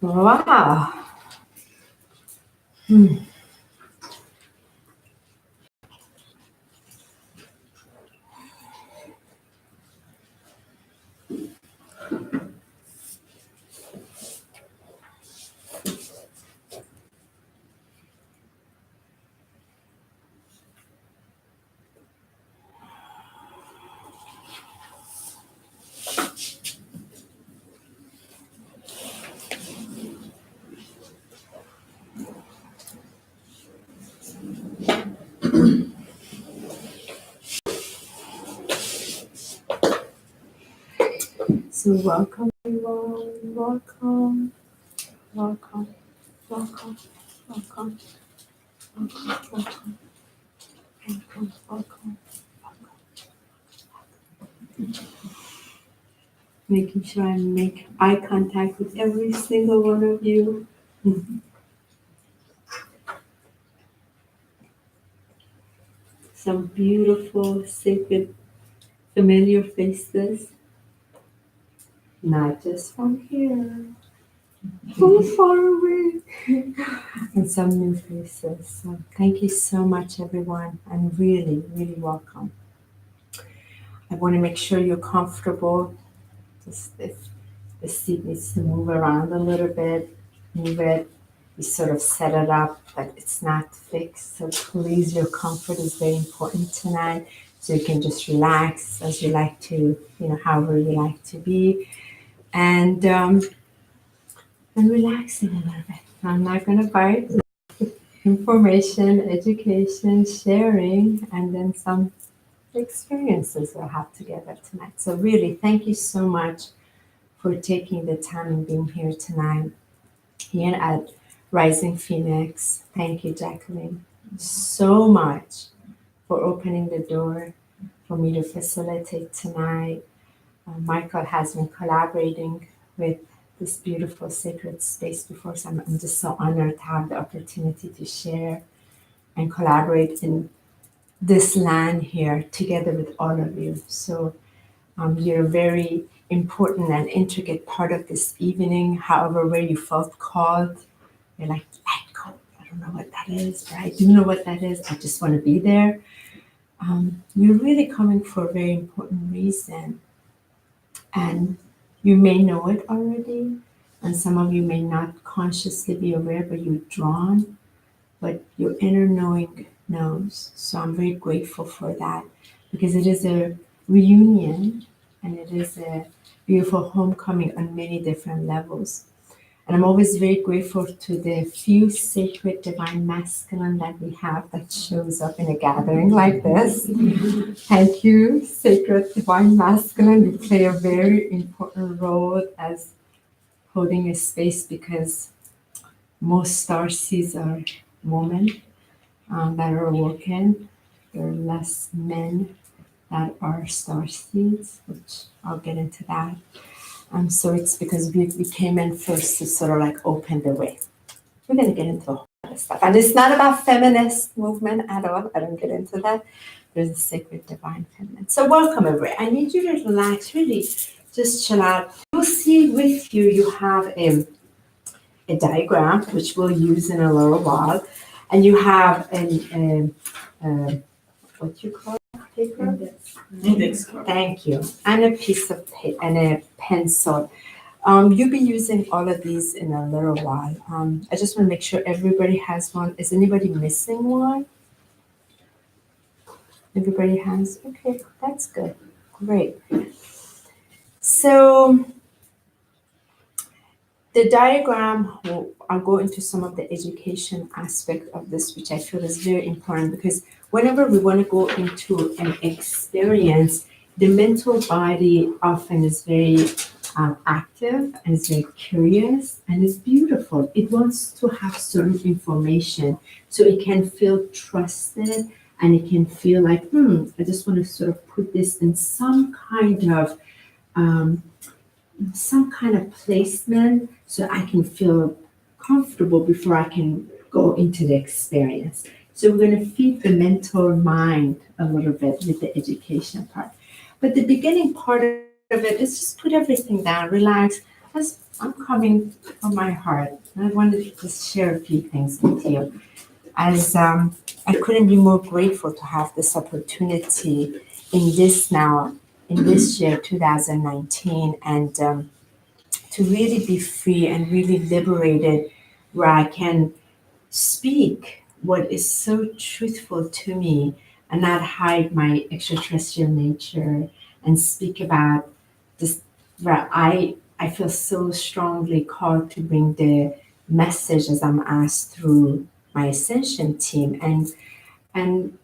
Wow. So welcome everyone, welcome, welcome, welcome, welcome, welcome, welcome, welcome, welcome, welcome. Making sure I make eye contact with every single one of you. Some beautiful, sacred, familiar faces. Not just from here, from far away. And some new faces. So thank you so much, everyone, and really, really welcome. I want to make sure you're comfortable. Just if the seat needs to move around a little bit, move it. You sort of set it up, but it's not fixed. So please, your comfort is very important tonight. So you can just relax as you like to, however you like to be. And relaxing a little bit. I'm not going to bite. Information, education, sharing, and then some experiences we'll have together tonight. So really, thank you so much for taking the time and being here tonight here at Rising Phoenix. Thank you, Jacqueline, so much for opening the door for me to facilitate tonight. Michael has been collaborating with this beautiful sacred space before, so I'm just so honored to have the opportunity to share and collaborate in this land here together with all of you. So you're a very important and intricate part of this evening. However, where you felt called, you're like, let go. I don't know what that is, but I do know what that is. I just want to be there. You're really coming for a very important reason. And you may know it already, and some of you may not consciously be aware, but you're drawn, but your inner knowing knows. So I'm very grateful for that, because it is a reunion and it is a beautiful homecoming on many different levels. And I'm always very grateful to the few sacred divine masculine that we have that shows up in a gathering like this. Thank you, sacred divine masculine. You play a very important role as holding a space, because most starseeds are women that are awoken. There are less men that are starseeds, which I'll get into that. So it's because we came in first to sort of like open the way. We're going to get into a whole lot of stuff. And it's not about feminist movement at all. I don't get into that. There's a sacred divine feminine. So welcome everybody. I need you to relax, really just chill out. You'll see with you, you have a diagram, which we'll use in a little while. And you have what you call paper? Index card. Thank you. And a piece of paper and a pencil. You'll be using all of these in a little while. I just want to make sure everybody has one. Is anybody missing one? Everybody has? Okay, that's good. Great. So the diagram, I'll go into some of the education aspect of this, which I feel is very important, because whenever we want to go into an experience, the mental body often is very active and is very curious and is beautiful. It wants to have certain information so it can feel trusted and it can feel like, I just want to sort of put this in some kind of placement so I can feel comfortable before I can go into the experience. So we're going to feed the mental mind a little bit with the education part. But the beginning part of it is just put everything down, relax. As I'm coming from my heart. And I wanted to just share a few things with you. As I couldn't be more grateful to have this opportunity in this year, 2019, and to really be free and really liberated, where I can speak what is so truthful to me and not hide my extraterrestrial nature, and speak about this, where I feel so strongly called to bring the message as I'm asked through my Ascension team, and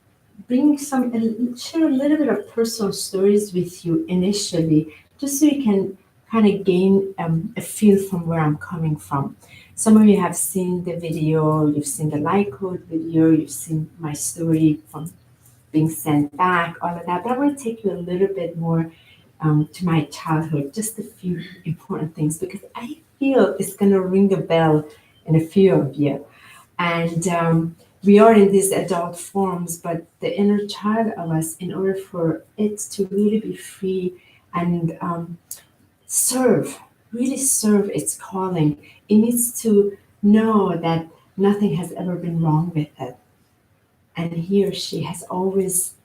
bring share a little bit of personal stories with you initially, just so you can kind of gain a feel from where I'm coming from. Some of you have seen the video, you've seen the light code video, you've seen my story from being sent back, all of that, but I want to take you a little bit more to my childhood, just a few important things, because I feel it's going to ring a bell in a few of you. And we are in these adult forms, but the inner child of us, in order for it to really be free and really serve its calling, it needs to know that nothing has ever been wrong with it. And he or she has always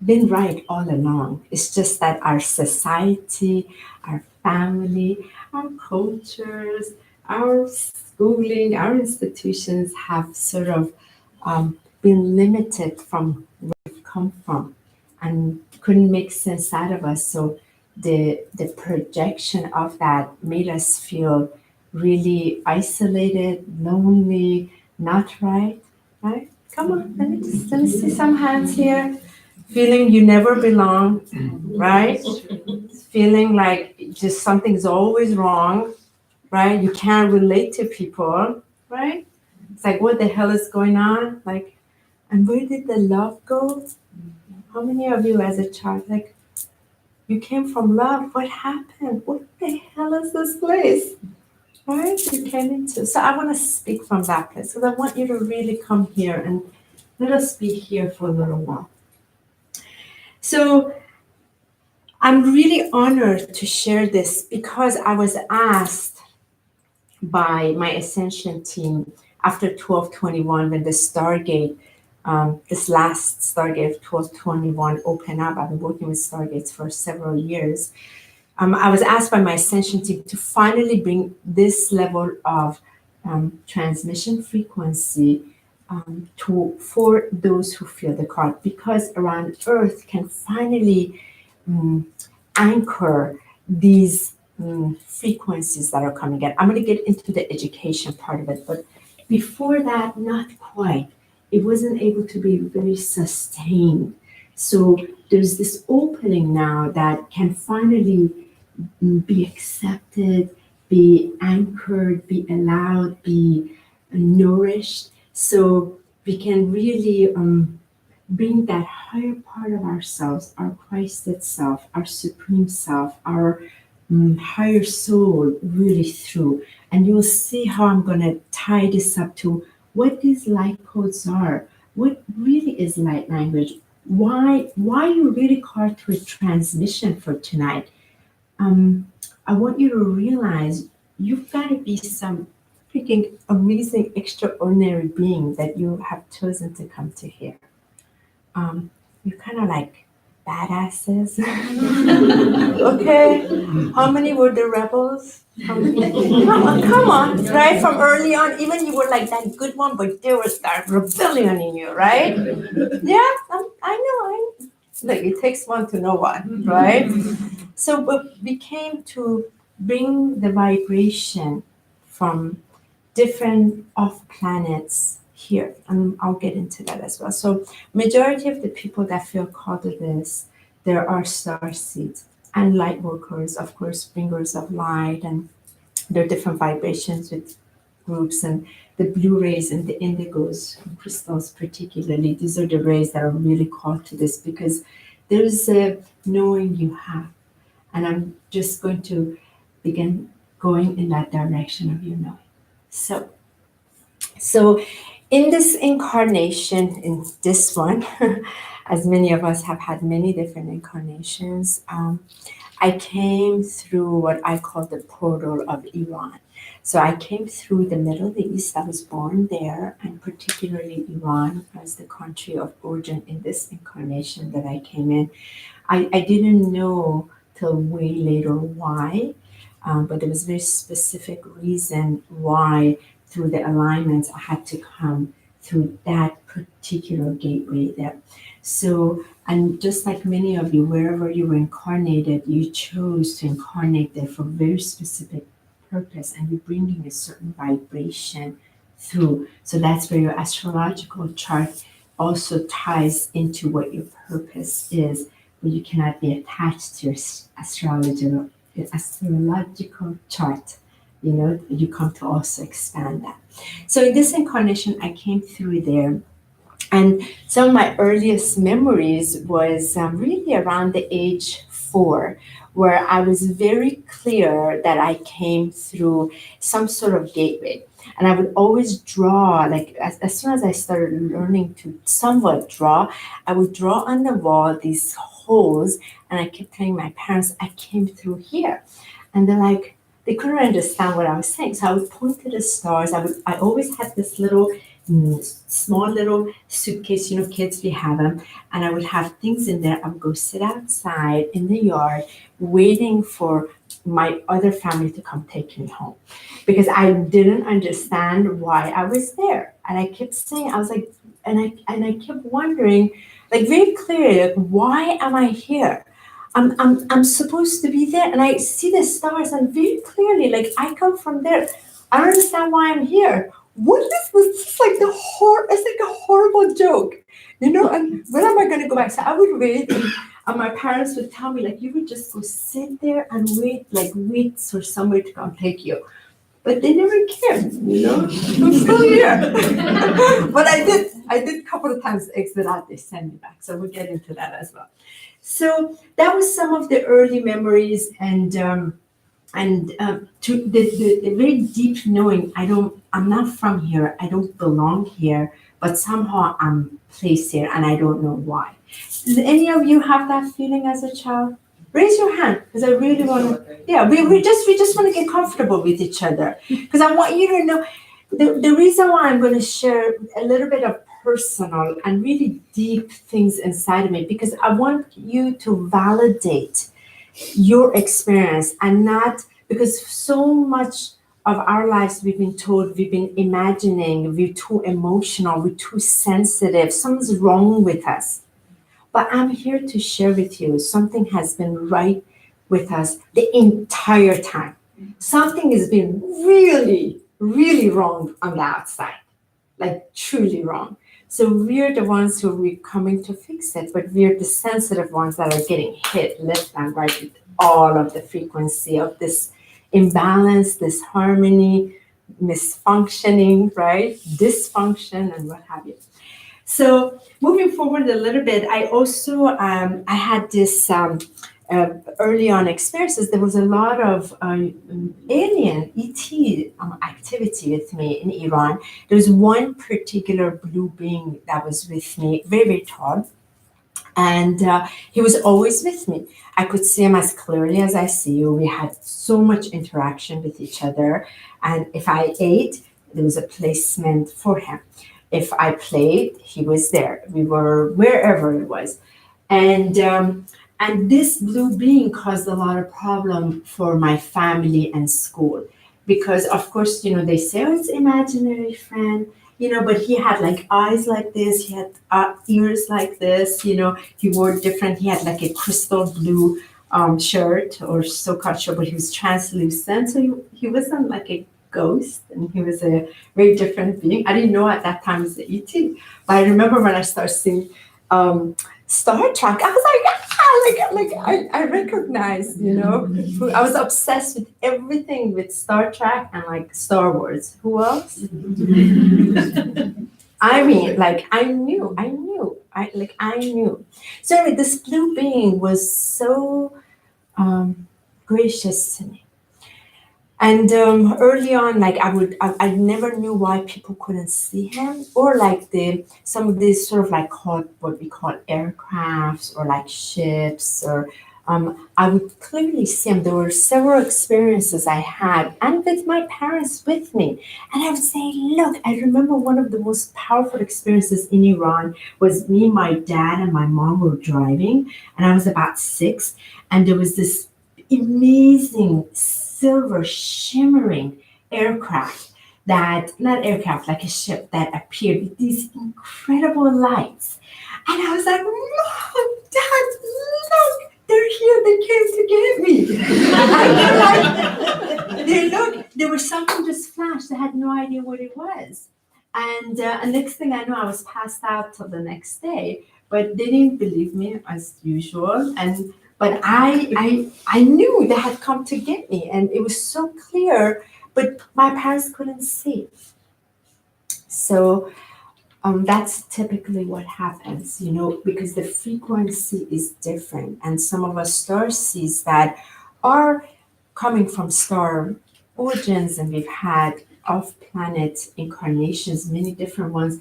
been right all along. It's just that our society, our family, our cultures, our schooling, our institutions have sort of been limited from where we've come from and couldn't make sense out of us. So the projection of that made us feel really isolated, lonely, not right? Come on, let me see some hands here. Feeling you never belong, right? Feeling like just something's always wrong, right? You can't relate to people, right? It's like, what the hell is going on? Like, and where did the love go? How many of you as a child, like, you came from love, what happened? What the hell is this place? Right? You came into. So I want to speak from that place, because I want you to really come here and let us be here for a little while. So I'm really honored to share this, because I was asked by my Ascension team after 1221, when the Stargate, this last Stargate of 1221 opened up. I've been working with Stargates for several years. I was asked by my Ascension team to finally bring this level of transmission frequency for those who feel the call, because around Earth can finally anchor these frequencies that are coming in. I'm going to get into the education part of it, but before that, not quite. It wasn't able to be very sustained. So there's this opening now that can finally be accepted, be anchored, be allowed, be nourished. So we can really bring that higher part of ourselves, our Christed self, our supreme self, our higher soul really through. And you'll see how I'm going to tie this up to what these light codes are, what really is light language, why you really called to a transmission for tonight. I want you to realize you've got to be some freaking amazing, extraordinary being that you have chosen to come to here. You're kind of like badasses. Okay? How many were the rebels? Come on, right? From early on, even you were like that good one, but there was that rebellion in you, right? Yeah, I know. Look, it takes one to know one, right? So we came to bring the vibration from different off planets here, and I'll get into that as well. So majority of the people that feel called to this, there are StarSeeds and light workers, of course, bringers of light, and there are different vibrations with groups, and the blue rays and the indigos, crystals particularly, these are the rays that are really called to this, because there is a knowing you have. And I'm just going to begin going in that direction of your knowing. So in this incarnation, in this one, as many of us have had many different incarnations, I I came through what I call the portal of Iran. So I came through the Middle East. I was born there, and particularly Iran as the country of origin in this incarnation that I came in. I didn't know till way later why, but there was a very specific reason why through the alignments I had to come through that particular gateway there. So, and just like many of you, wherever you were incarnated, you chose to incarnate there for a very specific purpose, and you're bringing a certain vibration through. So that's where your astrological chart also ties into what your purpose is, but you cannot be attached to your astrological chart. You know, you come to also expand that. So in this incarnation, I came through there. And some of my earliest memories was really around the age 4, where I was very clear that I came through some sort of gateway. And I would always draw, like as soon as I started learning to somewhat draw, I would draw on the wall these holes. And I kept telling my parents, I came through here. And they're like, they couldn't understand what I was saying. So I would point to the stars. I always had this little small little suitcase, you know, kids, we have them, and I would have things in there. I would go sit outside in the yard waiting for my other family to come take me home, because I didn't understand why I was there. And I kept saying, I was like, and I kept wondering, like very clearly, like, why am I here? I'm supposed to be there, and I see the stars, and very clearly, like, I come from there. I don't understand why I'm here. Was this like it's like a horrible joke, you know? And when am I going to go back? So I would wait, and my parents would tell me, like, you would just go sit there and wait for somebody to come take you. But they never cared, you know? I'm still here. But I did a couple of times exit out, they send me back. So we'll get into that as well. So that was some of the early memories, and to the very deep knowing, I'm not from here, I don't belong here, but somehow I'm placed here and I don't know why. Does any of you have that feeling as a child? Raise your hand, because I really want to. Yeah, we just want to get comfortable with each other, because I want you to know the reason why I'm going to share a little bit of personal and really deep things inside of me, because I want you to validate your experience, and not because so much of our lives we've been told, we've been imagining, we're too emotional, we're too sensitive, something's wrong with us. But I'm here to share with you, something has been right with us the entire time. Something has been really, really wrong on the outside, like truly wrong. So we're the ones who are coming to fix it, but we're the sensitive ones that are getting hit left and right with all of the frequency of this imbalance, this harmony, misfunctioning, right? Dysfunction and what have you. So moving forward a little bit, I also, I had this early on experiences. There was a lot of alien ET activity with me in Iran. There was one particular blue being that was with me, very, very tall. And he was always with me. I could see him as clearly as I see you. We had so much interaction with each other. And if I ate, there was a placement for him. If I played, he was there. We were wherever it was. And this blue being caused a lot of problem for my family and school. Because, of course, you know, they say, oh, it's imaginary friend. You know, but he had like eyes like this, he had ears like this, you know, he wore different, he had like a crystal blue shirt or so-called shirt, but he was translucent. So he wasn't like a ghost, and he was a very different being. I didn't know at that time it was the ET, but I remember when I started seeing Star Trek, I was like, I recognized, you know, I was obsessed with everything with Star Trek and like Star Wars. Who else? I mean, like I knew. So anyway, this blue being was so gracious to me. And early on, like I never knew why people couldn't see him, or like some of these sort of like what we call aircrafts or like ships or I would clearly see them. There were several experiences I had, and with my parents with me. And I would say, look, I remember one of the most powerful experiences in Iran was me, my dad, and my mom were driving, and I was about 6, and there was this amazing silver shimmering aircraft not aircraft, like a ship that appeared with these incredible lights. And I was like, Mom, Dad, look, they're here, they came to get me. And there was something just flashed. I had no idea what it was. And next thing I know, I was passed out till the next day. But they didn't believe me as usual. But I knew they had come to get me, and it was so clear, but my parents couldn't see. So that's typically what happens, because the frequency is different. And some of us star seeds that are coming from star origins, and we've had off-planet incarnations, many different ones,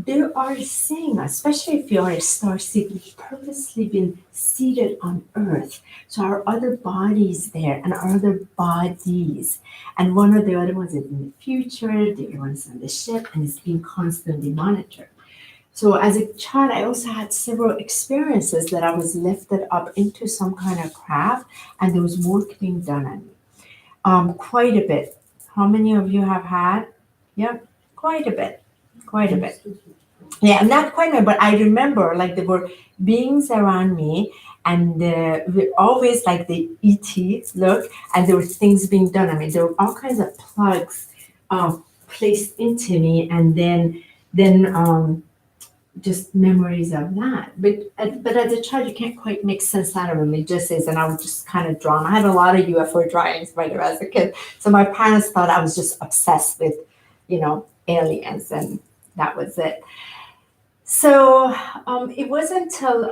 they are seeing us, especially if you are a star seed, we've purposely been seated on Earth. So our other bodies there and our other bodies. And one of the other ones is in the future, the other one is on the ship, and it's being constantly monitored. So as a child, I also had several experiences that I was lifted up into some kind of craft, and there was work being done on me. Quite a bit. How many of you have had? Yeah, quite a bit. Quite a bit. Yeah, not quite a bit, but I remember like there were beings around me, and we always like the ET look, and there were things being done. I mean, there were all kinds of plugs placed into me, and then just memories of that. But as a child, you can't quite make sense out of them. It just is, and I was just kind of drawn. I had a lot of UFO drawings by the way as a kid, so my parents thought I was just obsessed with, aliens, and that was it. So it wasn't until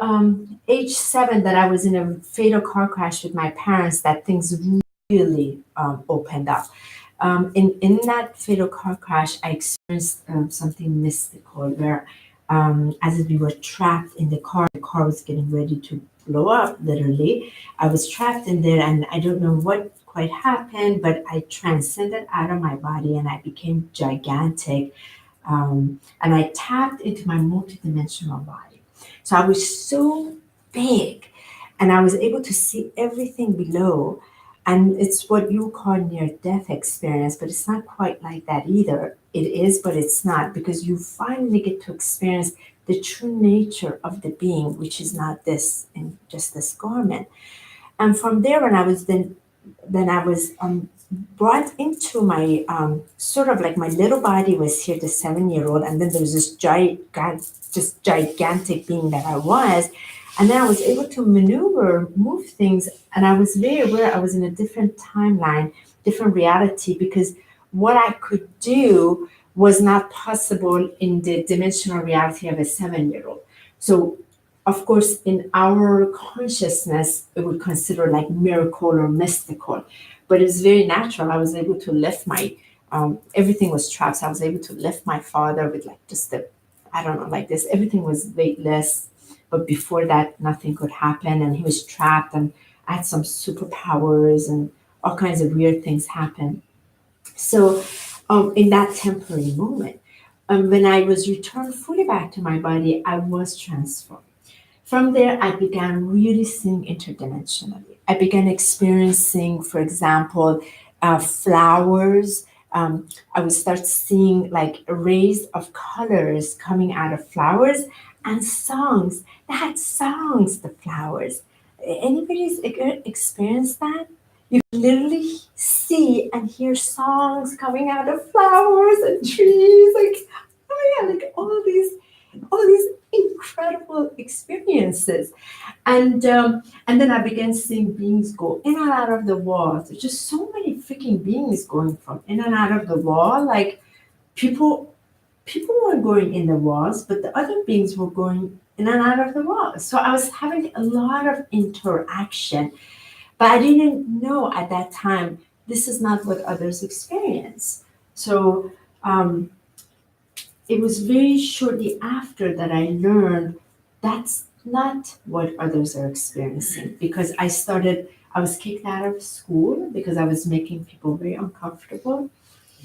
age 7 that I was in a fatal car crash with my parents that things really opened up. In that fatal car crash, I experienced something mystical where, as if we were trapped in the car was getting ready to blow up, literally. I was trapped in there, and I don't know what quite happened, but I transcended out of my body and I became gigantic. And I tapped into my multidimensional body. So I was so big, and I was able to see everything below. And it's what you call near-death experience, but it's not quite like that either. It is, but it's not, because you finally get to experience the true nature of the being, which is not this in just this garment. And from there, when I was brought into my sort of like my little body was here, the 7-year-old, and then there was this gigantic being that I was, and then I was able to move things, and I was very aware I was in a different timeline, different reality, because what I could do was not possible in the dimensional reality of a 7-year-old. So of course, in our consciousness, it would consider like miracle or mystical, but it's very natural. I was able to lift my, everything was trapped. So I was able to lift my father with like just like this. Everything was weightless, but before that, nothing could happen. And he was trapped, and I had some superpowers, and all kinds of weird things happened. So in that temporary moment, when I was returned fully back to my body, I was transformed. From there, I began really seeing interdimensionally. I began experiencing, for example, flowers. I would start seeing like rays of colors coming out of flowers, and songs. They had songs, the flowers. Anybody's experienced that? You literally see and hear songs coming out of flowers and trees. Like, oh my God, like all these incredible experiences. And then I began seeing beings go in and out of the walls. There's just so many freaking beings going from in and out of the wall. Like people were going in the walls, but the other beings were going in and out of the walls. So I was having a lot of interaction, but I didn't know at that time this is not what others experience. So it was very shortly after that I learned that's not what others are experiencing. Because I was kicked out of school because I was making people very uncomfortable,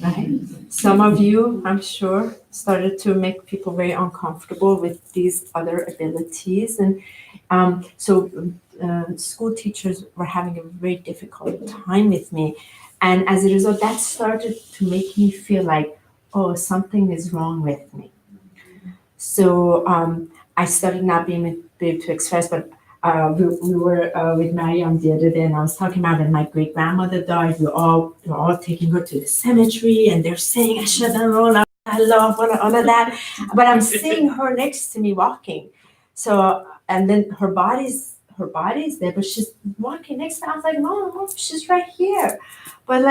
right? Some of you, I'm sure, started to make people very uncomfortable with these other abilities. And school teachers were having a very difficult time with me. And as a result, that started to make me feel like, oh, something is wrong with me. So I started not being able to express, but we were with Mariam the other day, and I was talking about when my great grandmother died. We're all taking her to the cemetery, and they're saying Ashhadu I love all of that. But I'm seeing her next to me walking. So and then her body's there, but she's walking next to me. I was like, Mom, she's right here. But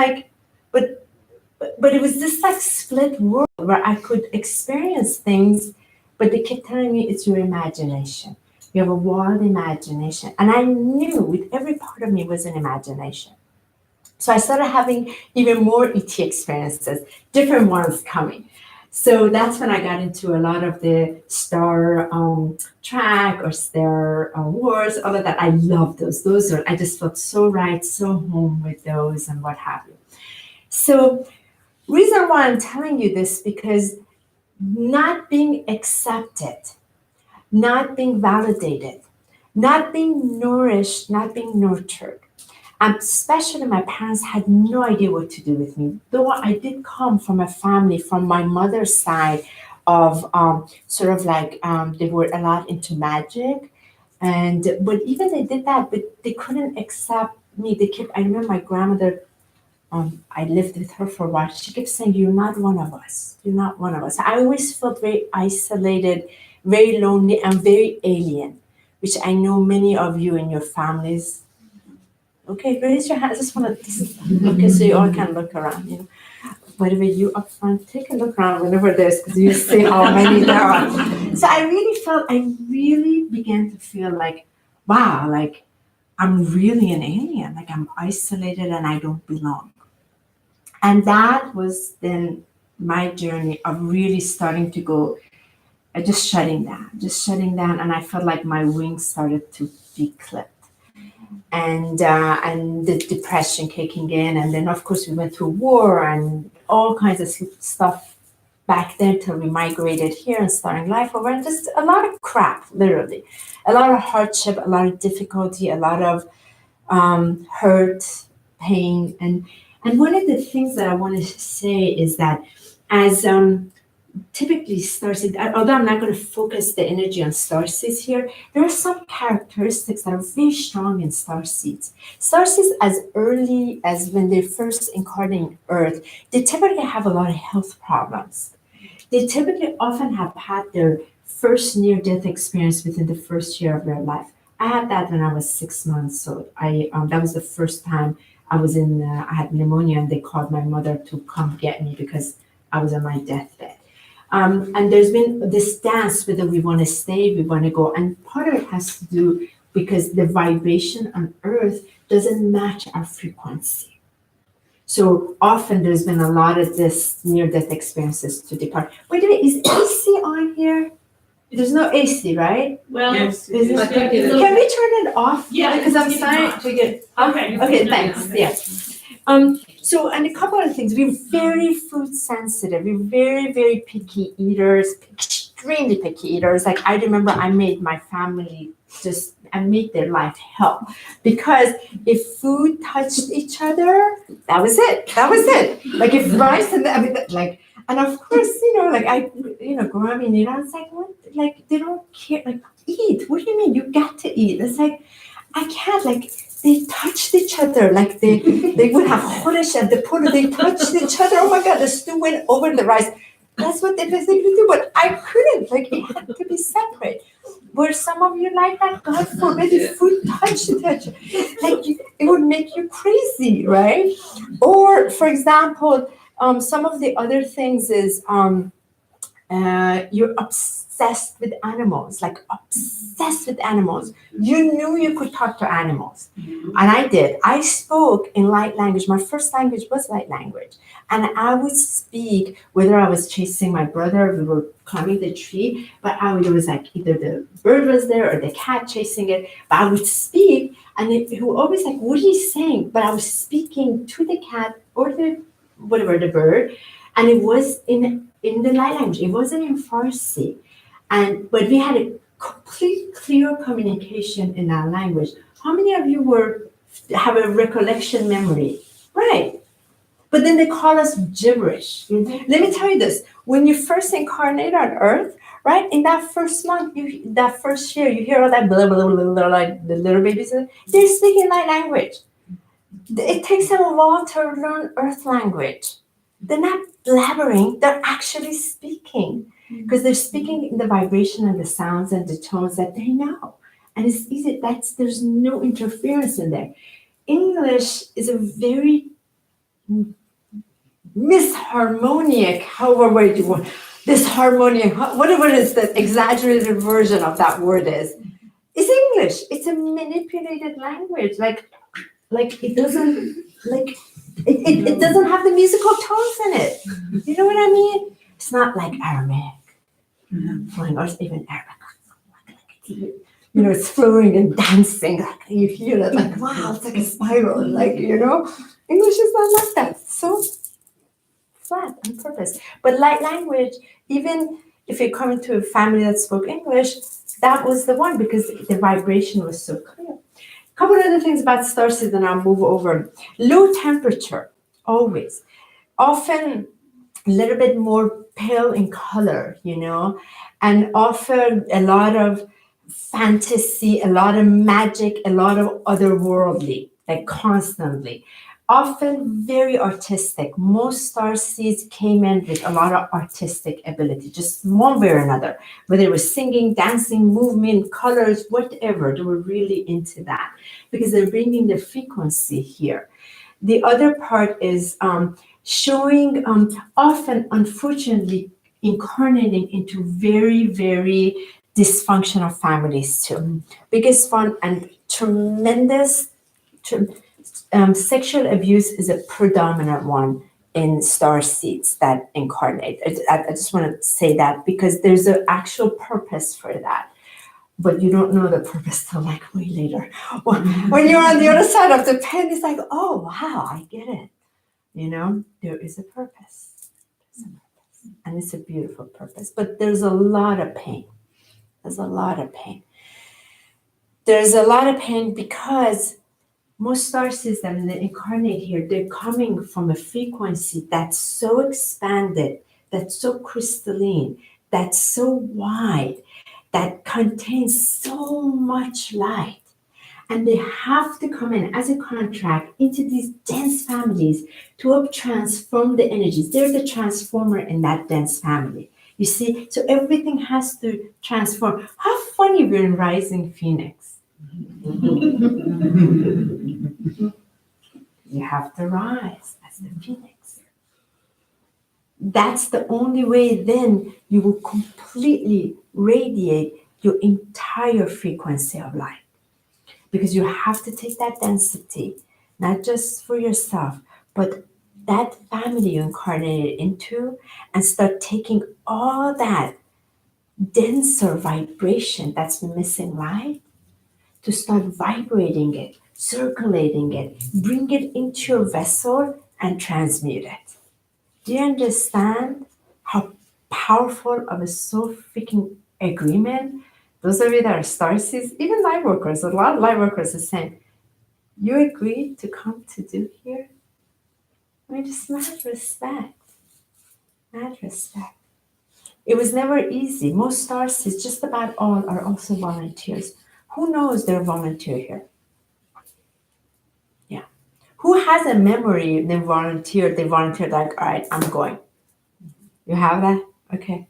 it was this like split world where I could experience things, but they kept telling me it's your imagination. You have a wild imagination. And I knew with every part of me was an imagination. So I started having even more ET experiences, different ones coming. So that's when I got into a lot of the Star Trek or Star Wars, all of that. I love those. I just felt so right, so home with those and what have you. So reason why I'm telling you this, because not being accepted, not being validated, not being nourished, not being nurtured. Especially my parents had no idea what to do with me. Though I did come from a family, from my mother's side of they were a lot into magic. But even they did that, but they couldn't accept me. I remember my grandmother, I lived with her for a while. She kept saying, you're not one of us. You're not one of us. I always felt very isolated, very lonely, and very alien, which I know many of you in your families. Okay, raise your hand. I just want to okay, so you all can look around. By the way, you up front, take a look around whenever there's, because you see how many there are. So I really began to feel like, wow, like I'm really an alien. Like I'm isolated and I don't belong. And that was then my journey of really starting to go, just shutting down. And I felt like my wings started to be clipped. And the depression kicking in. And then, of course, we went through war and all kinds of stuff back then till we migrated here and starting life over. And just a lot of crap, literally. A lot of hardship, a lot of difficulty, a lot of hurt, pain. And one of the things that I wanted to say is that as typically StarSeed, although I'm not going to focus the energy on StarSeeds here, there are some characteristics that are very strong in StarSeeds. StarSeeds, as early as when they first incarnate in Earth, they typically have a lot of health problems. They typically often have had their first near-death experience within the first year of their life. I had that when I was 6 months, so that was the first time I was I had pneumonia, and they called my mother to come get me because I was on my deathbed. And there's been this dance whether we want to stay, we want to go. And part of it has to do because the vibration on Earth doesn't match our frequency. So often there's been a lot of this near-death experiences to depart. By the way, is AC on here? There's no AC, right? Well, yes, can we turn it off? Yeah, because I'm starting to get. Okay, thanks. Yeah. So, and a couple of things. We're very food sensitive. We're very, very picky eaters, extremely picky eaters. Like I remember I made my family I made their life hell, because if food touched each other, that was it. Like if rice and and of course, growing up in Iran, it's like, what? Like they don't care. Like eat. What do you mean? You got to eat. It's like, I can't. Like they touched each other. Like they would have Khoresh at the pool. They touched each other. Oh my God, the stew went over the rice. That's what they physically do. But I couldn't. Like it had to be separate. Were some of you like that? God forbid if food touched each other. Like it would make you crazy, right? Or for example, some of the other things is You're obsessed with animals, like obsessed with animals. You knew you could talk to animals. And I did. I spoke in light language. My first language was light language. And I would speak, whether I was chasing my brother, we were climbing the tree, but it was like either the bird was there or the cat chasing it. But I would speak, and it would always like, what are you saying? But I was speaking to the cat or the bird, and it was in the light language. It wasn't in Farsi. But we had a complete clear communication in our language. How many of you have a recollection memory? Right. But then they call us gibberish. Mm-hmm. Let me tell you this. When you first incarnate on Earth, right, in that first month, that first year, you hear all that blah, blah, blah, blah, like the little babies, they're speaking light language. It takes them a while to learn Earth language. They're not blabbering, they're actually speaking. Because they're speaking in the vibration and the sounds and the tones that they know. And it's easy, there's no interference in there. English is a very misharmonic, however way you want, disharmonic, whatever is the exaggerated version of that word is English. It's a manipulated language. Like it doesn't, it doesn't have the musical tones in it. You know what I mean? It's not like Aramaic, flowing, or even Arabic. You know, it's flowing and dancing. Like you hear it, like wow, it's like a spiral. Like English is not like that. So flat on purpose. But light language, even if you come into a family that spoke English, that was the one because the vibration was so clear. A couple of other things about StarSeed, and I'll move over. Low temperature, always. Often a little bit more pale in color, and often a lot of fantasy, a lot of magic, a lot of otherworldly, like constantly. Often very artistic. Most starseeds came in with a lot of artistic ability, just one way or another. Whether it was singing, dancing, movement, colors, whatever, they were really into that because they're bringing the frequency here. The other part is showing, often, unfortunately, incarnating into very, very dysfunctional families too. Biggest one and tremendous. Sexual abuse is a predominant one in starseeds that incarnate. I just want to say that because there's an actual purpose for that. But you don't know the purpose till like way later. When you're on the other side of the pen, it's like, oh, wow, I get it. There is a purpose. And it's a beautiful purpose. But there's a lot of pain. There's a lot of pain. There's a lot of pain because most starseeds that when they incarnate here, they're coming from a frequency that's so expanded, that's so crystalline, that's so wide, that contains so much light. And they have to come in as a contract into these dense families to help transform the energies. They're the transformer in that dense family. You see, so everything has to transform. How funny we're in Rising Phoenix. You have to rise as the phoenix. That's the only way then you will completely radiate your entire frequency of light. Because you have to take that density, not just for yourself, but that family you incarnated into and start taking all that denser vibration that's the missing light to start vibrating it, circulating it, bring it into your vessel and transmute it. Do you understand how powerful of a soul freaking agreement? Those of you that are starseeds, even light workers, a lot of light workers are saying, you agreed to come to do here? I mean, just mad respect. Mad respect. It was never easy. Most starseeds, just about all, are also volunteers. Who knows they're volunteer here? Yeah. Who has a memory they volunteered like, all right, I'm going. You have that? Okay.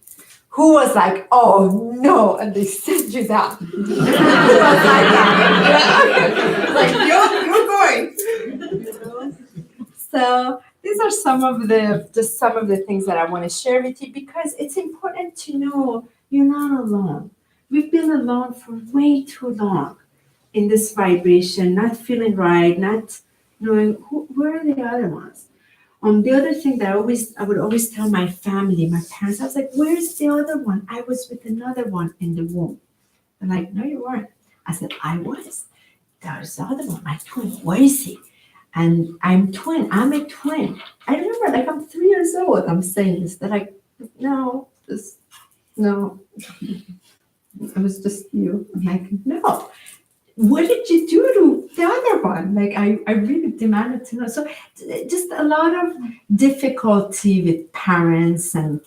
Who was like, oh no, and they sent you down? Who was like that? Like, you're going. So these are some of the things that I want to share with you, because it's important to know you're not alone. We've been alone for way too long in this vibration, not feeling right, not knowing where are the other ones. The other thing that I would always tell my family, my parents, I was like, where's the other one? I was with another one in the womb. They're like, no, you weren't. I said, I was. There's the other one, my twin. Where is he? And I'm a twin. I remember, like, I'm 3 years old. I'm saying this. They're like, no, no. It was just you. I'm like, no. What did you do to the other one? Like, I really demanded to know. So just a lot of difficulty with parents and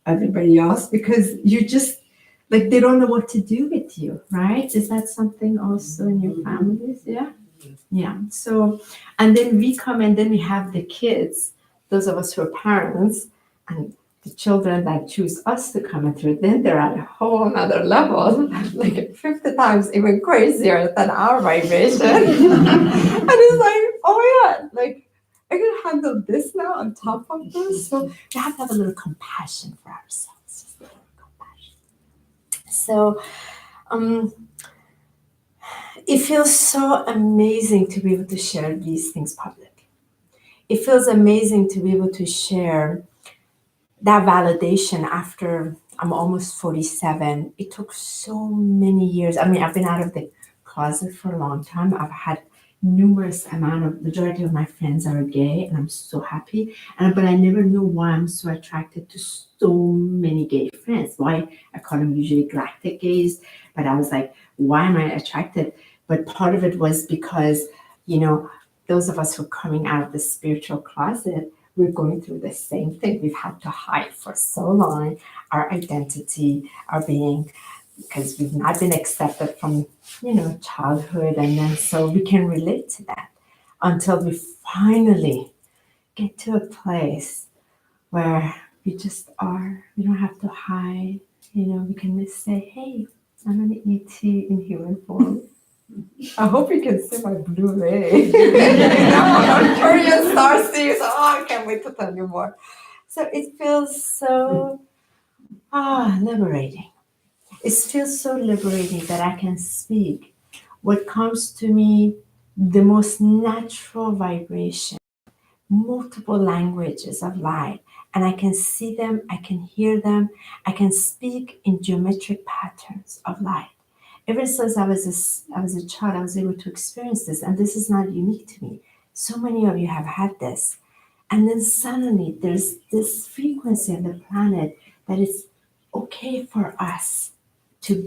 everybody else, because you just, like, they don't know what to do with you, right? Is that something also in your families? Yeah. Yeah. So, and then we come and then we have the kids, those of us who are parents, and the children that choose us to come through, then they're at a whole other level, like 50 times even crazier than our vibration. And it's like, oh my God, like, I can handle this now on top of this. So we have to have a little compassion for ourselves. Just a little compassion. So, it feels so amazing to be able to share these things publicly. It feels amazing to be able to share that validation after I'm almost 47. It took so many years. I mean, I've been out of the closet for a long time. I've had majority of my friends are gay, and I'm so happy. But I never knew why I'm so attracted to so many gay friends. Why I call them usually galactic gays, but I was like, why am I attracted? But part of it was because, those of us who are coming out of the spiritual closet, we're going through the same thing. We've had to hide for so long our identity, our being, because we've not been accepted from, childhood. And then so we can relate to that until we finally get to a place where we just are. We don't have to hide. We can just say, hey, I'm an ET in human form. I hope you can see my blue ray. Arcturian StarSeed. Oh, I can't wait to tell you more. So it feels so liberating. It feels so liberating that I can speak what comes to me, the most natural vibration, multiple languages of light, and I can see them, I can hear them, I can speak in geometric patterns of light. Ever since I was a child, I was able to experience this, and this is not unique to me. So many of you have had this. And then suddenly there's this frequency on the planet that it's okay for us to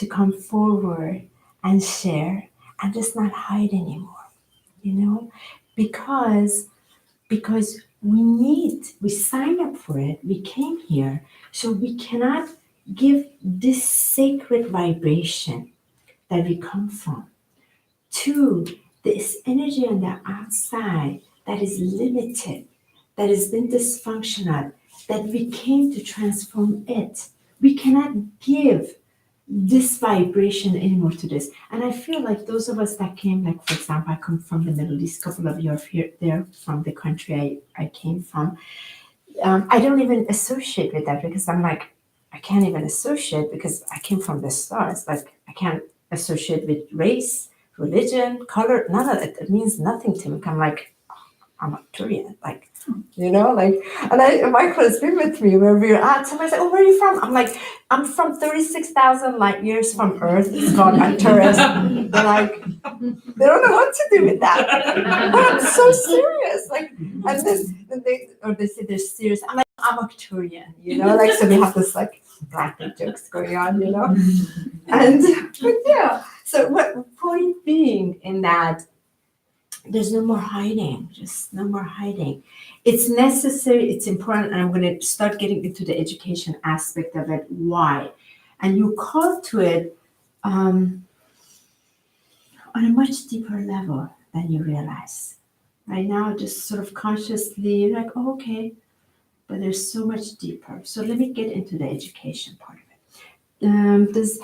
come forward and share and just not hide anymore, because we signed up for it, we came here, so we cannot give this sacred vibration that we come from to this energy on the outside that is limited, that has been dysfunctional, that we came to transform it. We cannot give this vibration anymore to this. And I feel like those of us that came, like, for example, I come from the Middle East, a couple of you are there from the country I came from. I don't even associate with that, because I'm like, I can't even associate, because I came from the stars. Like, I can't associate with race, religion, color, none of it. It means nothing to me. I'm like, I'm Arcturian, like, and Michael has been with me where we were at. Somebody's like, oh, where are you from? I'm like, I'm from 36,000 light years from Earth. It's called Arcturus. They're like, they don't know what to do with that. But I'm so serious. Like, and then they say they're serious. I'm like, I'm Arcturian, like, so we have this like Galactic jokes going on, And but yeah. So what point being in that, there's no more hiding, just no more hiding. It's necessary, it's important, and I'm going to start getting into the education aspect of it. Why? And you call to it on a much deeper level than you realize. Right now, just sort of consciously, you're like, oh, okay, but there's so much deeper. So let me get into the education part of it. This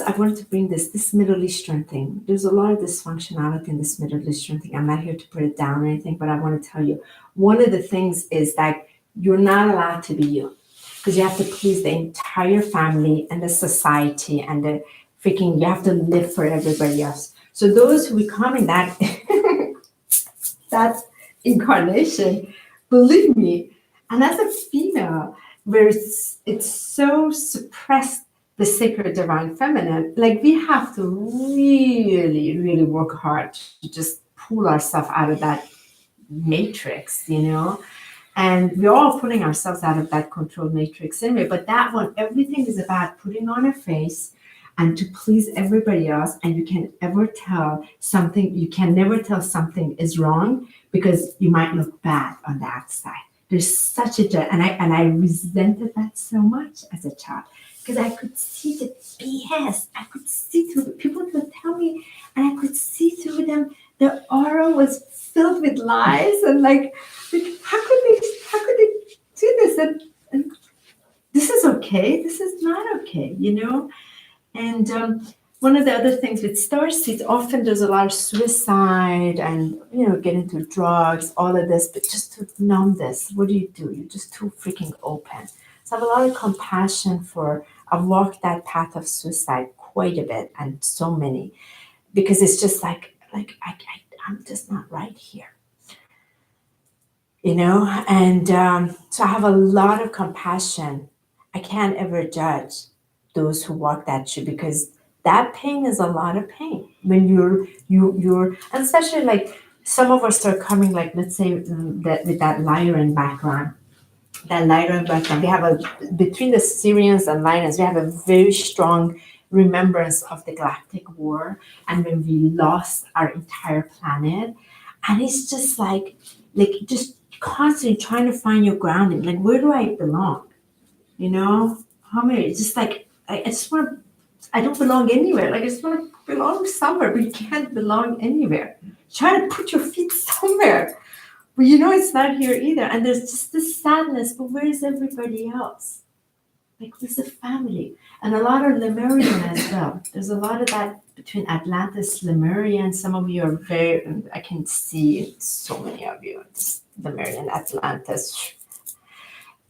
I wanted to bring this Middle Eastern thing. There's a lot of dysfunctionality in this Middle Eastern thing. I'm not here to put it down or anything, but I want to tell you one of the things is that you're not allowed to be you because you have to please the entire family and the society and the freaking. You have to live for everybody else. So those who become in that that incarnation, believe me, and as a female, where it's so suppressed. The sacred divine feminine, like we have to really, really work hard to just pull ourselves out of that matrix, and we're all pulling ourselves out of that control matrix anyway. But that one, everything is about putting on a face and to please everybody else. And you can never tell something is wrong because you might look bad on the outside. There's such a, and I resented that so much as a child. Because I could see the BS. I could see through people would tell me, and I could see through them. Their aura was filled with lies, and like how could they do this? And this is okay. This is not okay, And one of the other things with StarSeed, often there's a lot of suicide and get into drugs, all of this, but just to numb this, what do? You're just too freaking open. So I have a lot of compassion for. I've walked that path of suicide quite a bit, and so many, because it's just like I'm just not right here, And so I have a lot of compassion. I can't ever judge those who walk that shoe because that pain is a lot of pain when you're, and especially like some of us are coming, like let's say that with that Lyran background. That Lyran background, we have between the Syrians and Lyrans, we have a very strong remembrance of the Galactic War and when we lost our entire planet. And it's just like just constantly trying to find your grounding. Like, where do I belong? How many? It's just like, I just want to, I don't belong anywhere. Like, I just want to belong somewhere, but you can't belong anywhere. Try to put your feet somewhere. But it's not here either. And there's just this sadness, but where's everybody else? Like, where's the family? And a lot of Lemurian as well. There's a lot of that between Atlantis, Lemurian. Some of you are I can see so many of you, just Lemurian, Atlantis.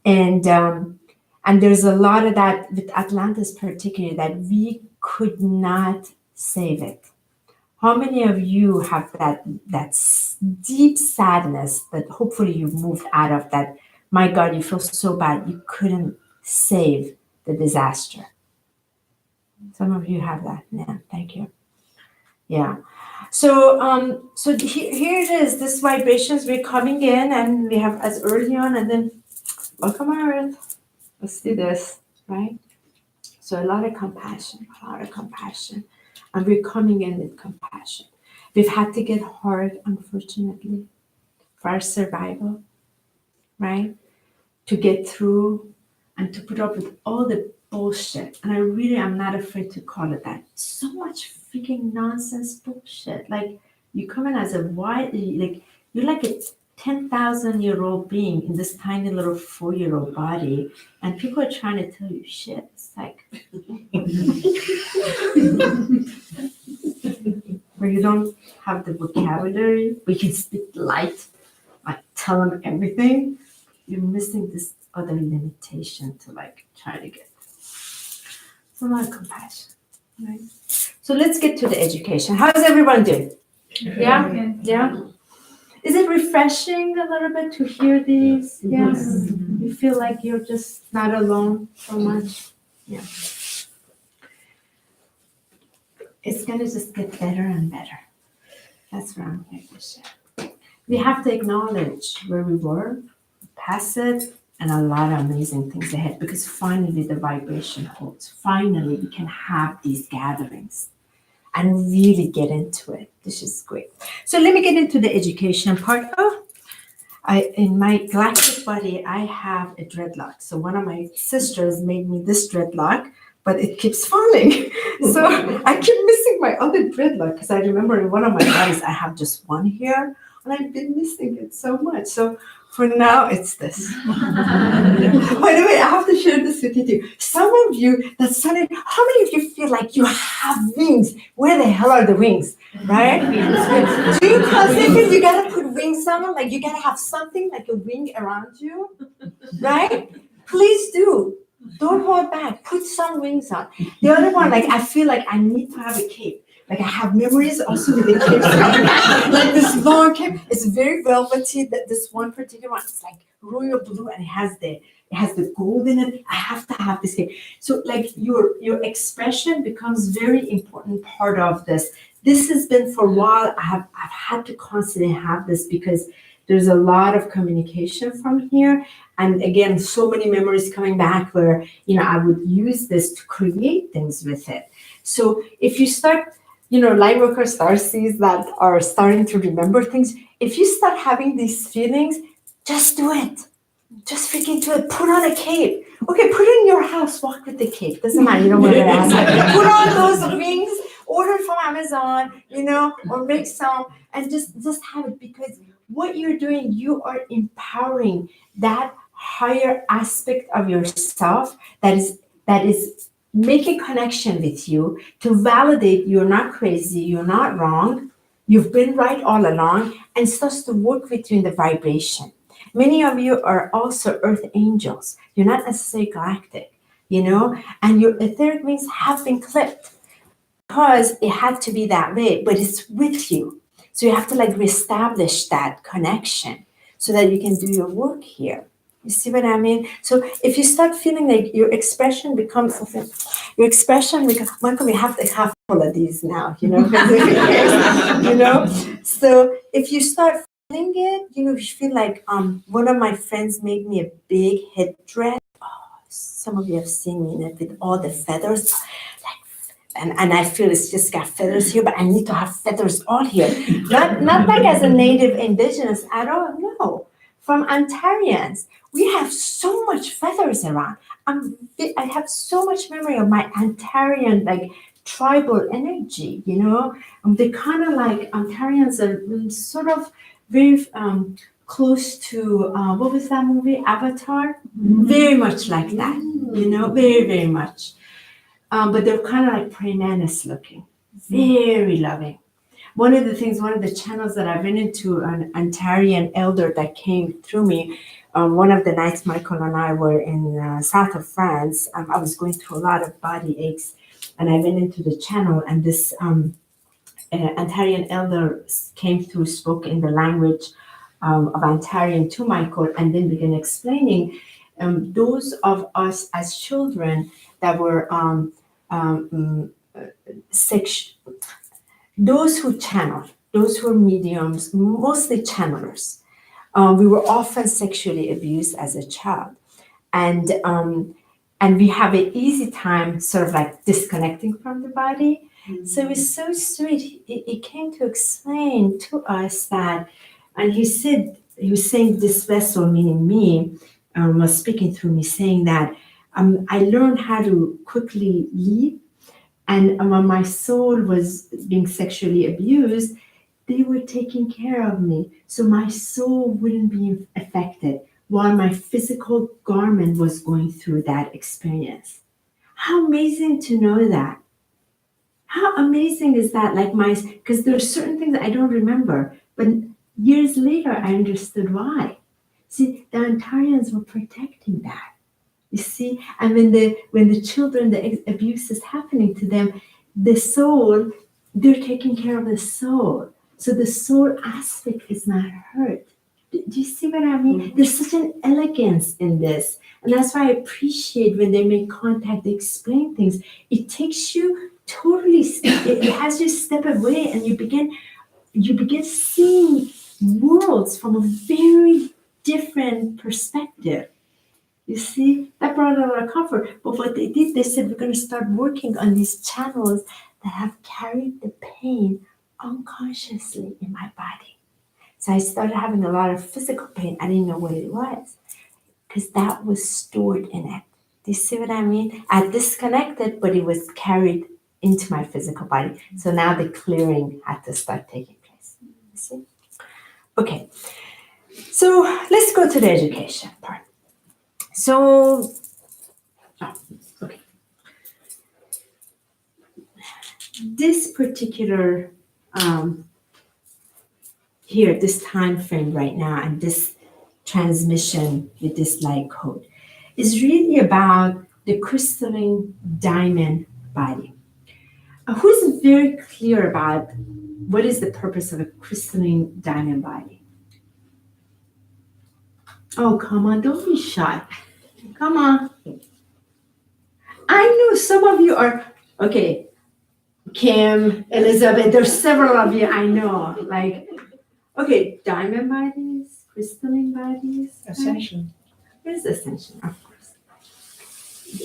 And there's a lot of that with Atlantis particularly, that we could not save it. How many of you have that deep sadness that hopefully you moved out of that? My God, you feel so bad you couldn't save the disaster. Some of you have that. Yeah, thank you. Yeah. So here it is. This vibrations, we're coming in and we have as early on and then welcome Earth. Let's do this, right? So a lot of compassion. And we're coming in with compassion. We've had to get hard, unfortunately, for our survival, right? To get through and to put up with all the bullshit. And I really am not afraid to call it that. So much freaking nonsense bullshit. Like, you come in as a you're like a 10,000-year-old being in this tiny little 4-year-old body, and people are trying to tell you shit. It's like where you don't have the vocabulary, we can speak light, like tell them everything. You're missing this other limitation to try to get. It's a lot of compassion, right? So let's get to the education. How is everyone doing? Yeah. Is it refreshing a little bit to hear these? Yes. You feel like you're just not alone so much? Yeah. It's going to just get better and better. That's where I'm here to share. We have to acknowledge where we were, pass it, and a lot of amazing things ahead, because finally the vibration holds. Finally, we can have these gatherings and really get into it. This is great. So let me get into the education part. In my galactic body, I have a dreadlock. So one of my sisters made me this dreadlock, but it keeps falling. So I keep missing my other dreadlock because I remember in one of my bodies, I have just one here and I've been missing it so much. So For now, it's this. By the way, I have to share this with you too. Some of you that started, how many of you feel like you have wings? Where the hell are the wings? Right? Do you constantly feel you gotta put wings on? Like you gotta have something like a wing around you? Right? Please do. Don't hold back. Put some wings on. The other one, like I feel like I need to have a cape. Like I have memories also with the cape. Like this long cape. It's very velvety. That this one particular one, it's like royal blue, and it has the gold in it. I have to have this cape. So like your expression becomes very important part of this. This has been for a while. I've had to constantly have this because there's a lot of communication from here. And again, so many memories coming back where, I would use this to create things with it. So if you start, Lightworker starseeds that are starting to remember things, if you start having these feelings, just do it. Just freaking do it. Put on a cape. Okay, put it in your house. Walk with the cape. Doesn't matter. You don't wear it outside. Put on those wings. Order from Amazon, or make some, and just have it, because what you're doing, you are empowering that higher aspect of yourself that is making connection with you to validate you're not crazy, you're not wrong, you've been right all along, and starts to work with you in the vibration. Many of you are also earth angels. You're not necessarily galactic, and your etheric wings have been clipped because it had to be that way, but it's with you. So you have to reestablish that connection so that you can do your work here. You see what I mean? So if you start feeling like your expression becomes, Michael, we have to have all of these now, So if you start feeling it, you feel like one of my friends made me a big headdress. Oh, some of you have seen me in it with all the feathers. And I feel it's just got feathers here, but I need to have feathers all here. Not like as a native indigenous at all, no. From Ontarians, we have so much feathers around. I have so much memory of my Ontarian, tribal energy, They kind of Ontarians are sort of very close to, what was that movie, Avatar? Mm-hmm. Very much like that, very, very much. But they're kind of like praying mantis looking, very loving. One of the channels that I've been into, an Ontarian elder that came through me, one of the nights Michael and I were in south of France, I was going through a lot of body aches, and I went into the channel, and this Ontarian elder came through, spoke in the language of Ontarian to Michael, and then began explaining those of us as children that were those who channel, those who are mediums, mostly channelers. We were often sexually abused as a child, and we have an easy time sort of disconnecting from the body. Mm-hmm. So it was so sweet. He came to explain to us that, and he was saying this vessel, meaning me, was speaking through me, saying that I learned how to quickly leave. And when my soul was being sexually abused, they were taking care of me. So my soul wouldn't be affected while my physical garment was going through that experience. How amazing to know that. How amazing is that? Because there are certain things that I don't remember, but years later, I understood why. See, the Ontarians were protecting that. You see, and when the children, the abuse is happening to them, the soul, they're taking care of the soul. So the soul aspect is not hurt. Do you see what I mean? Mm-hmm. There's such an elegance in this. And that's why I appreciate when they make contact, they explain things. It takes you totally, it has you step away, and you begin seeing worlds from a very different perspective. You see, that brought a lot of comfort. But what they did, they said, we're going to start working on these channels that have carried the pain unconsciously in my body. So I started having a lot of physical pain. I didn't know what it was because that was stored in it. Do you see what I mean? I disconnected, but it was carried into my physical body. So now the clearing had to start taking place. You see? Okay. So let's go to the education part. So, okay. This particular here, this time frame right now, and this transmission with this light code is really about the crystalline diamond body. Who's very clear about what is the purpose of a crystalline diamond body? Oh, come on, don't be shy. Come on. I know some of you are, okay, Kim, Elizabeth, there's several of you I know. Like, okay, diamond bodies, crystalline bodies. Ascension. What is ascension? Of course.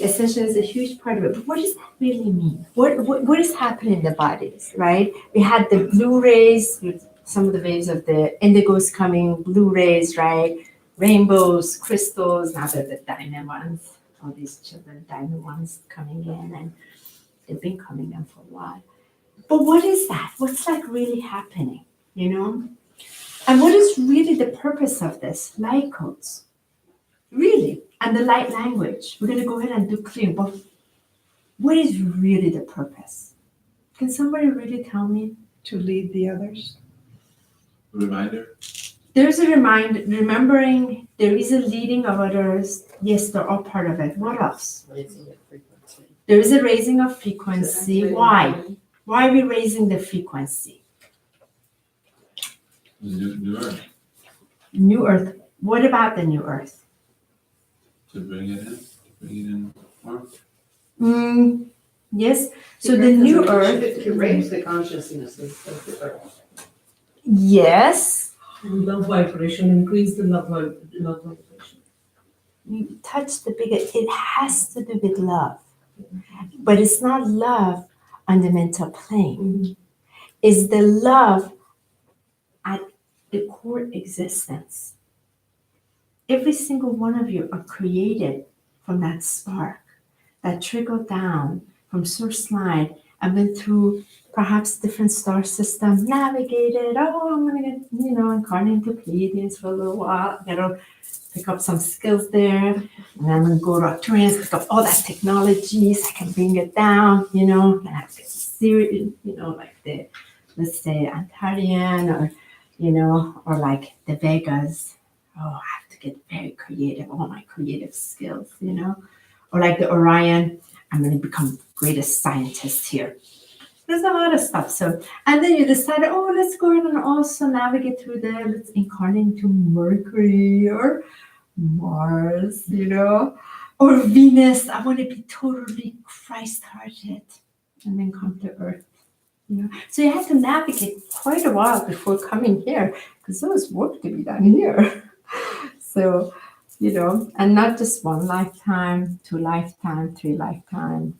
Ascension is a huge part of it. But what does that really mean? What is happening in the bodies, right? We had the blue rays, with some of the waves of the indigos coming, blue rays, right? Rainbows, crystals, now they're the diamond ones. All these children, diamond ones coming in, and they've been coming in for a while. But what is that? What's like really happening, you know? And what is really the purpose of this? Light codes. Really. And the light language. We're going to go ahead and do clear, but what is really the purpose? Can somebody really tell me? To lead the others. Reminder. There's a remembering, there is a leading of others. Yes, they're all part of it. What else? Raising the frequency. There is a raising of frequency. Why? Why are we raising the frequency? New Earth. New Earth. What about the New Earth? To bring it in more. Yes. So the New Earth. To raise the consciousness of the earth. Yes. Love vibration, increase the love vibration. You touch the biggest, it has to do with love. But it's not love on the mental plane. It's the love at the core existence. Every single one of you are created from that spark that trickled down from source line and went through perhaps different star system, navigated. Oh, I'm gonna get, incarnate into Pleiades for a little while. I'm gonna pick up some skills there, and then I'm gonna go to Arcturian, pick up all that technology so I can bring it down, and I have to get serious, like the, let's say, Arcturian, or like the Vegas. Oh, I have to get very creative, all my creative skills, or like the Orion, I'm gonna become greatest scientist here. There's a lot of stuff. So, and then you decided, oh, let's go ahead and also navigate through there. Let's incarnate into Mercury or Mars, or Venus. I want to be totally Christ-hearted, and then come to Earth. So you have to navigate quite a while before coming here, because there's work to be done here. So, and not just one lifetime, 2 lifetime, 3 lifetime.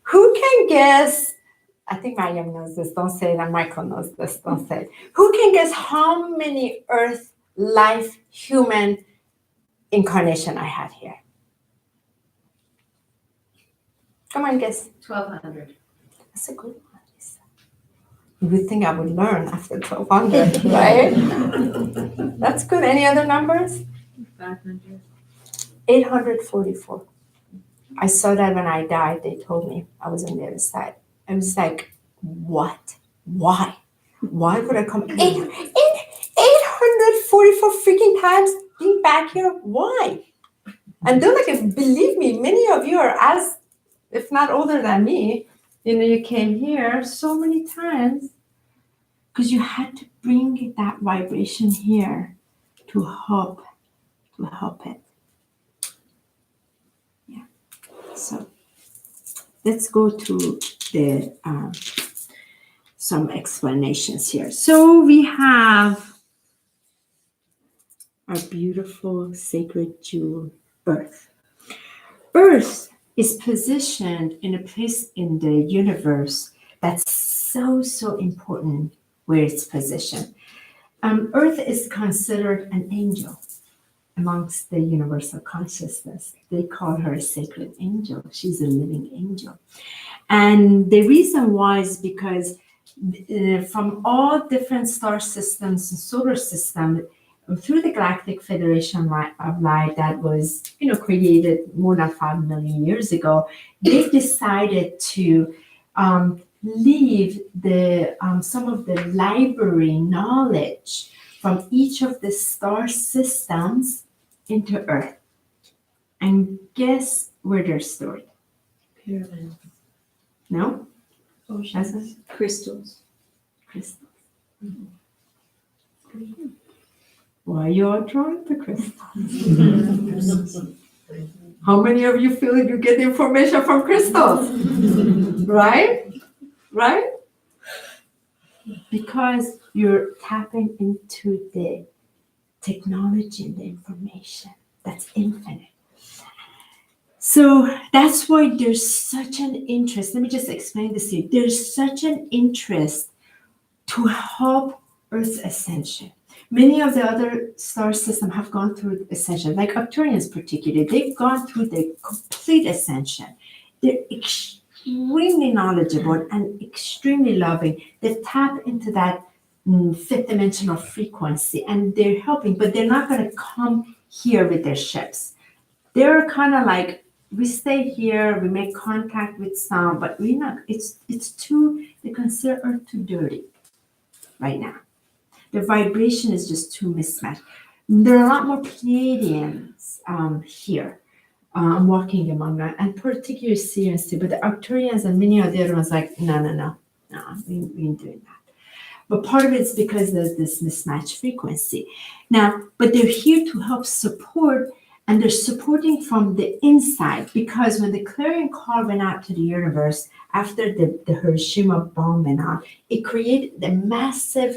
Who can guess? I think Mariam knows this. Don't say that. Michael knows this. Don't say it. Who can guess how many Earth life human incarnation I had here? Come on, guess. 1,200. That's a good one, Lisa. You would think I would learn after 1,200, right? That's good. Any other numbers? 500. 844. I saw that when I died. They told me I was on the other side. I was like, what? Why? Why would I come 844 freaking times being back here? Why? And don't believe me, many of you are as, if not older than me. You came here so many times because you had to bring that vibration here to help it. So let's go to the some explanations here. So we have our beautiful sacred jewel, Earth. Earth is positioned in a place in the universe that's so important where it's positioned. Earth is considered an angel amongst the universal consciousness. They call her a sacred angel. She's a living angel. And the reason why is because from all different star systems and solar system through the Galactic Federation of Light that was, created more than 5 million years ago, they decided to leave some of the library knowledge from each of the star systems into Earth. And guess where they're stored? Pyramids. No? Oceans. Crystals. Crystals. Why are you all drawn to crystals? How many of you feel you get information from crystals? Right? Right? Because you're tapping into the technology and the information that's infinite. So that's why there's such an interest. Let me just explain this to you. There's such an interest to help Earth's ascension. Many of the other star systems have gone through ascension, like Arcturians particularly. They've gone through the complete ascension. They're extremely knowledgeable and extremely loving. They've tapped into that fifth dimensional frequency, and they're helping, but they're not going to come here with their ships. They're kind of like, we stay here, we make contact with some, but we're not, it's too, they consider Earth too dirty right now. The vibration is just too mismatched. There are a lot more Pleiadians here. I'm walking among them, and particularly Syrians too, but the Arcturians and many of the other ones like, no, we ain't doing that. But part of it is because there's this mismatched frequency. Now, but they're here to help support, and they're supporting from the inside, because when the clarion call went out to the universe after the Hiroshima bomb went out, it created a massive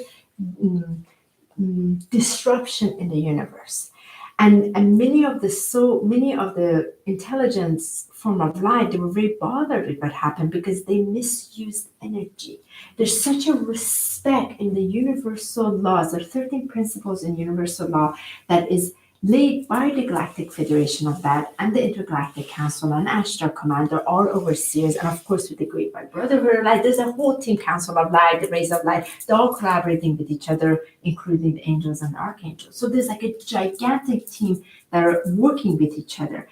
disruption in the universe. And many of the intelligence form of light, they were very bothered with what happened because they misused energy. There's such a respect in the universal laws. There are 13 principles in universal law that is laid by the Galactic Federation of that and the Intergalactic Council and Astral Commander, all overseers, and of course with the Great White Brotherhood of Light. There's a whole team, Council of Light, the Rays of Light. They're all collaborating with each other, including the angels and the archangels. So there's like a gigantic team that are working with each other.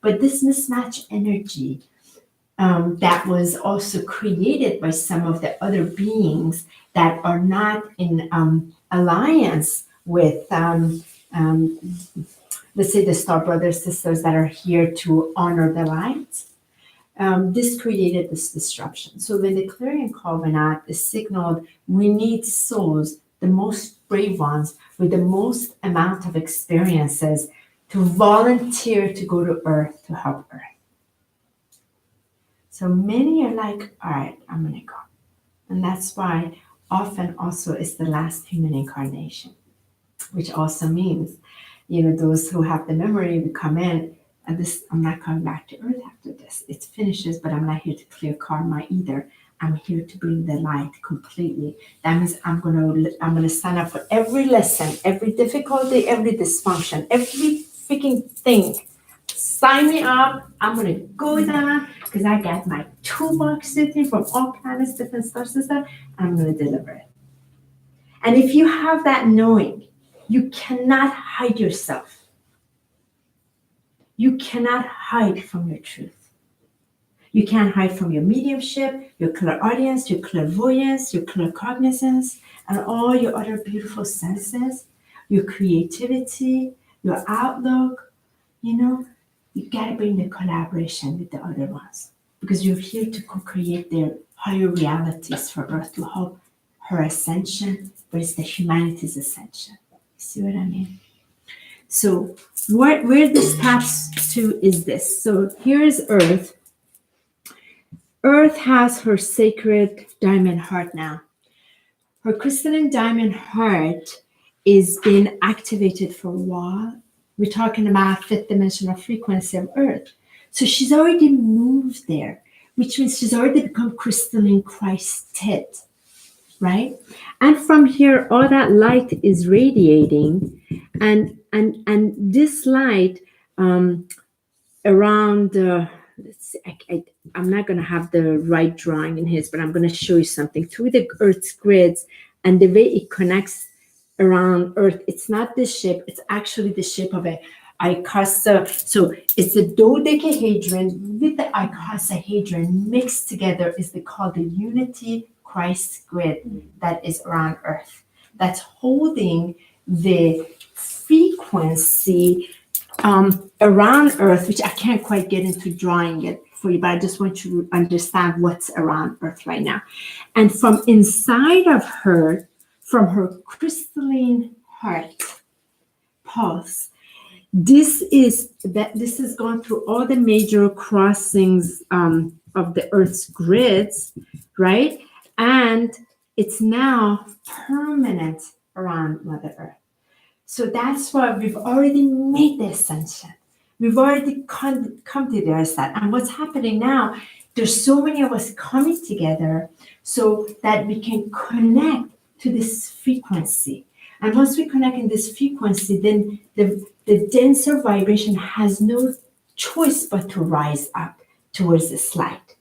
But this mismatched energy that was also created by some of the other beings that are not in alliance with let's say the Star Brothers, Sisters that are here to honor the light, this created this disruption. So when the clarion call went out, it signaled we need souls, the most brave ones, with the most amount of experiences to volunteer to go to Earth to help Earth. So many are like, all right, I'm gonna go. And that's why often also it's the last human incarnation, which also means, those who have the memory will come in, and this, I'm not coming back to Earth after this. It finishes, but I'm not here to clear karma either. I'm here to bring the light completely. That means I'm gonna sign up for every lesson, every difficulty, every dysfunction, every freaking thing. Sign me up. I'm gonna go down because I got my toolbox sitting from all planets, different star systems, and I'm gonna deliver it. And if you have that knowing, you cannot hide yourself. You cannot hide from your truth. You can't hide from your mediumship, your clairaudience, your clairvoyance, your claircognizance, and all your other beautiful senses, your creativity, your outlook. You gotta bring the collaboration with the other ones, because you're here to co-create their higher realities for Earth to help her ascension, but it's the humanity's ascension. See what I mean? So where this taps to is this. So here is Earth. Earth has her sacred diamond heart now. Her crystalline diamond heart is being activated for a while. We're talking about fifth dimensional frequency of Earth. So she's already moved there, which means she's already become crystalline Christed, right? And from here, all that light is radiating, and this light around let's see, I'm not going to have the right drawing in his, but I'm going to show you something through the Earth's grids and the way it connects around Earth. It's not this shape, it's actually the shape of a icosahedron. So it's a dodecahedron with the icosahedron mixed together is called the unity Christ grid that is around Earth. That's holding the frequency around Earth, which I can't quite get into drawing it for you, but I just want you to understand what's around Earth right now. And from inside of her, from her crystalline heart pulse, this has gone through all the major crossings of the Earth's grids, right? And it's now permanent around Mother Earth. So that's why we've already made the ascension. We've already come to the other side. And what's happening now, there's so many of us coming together so that we can connect to this frequency. And once we connect in this frequency, then the denser vibration has no choice but to rise up towards this light.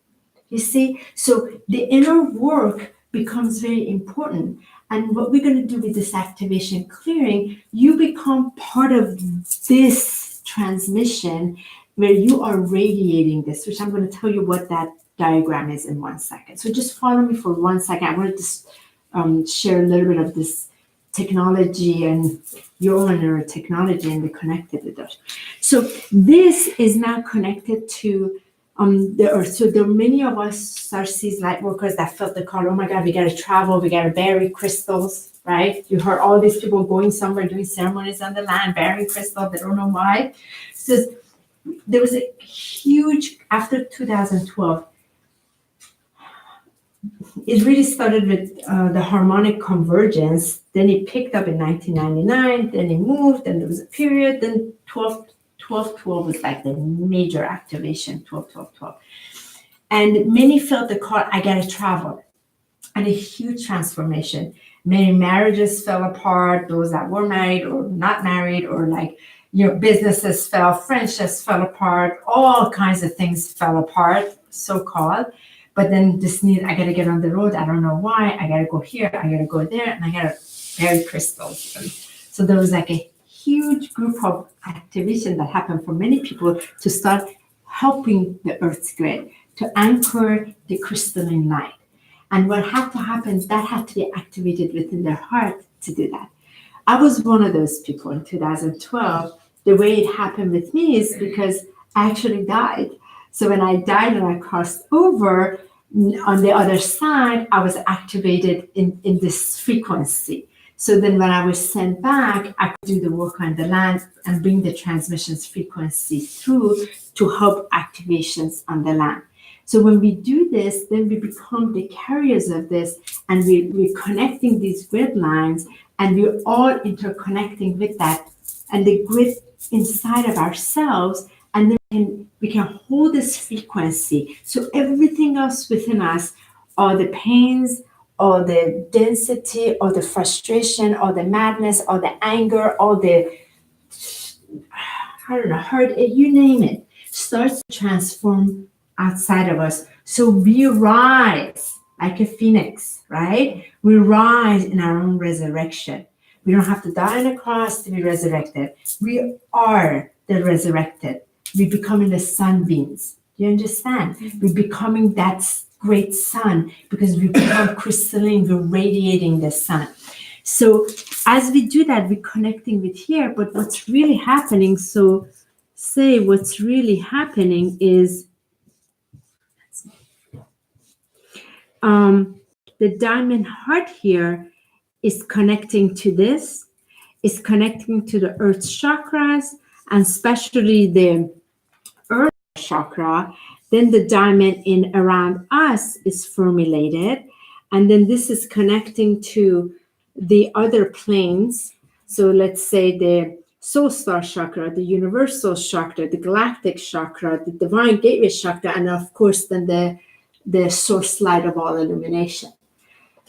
You see? So the inner work becomes very important. And what we're going to do with this activation clearing, you become part of this transmission where you are radiating this, which I'm going to tell you what that diagram is in 1 second. So just follow me for 1 second. I want to just share a little bit of this technology and your inner technology and the connected with us. So this is now connected to the Earth. So there are many of us StarSeed light workers that felt the call, oh my God, we got to travel, we got to bury crystals, right? You heard all these people going somewhere doing ceremonies on the land, burying crystals, they don't know why. So there was a huge, after 2012, it really started with the harmonic convergence. Then it picked up in 1999, then it moved, and there was a period, then 12 was like the major activation, 12. And many felt the call, I gotta travel. And a huge transformation. Many marriages fell apart, those that were married or not married, or like, businesses fell, friendships fell apart, all kinds of things fell apart, so-called. But then this I gotta get on the road, I don't know why, I gotta go here, I gotta go there, and I gotta bury crystals. So there was like a huge group of activation that happened for many people to start helping the Earth's grid, to anchor the crystalline light. And what had to happen, that had to be activated within their heart to do that. I was one of those people in 2012. The way it happened with me is because I actually died. So when I died and I crossed over, on the other side, I was activated in this frequency. So then when I was sent back, I could do the work on the land and bring the transmissions frequency through to help activations on the land. So when we do this, then we become the carriers of this, and we're connecting these grid lines, and we're all interconnecting with that, and the grid inside of ourselves, and then we can hold this frequency. So everything else within us, all the pains, all the density, all the frustration, all the madness, all the anger, all the, hurt, you name it, starts to transform outside of us. So we rise like a phoenix, right? We rise in our own resurrection. We don't have to die on a cross to be resurrected. We are the resurrected. We're becoming the sunbeams. Do you understand? We're becoming that great sun because we become crystalline. We're radiating the sun. So as we do that, we're connecting with here. But what's really happening, what's really happening is the diamond heart here is connecting to this, is connecting to the earth chakras, and especially the earth chakra. Then the diamond in around us is formulated, and then this is connecting to the other planes. So let's say the soul star chakra, the universal chakra, the galactic chakra, the divine gateway chakra, and of course then the source light of all illumination.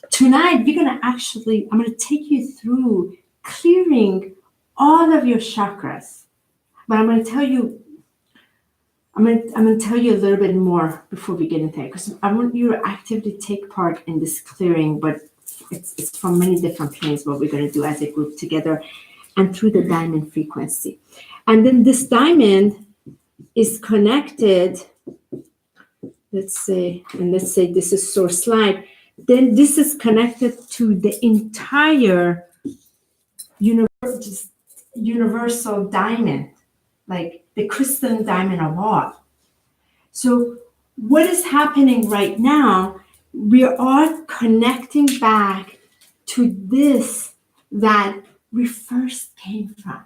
Tonight, I'm going to take you through clearing all of your chakras. But I'm going to tell you I'm gonna tell you a little bit more before we get into it, because I want you to actively take part in this clearing, but it's from many different planes what we're gonna do as a group together and through the diamond frequency. And then this diamond is connected, let's say this is source light, then this is connected to the entire universal diamond, like the crystalline diamond of all. So what is happening right now, we are connecting back to this that we first came from.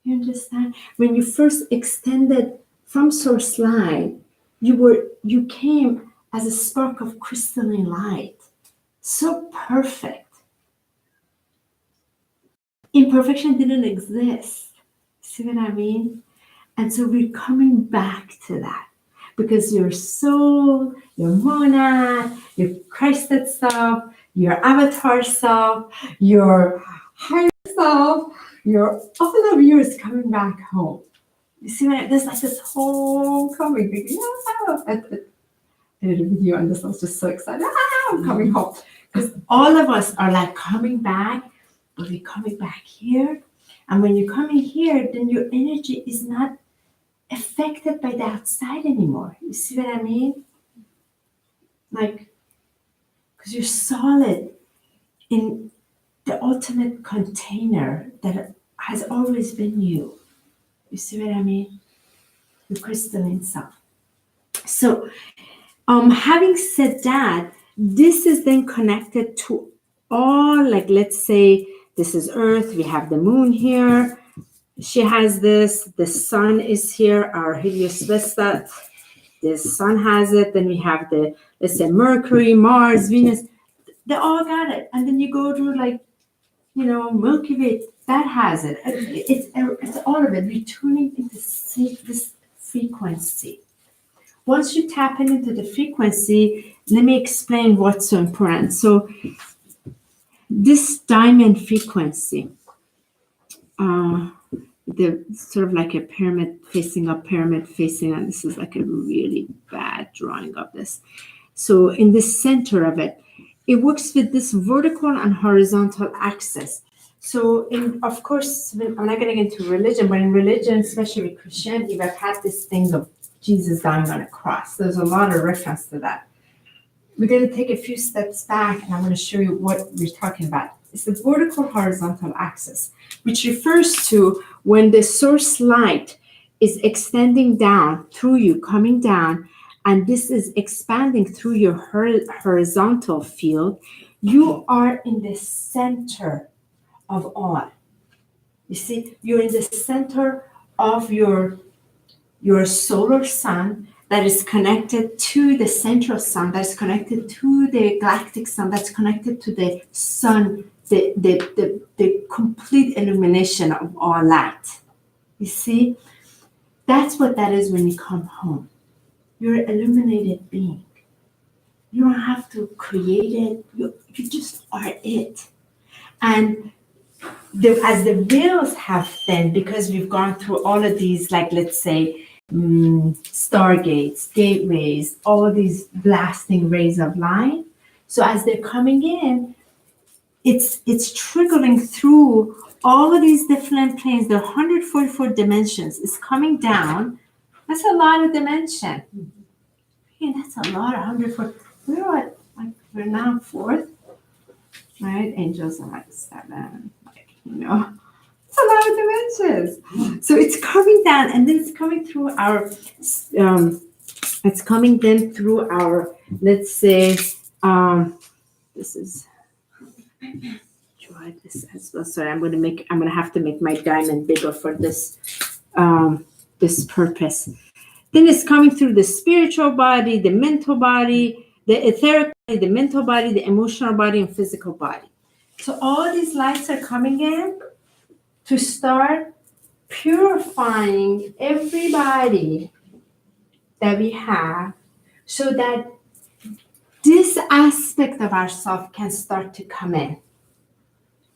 You understand? When you first extended from source light, you came as a spark of crystalline light. So perfect. Imperfection didn't exist. See what I mean? And so we're coming back to that because your soul, your monad, your Christed self, your avatar self, your higher self, all of you is coming back home. You see what there's like this homecoming thing. Yeah. I did a video on this. I was just so excited. I'm coming home. Because all of us are like coming back, but we're coming back here. And when you're coming here, then your energy is not affected by the outside anymore. You see what I mean? Like, because you're solid in the ultimate container that has always been you. You see what I mean? The crystalline self. So, having said that, this is then connected to all, like, let's say this is Earth, we have the moon here, she has this, the sun is here, our Helios Vesta, the sun has it, then we have the, let's say Mercury, Mars, Venus, they all got it. And then you go through like, Milky Way, that has it. It's all of it. We're tuning into this frequency. Once you tap into the frequency, let me explain what's so important. So this diamond frequency, the sort of like a pyramid facing up, pyramid facing, and this is like a really bad drawing of this. So in the center of it, it works with this vertical and horizontal axis. So of course, I'm not getting into religion, but in religion, especially with Christianity, we've had this thing of Jesus dying on a cross. There's a lot of reference to that. We're going to take a few steps back, and I'm going to show you what we're talking about. It's the vertical horizontal axis, which refers to when the source light is extending down through you, coming down, and this is expanding through your horizontal field, you are in the center of all. You see, you're in the center of your solar sun that is connected to the central sun, that's connected to the galactic sun, that's connected to the sun, the complete illumination of all light. You see, that's what that is when you come home. You're an illuminated being. You don't have to create it. You just are it. And as the veils have thinned, because we've gone through all of these, like let's say, stargates, gateways, all of these blasting rays of light. So as they're coming in, it's trickling through all of these different planes. There are 144 dimensions. It's coming down. That's a lot of dimension. Hey, that's a lot of 104. We're now fourth, right? Angels are like 7, it's a lot of dimensions. So it's coming down, and then it's coming through our, let's say, this is, try this as well. Sorry, I'm gonna have to make my diamond bigger for this, this purpose. Then it's coming through the spiritual body, the mental body, the etheric body, the mental body, the emotional body, and physical body. So all these lights are coming in to start purifying everybody that we have so that this aspect of ourselves can start to come in.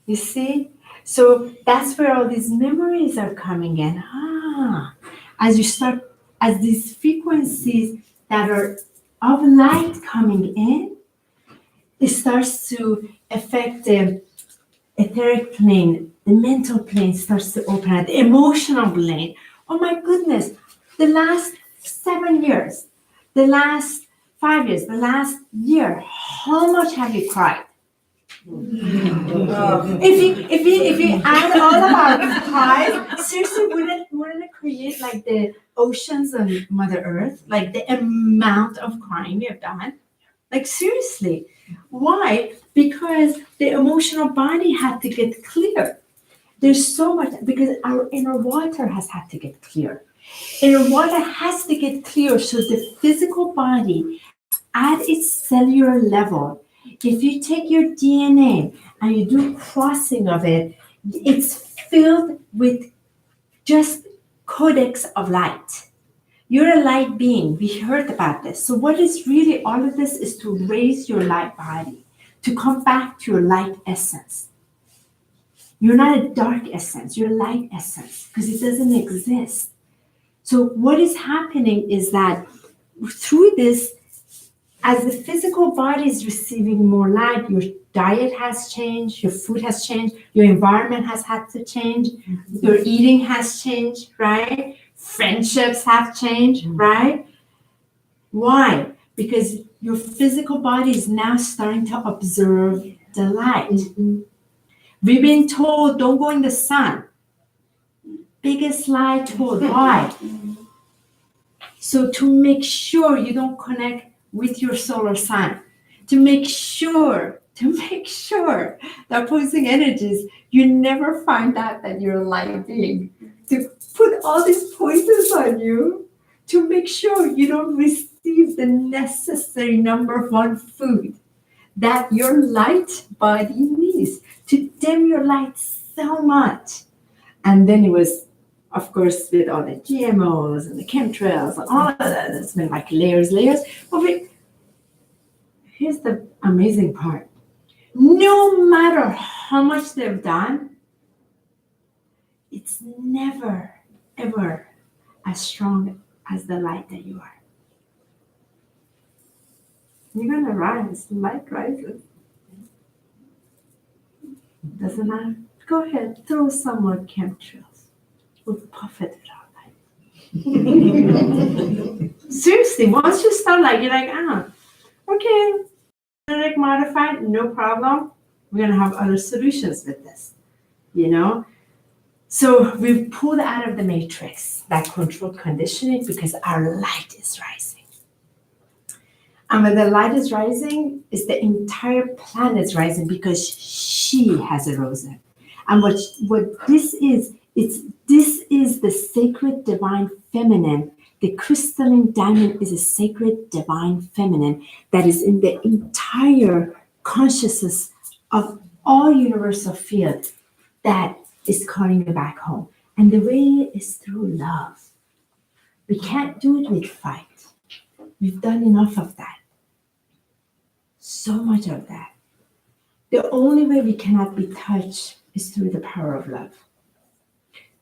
You see? So that's where all these memories are coming in. As you start as these frequencies that are of light coming in, it starts to affect the etheric plane, the mental plane starts to open up, the emotional plane. Oh my goodness, the last 7 years, the last 5 years, the last year, how much have you cried? If you add all of our cries, seriously, wouldn't it create like the oceans on Mother Earth? Like the amount of crying you've done? Like seriously. Why? Because the emotional body had to get clear. There's so much, because our inner water has had to get clear. Inner water has to get clear so the physical body at its cellular level, if you take your DNA and you do crossing of it, it's filled with just codex of light. You're a light being. We heard about this. So what is really all of this is to raise your light body, to come back to your light essence. You're not a dark essence, you're a light essence because it doesn't exist. So what is happening is that through this, as the physical body is receiving more light, your diet has changed, your food has changed, your environment has had to change, your eating has changed, right? Friendships have changed, right? Why? Because your physical body is now starting to observe the light. We've been told, don't go in the sun. Biggest lie told. Why? So to make sure you don't connect with your solar sign, to make sure the opposing energies, you never find out that you're a light being, to put all these poisons on you, to make sure you don't receive the necessary number one food that your light body needs to dim your light so much. And then it was, of course, with all the GMOs and the chemtrails and all of that, it's been like layers. But here's the amazing part. No matter how much they've done, it's never, ever as strong as the light that you are. You're gonna rise, light rises. Doesn't matter. Go ahead, throw some more chemtrails. We'll puff it all night. Seriously, once you start you're like, okay, genetic modified, no problem. We're gonna have other solutions with this, So we've pulled out of the matrix that controlled conditioning because our light is rising. And when the light is rising, it's the entire planet's rising because she has arisen. And what this is, this is the sacred divine feminine. The crystalline diamond is a sacred divine feminine that is in the entire consciousness of all universal field that is calling you back home. And the way is through love. We can't do it with fight. We've done enough of that. So much of that. The only way we cannot be touched is through the power of love.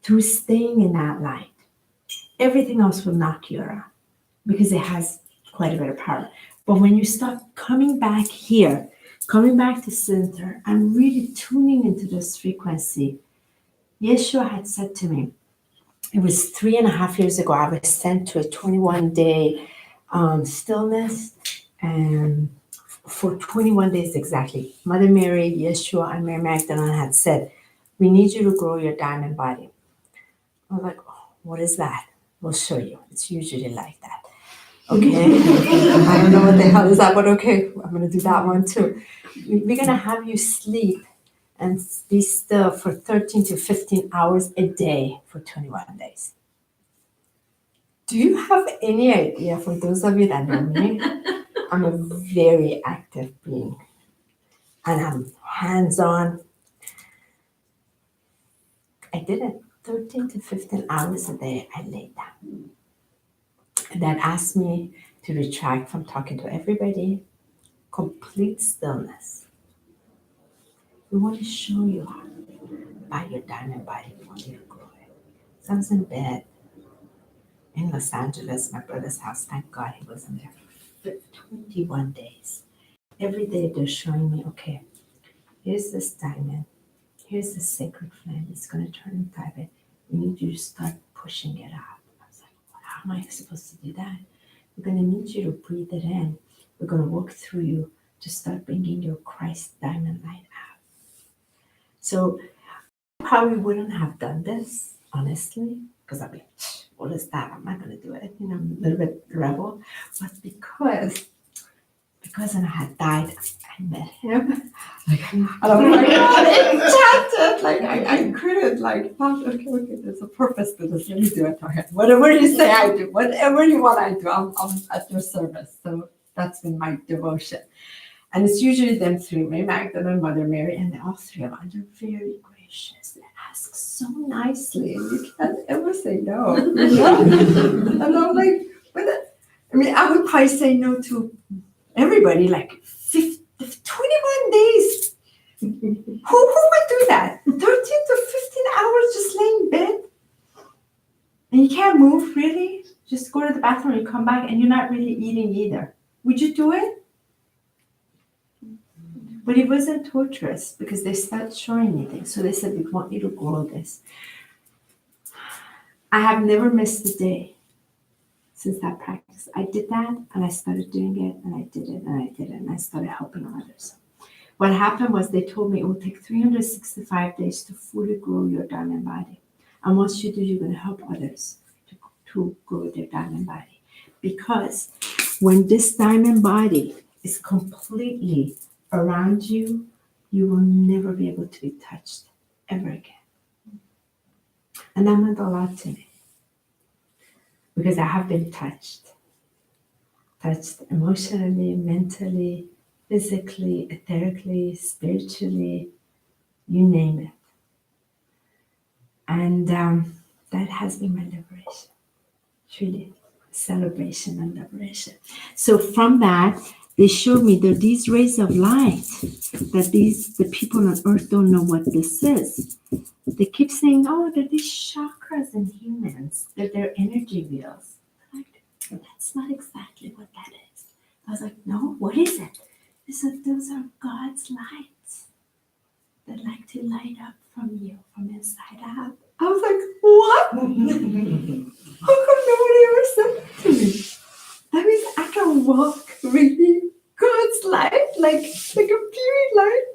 Through staying in that light. Everything else will knock you around because it has quite a bit of power. But when you start coming back here, coming back to center and really tuning into this frequency, Yeshua had said to me, it was 3.5 years ago, I was sent to a 21-day stillness, and for 21 days exactly, Mother Mary, Yeshua, and Mary Magdalene had said, we need you to grow your diamond body. I was like, oh, what is that? We'll show you. It's usually like that. Okay. I don't know what the hell is that, but okay, I'm going to do that one too. We're going to have you sleep and be still for 13 to 15 hours a day for 21 days. Do you have any idea, for those of you that know me, I'm a very active being and I'm hands-on. I did it 13 to 15 hours a day. I laid down. And that asked me to retract from talking to everybody, complete stillness. We want to show you how by your diamond body. We want you to grow it. So I was in bed in Los Angeles, my brother's house. Thank God he wasn't there for 21 days. Every day they're showing me, okay, here's this diamond. Here's the sacred flame. It's going to turn into it. We need you to start pushing it out. I was like, well, how am I supposed to do that? We're going to need you to breathe it in. We're going to work through you to start bringing your Christ diamond light out. So I probably wouldn't have done this, honestly, because I'd be, what is that? I'm not going to do it. You know, I'm a little bit rebel. But because when I had died, I met him. Like, and I'm like, enchanted. Like, I couldn't, like, thought, okay, there's a purpose to this. Let me do it for him. Whatever you say, I do. Whatever you want, I do. I'm at your service. So that's been my devotion. And it's usually them three, Mary Magdalene, Mother Mary, and all three of them. They're very gracious. They ask so nicely, and you can't ever say no. And I'm like, I would probably say no to everybody, like 21 days. Who would do that? 13 to 15 hours just laying in bed? And you can't move, really? Just go to the bathroom and come back, and you're not really eating either. Would you do it? But it wasn't torturous because they started showing me things. So they said, we want you to grow this. I have never missed a day since that practice. I did that and I started doing it and I did it and I did it and I started helping others. What happened was they told me it will take 365 days to fully grow your diamond body. And once you do, you're going to help others to grow their diamond body. Because when this diamond body is completely around you, you will never be able to be touched ever again. And that meant a lot to me. Because I have been touched emotionally, mentally, physically, etherically, spiritually, you name it. And that has been my liberation, truly, celebration and liberation. So from that, they showed me that these rays of light, that the people on earth don't know what this is. They keep saying, oh, they're these chakras in humans, that they're energy wheels. Like, that's not exactly what that is. I was like, no, what is it? They said, those are God's lights that like to light up from you, from inside out. I was like, what? How come nobody ever said that to me? That means I can walk really God's light, like a pure light.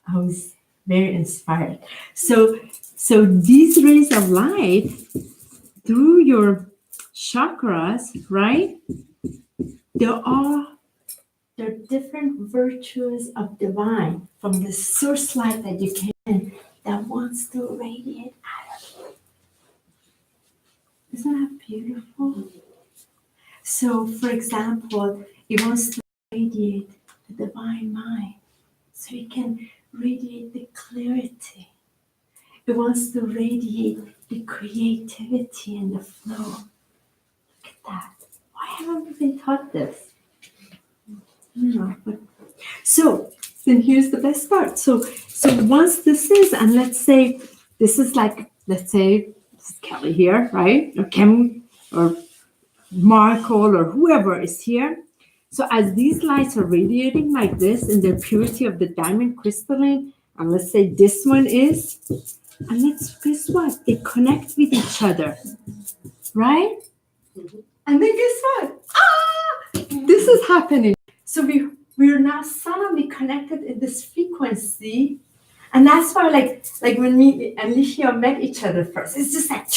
I was very inspired. So these rays of light through your chakras, right? They're different virtues of divine from the source light that you came in that wants to radiate out of you. Isn't that beautiful? So, for example, it wants to radiate the divine mind so it can radiate the clarity. It wants to radiate the creativity and the flow. Look at that. Why haven't we been taught this? So then here's the best part. So once this is, and let's say this is this is Kelly here, right? Or Kim or Michael or whoever is here. So as these lights are radiating like this in their purity of the diamond crystalline, and let's say this one is, and let's guess what? They connect with each other, right? And then guess what? This is happening. So we are now solemnly connected in this frequency. And that's why like when me and Licia met each other first, it's just like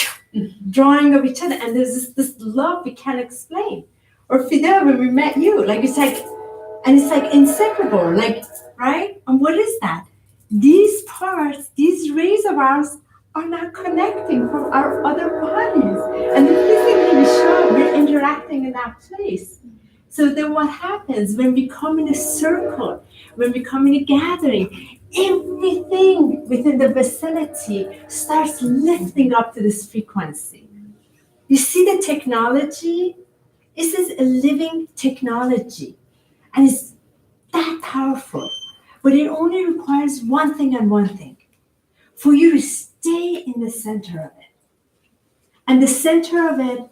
drawing of each other. And there's this love we can't explain. Or Fidel, when we met you, it's like inseparable, right? And what is that? These parts, these rays of ours are now connecting from our other bodies. And then physically we show up, we're interacting in that place. So then what happens when we come in a circle, when we come in a gathering, everything within the vicinity starts lifting up to this frequency. You see the technology? This is a living technology. And it's that powerful. But it only requires one thing and one thing. For you to stay in the center of it. And the center of it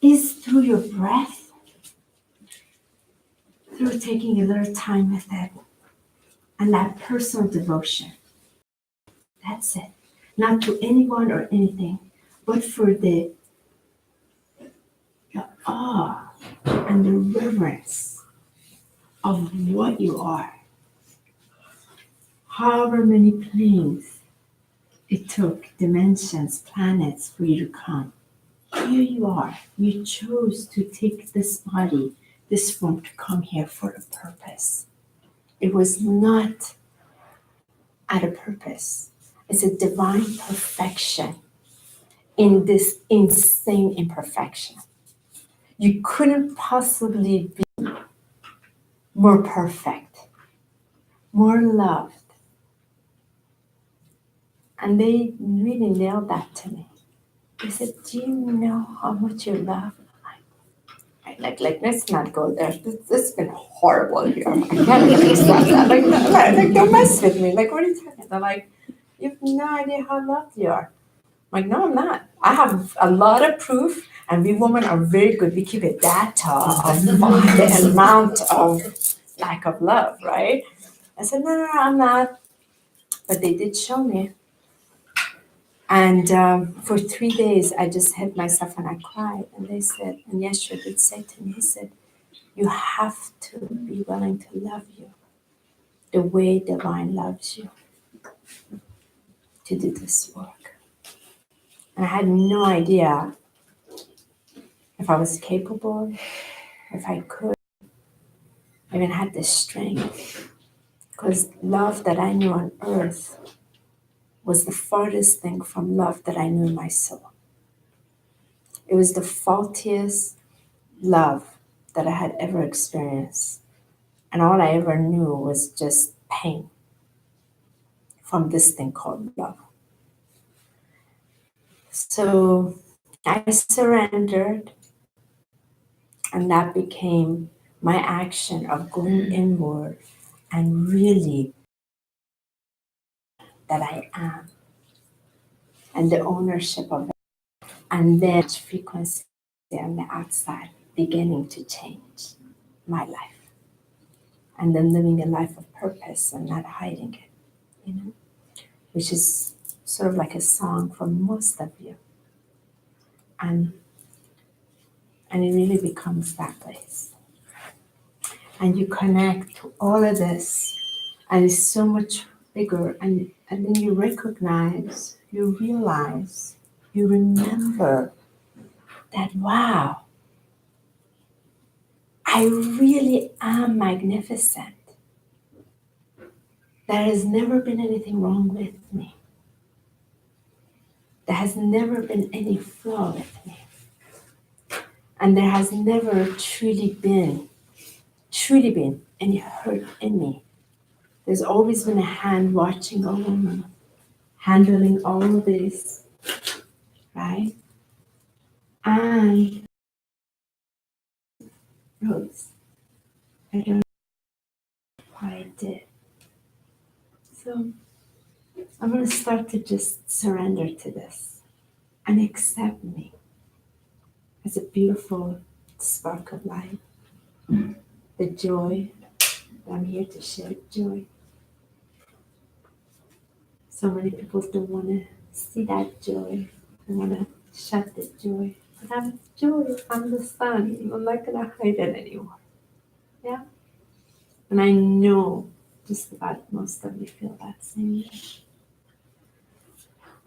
is through your breath, through taking a little time with it, and that personal devotion. That's it. Not to anyone or anything, but for the awe and the reverence of what you are. However many planes it took, dimensions, planets for you to come. Here you are. You chose to take this body, this form, to come here for a purpose. It was not out of purpose. It's a divine perfection in this insane imperfection. You couldn't possibly be more perfect, more loved. And they really nailed that to me. They said, do you know how much you love? Like, let's not go there. This has been horrible here. I can't express that. Like, don't mess with me. Like, what are you talking about? Like, you have no idea how loved you are. I'm like, no, I'm not. I have a lot of proof, and we women are very good. We keep a data of the amount of lack of love, right? I said, no, I'm not. But they did show me. And for 3 days, I just hit myself and I cried. And they said, and Yeshua did say to me, he said, you have to be willing to love you the way divine loves you to do this work. And I had no idea if I was capable, if I could, I even had the strength. Because love that I knew on earth was the farthest thing from love that I knew in my soul. It was the faultiest love that I had ever experienced. And all I ever knew was just pain from this thing called love. So I surrendered, and that became my action of going inward and really that I am, and the ownership of it. And then frequency on the outside beginning to change my life. And then living a life of purpose and not hiding it, you know, which is sort of like a song for most of you. And it really becomes that place. And you connect to all of this, and it's so much bigger. And then you recognize, you realize, you remember that, wow, I really am magnificent. There has never been anything wrong with me. There has never been any flaw with me. And there has never truly been any hurt in me. There's always been a hand watching over me, handling all of this, right? And Rose, I don't know why I did. So I'm going to start to just surrender to this and accept me as a beautiful spark of light. The joy, I'm here to share joy. So many people don't want to see that joy. They want to shut the joy. But I'm joy, I'm the sun. I'm not going to hide it anymore. Yeah? And I know just about most of you feel that same way.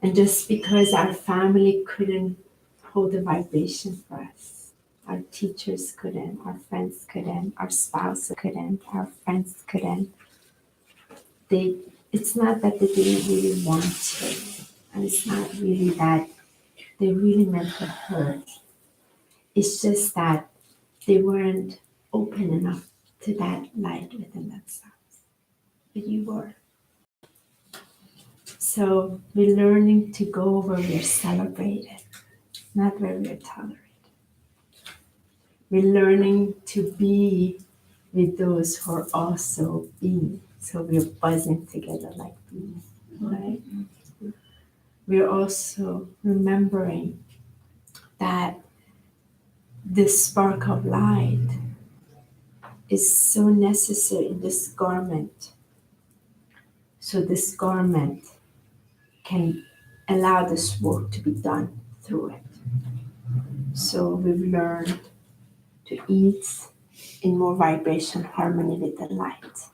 And just because our family couldn't hold the vibration for us, our teachers couldn't, our friends couldn't, our spouse couldn't, our friends couldn't, it's not that they didn't really want to, and it's not really that they really meant to hurt. It's just that they weren't open enough to that light within themselves. But you were. So we're learning to go where we're celebrated, not where we're tolerated. We're learning to be with those who are also being. So we're buzzing together like bees, right? We're also remembering that this spark of light is so necessary in this garment. So this garment can allow this work to be done through it. So we've learned to eat in more vibration harmony with the light,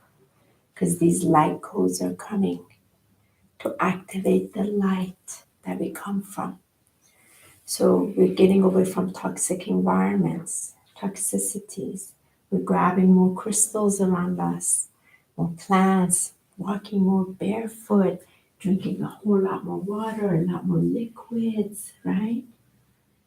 because these light codes are coming to activate the light that we come from. So we're getting away from toxic environments, toxicities. We're grabbing more crystals around us, more plants, walking more barefoot, drinking a whole lot more water, a lot more liquids, right?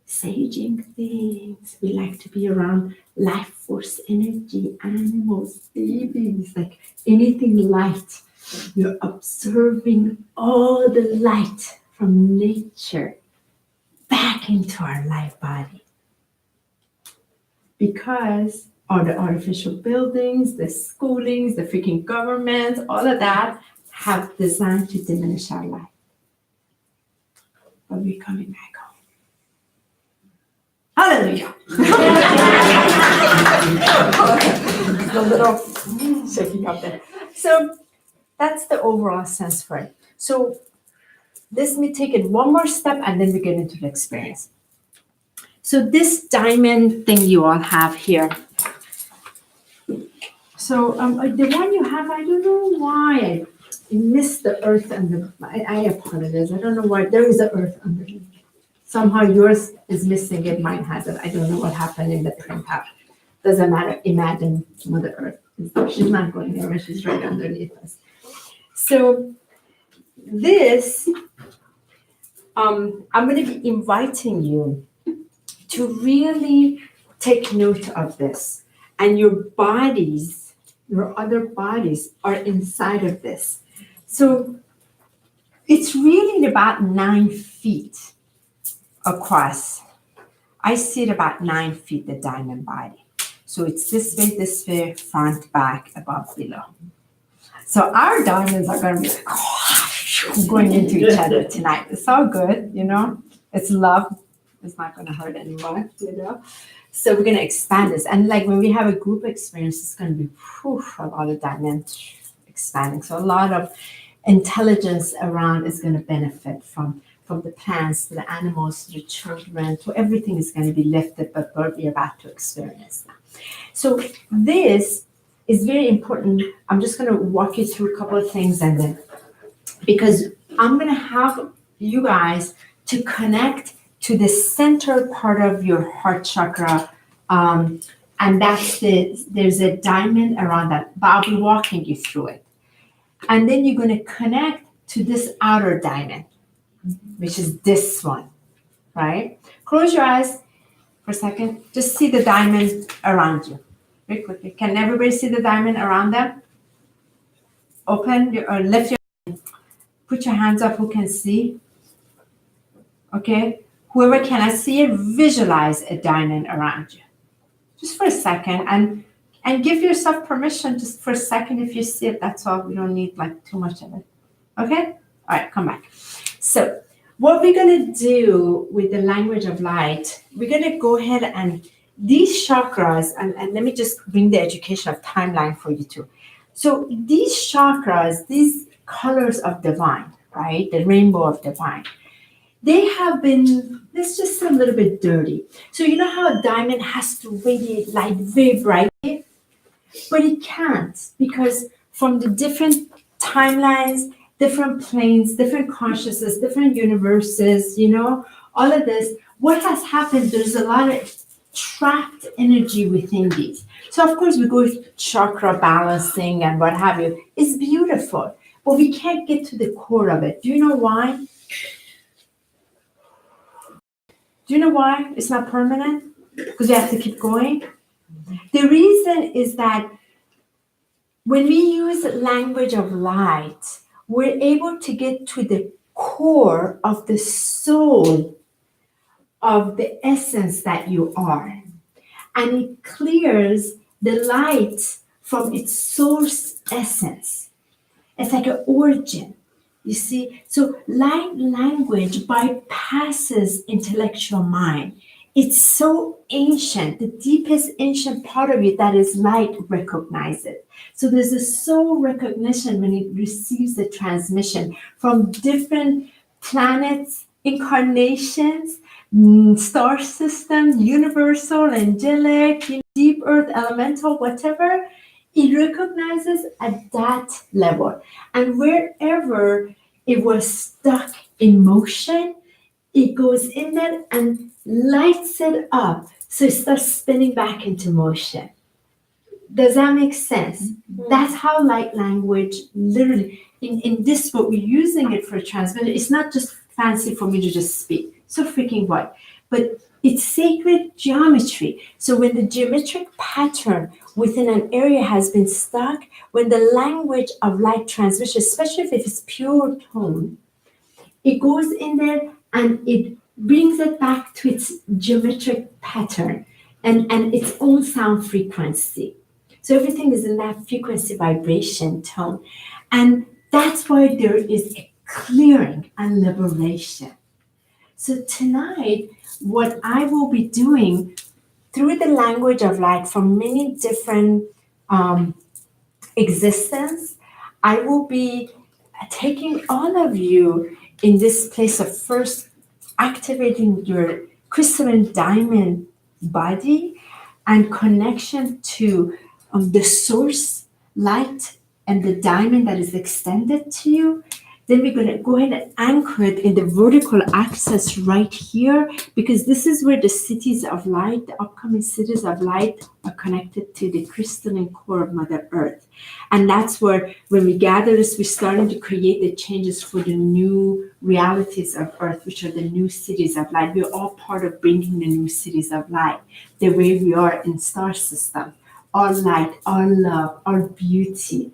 Saging things. We like to be around life force energy, animals, babies, like anything light. We're observing all the light from nature back into our life body. Because all the artificial buildings, the schoolings, the freaking governments, all of that have designed to diminish our life. But we're coming back home. Hallelujah! A little shaking up there. So that's the overall sense for it. So let me take it one more step and then we get into the experience. So this diamond thing you all have here. So the one you have, I don't know why I missed the earth and the, I apologize. I don't know why there is an earth underneath. Somehow yours is missing it, mine has it. I don't know what happened in the printout. Doesn't matter, imagine Mother Earth. She's not going anywhere, she's right underneath us. So this, I'm going to be inviting you to really take note of this. And your bodies, your other bodies are inside of this. So it's really about 9 feet across. I see it about 9 feet, the diamond body. So it's this way, front, back, above, below. So our diamonds are going to be going into each other tonight. It's all good, you know. It's love. It's not going to hurt anyone, you know. So we're going to expand this. And like when we have a group experience, it's going to be a lot of dimensions expanding. So a lot of intelligence around is going to benefit from the plants to the animals to the children to everything is going to be lifted, but what we're about to experience now. So this is very important. I'm just going to walk you through a couple of things and then, because I'm going to have you guys to connect to the center part of your heart chakra. And that's there's a diamond around that, but I'll be walking you through it. And then you're going to connect to this outer diamond, which is this one, right? Close your eyes for a second. Just see the diamond around you. Very quickly. Can everybody see the diamond around them? Open or lift your, put your hands up who can see. Okay. Whoever cannot see it, visualize a diamond around you. Just for a second and give yourself permission just for a second. If you see it, that's all. We don't need like too much of it. Okay? All right, come back. So what we're going to do with the language of light, we're going to go ahead and these chakras, and let me just bring the education of timeline for you too. So these chakras, these colors of divine, right? The rainbow of divine, they have been, let's just say a little bit dirty. So you know how a diamond has to radiate light very brightly? But it can't, because from the different timelines, different planes, different consciousness, different universes, you know, all of this, what has happened, there's a lot of trapped energy within these. So of course we go with chakra balancing and what have you. It's beautiful, but we can't get to the core of it. Do you know why? Do you know why it's not permanent? Because we have to keep going. The reason is that when we use language of light, we're able to get to the core of the soul of the essence that you are. And it clears the light from its source essence. It's like an origin. You see, so light language bypasses intellectual mind. It's so ancient, the deepest ancient part of you that is light recognizes. So there's a soul recognition when it receives the transmission from different planets, incarnations, star system, universal, angelic, deep earth, elemental, whatever. It recognizes at that level. And wherever it was stuck in motion, it goes in there and lights it up. So it starts spinning back into motion. Does that make sense? That's how light language literally, in this book, we're using it for transmission. It's not just fancy for me to just speak. So freaking what? But it's sacred geometry. So when the geometric pattern within an area has been stuck, when the language of light transmission, especially if it's pure tone, it goes in there and it brings it back to its geometric pattern and its own sound frequency. So everything is in that frequency, vibration, tone. And that's why there is a clearing and liberation. So tonight, what I will be doing through the language of light from many different existence, I will be taking all of you in this place of first activating your crystalline diamond body and connection to the source light and the diamond that is extended to you. Then we're going to go ahead and anchor it in the vertical axis right here, because this is where the cities of light, the upcoming cities of light, are connected to the crystalline core of Mother Earth. And that's where, when we gather this, we're starting to create the changes for the new realities of Earth, which are the new cities of light. We're all part of bringing the new cities of light, the way we are in star system. Our light, our love, our beauty.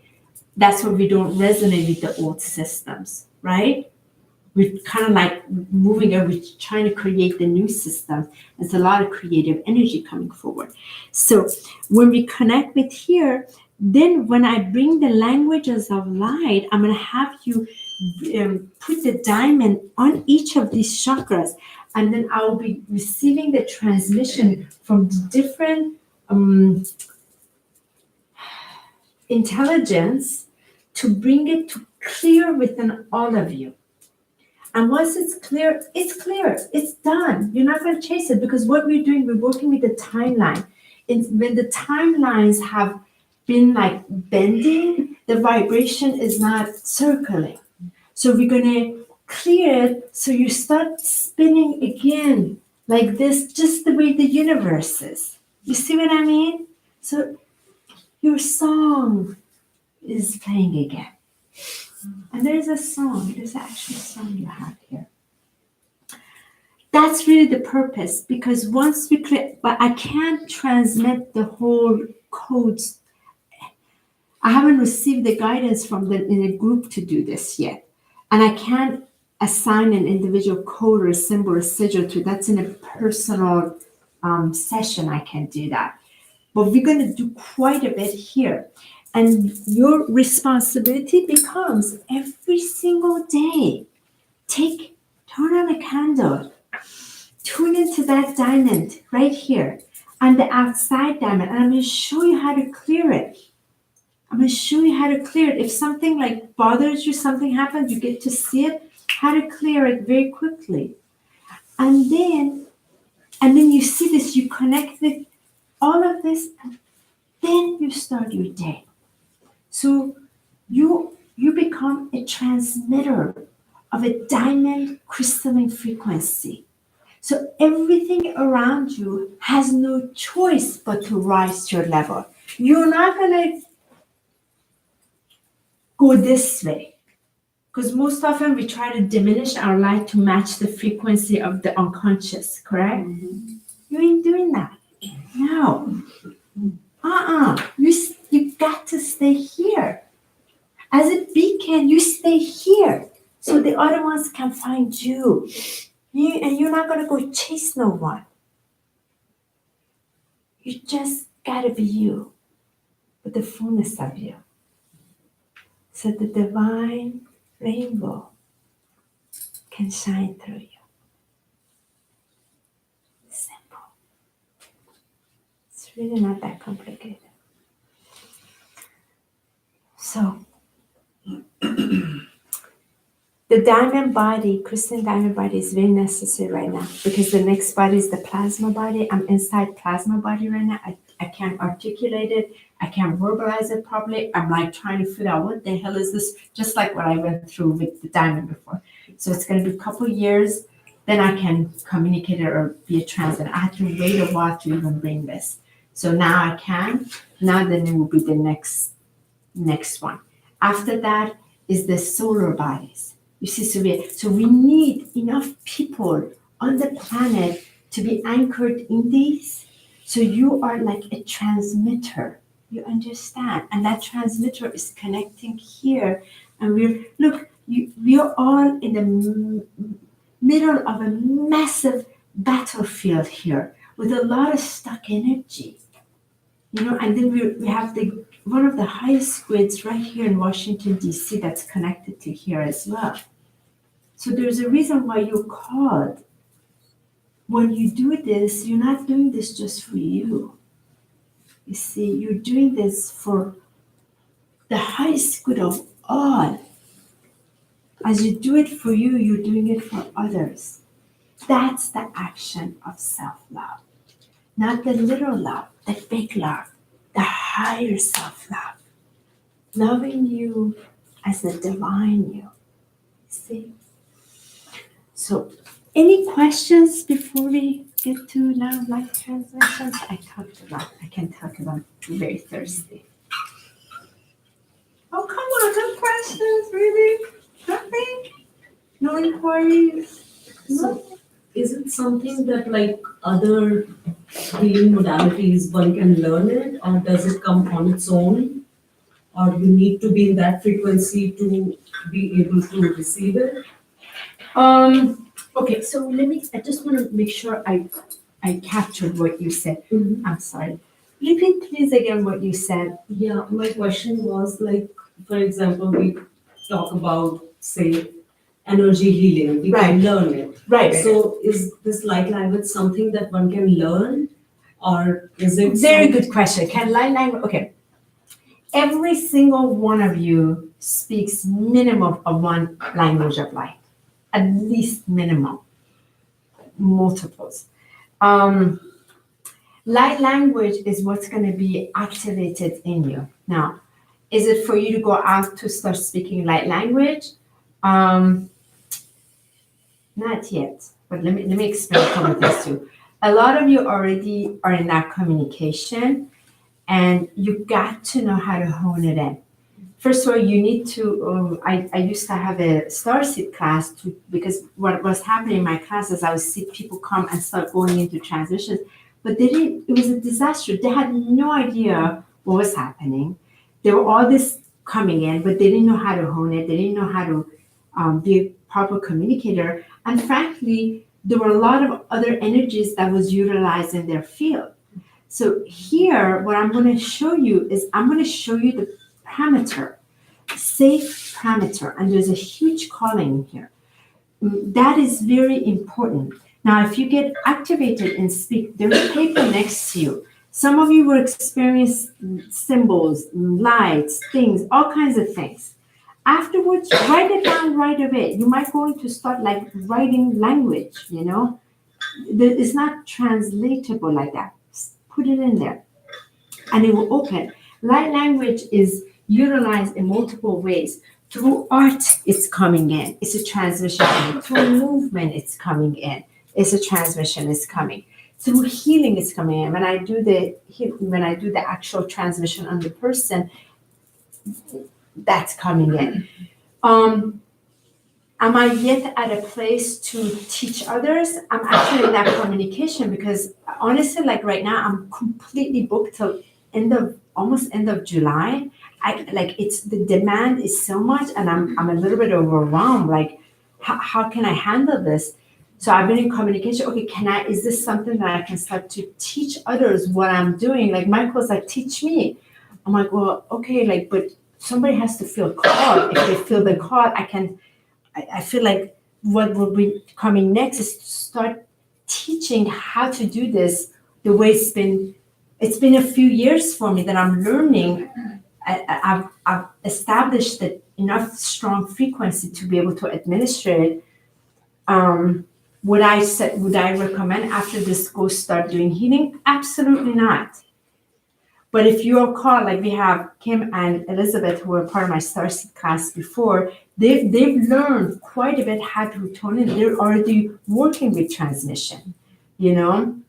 That's why we don't resonate with the old systems, right? We're kind of like moving over, we're trying to create the new system. There's a lot of creative energy coming forward. So when we connect with here, then when I bring the languages of light, I'm going to have you put the diamond on each of these chakras. And then I will be receiving the transmission from the different intelligence to bring it to clear within all of you. And once it's clear, it's done. You're not going to chase it, because what we're doing, we're working with the timeline. When the timelines have been like bending, the vibration is not circling. So we're going to clear it so you start spinning again like this, just the way the universe is. You see what I mean? So your song is playing again. And there's actually a song you have here. That's really the purpose, because once we clear, but I can't transmit the whole codes. I haven't received the guidance from them in a group to do this yet. And I can't assign an individual code or a symbol or sigil to. That's in a personal session. I can do that. But we're going to do quite a bit here. And your responsibility becomes every single day, turn on a candle, tune into that diamond right here, and the outside diamond, and I'm going to show you how to clear it. If something like bothers you, something happens, you get to see it, how to clear it very quickly. And then you see this, you connect with all of this, and then you start your day. So you become a transmitter of a diamond crystalline frequency. So everything around you has no choice but to rise to your level. You're not going to go this way, because most often we try to diminish our light to match the frequency of the unconscious, correct? Mm-hmm. You ain't doing that. No. You got to stay here. As a beacon, you stay here so the other ones can find you. And you're not going to go chase no one. You just got to be you with the fullness of you. So the divine rainbow can shine through you. Simple. It's really not that complicated. So, the diamond body, crystalline diamond body, is very necessary right now because the next body is the plasma body. I'm inside plasma body right now. I can't articulate it. I can't verbalize it properly. I'm like trying to figure out what the hell is this, just like what I went through with the diamond before. So it's going to be a couple years, then I can communicate it or be a translator. I had to wait a while to even bring this. So now I can. Now then it will be the next one. After that is the solar bodies. You see, so we need enough people on the planet to be anchored in these. So you are like a transmitter. You understand? And that transmitter is connecting here. And we are all in the middle of a massive battlefield here with a lot of stuck energy. And then we have one of the highest grids right here in Washington, D.C. that's connected to here as well. So there's a reason why you're called. When you do this, you're not doing this just for you. You see, you're doing this for the highest good of all. As you do it for you, you're doing it for others. That's the action of self-love. Not the little love, the big love, the higher self-love. Loving you as the divine you. See? So, any questions before we get to now life transmissions? I can talk about. I'm very thirsty. Oh, come on, no questions, really? Nothing? No inquiries? So, is it something that like other healing modalities one can learn it, or does it come on its own? Or you need to be in that frequency to be able to receive it? Okay, so I just want to make sure I captured what you said. Mm-hmm. I'm sorry. Repeat please again what you said. Yeah, my question was like, for example, we talk about, say, energy healing. We Right. can learn it. Right. So is this light language something that one can learn, or is it Very good question. Can light language, okay. Every single one of you speaks minimum of one language of light. At least minimum. Multiples. Light language is what's going to be activated in you. Now, is it for you to go out to start speaking light language? Not yet, but let me explain a couple things too. A lot of you already are in that communication, and you got to know how to hone it in. First of all, you need to, I used to have a StarSeed class because what was happening in my classes, I would see people come and start going into transitions, but it was a disaster. They had no idea what was happening. There were all this coming in, but they didn't know how to hone it. They didn't know how to be a proper communicator. And frankly, there were a lot of other energies that was utilized in their field. So here, what I'm going to show you is I'm going to show you the parameter, safe parameter, and there's a huge calling here. That is very important. Now, if you get activated and speak, there's a paper next to you. Some of you will experience symbols, lights, things, all kinds of things. Afterwards, write it down right away. You might go into start like writing language, It's not translatable like that. Put it in there and it will open. Light language is utilized in multiple ways. Through art, it's coming in. It's a transmission. Through movement, it's coming in. It's a transmission, it's coming. Through healing, it's coming in. When I do the actual transmission on the person, that's coming in. Am I yet at a place to teach others? I'm actually in that communication because honestly, like right now, I'm completely booked till almost end of July. The demand is so much, and I'm a little bit overwhelmed. Like, how can I handle this? So I've been in communication. Okay, is this something that I can start to teach others what I'm doing? Like Michael's like, teach me. I'm like, well, okay, but somebody has to feel called. If they feel the call, I feel like what will be coming next is to start teaching how to do this the way it's been a few years for me that I'm learning. I've established enough strong frequency to be able to administer it. Would I recommend after this go start doing healing? Absolutely not. But if you're called, like we have Kim and Elizabeth, who were part of my StarSeed class before, they've learned quite a bit how to tone in. They're already working with transmission, and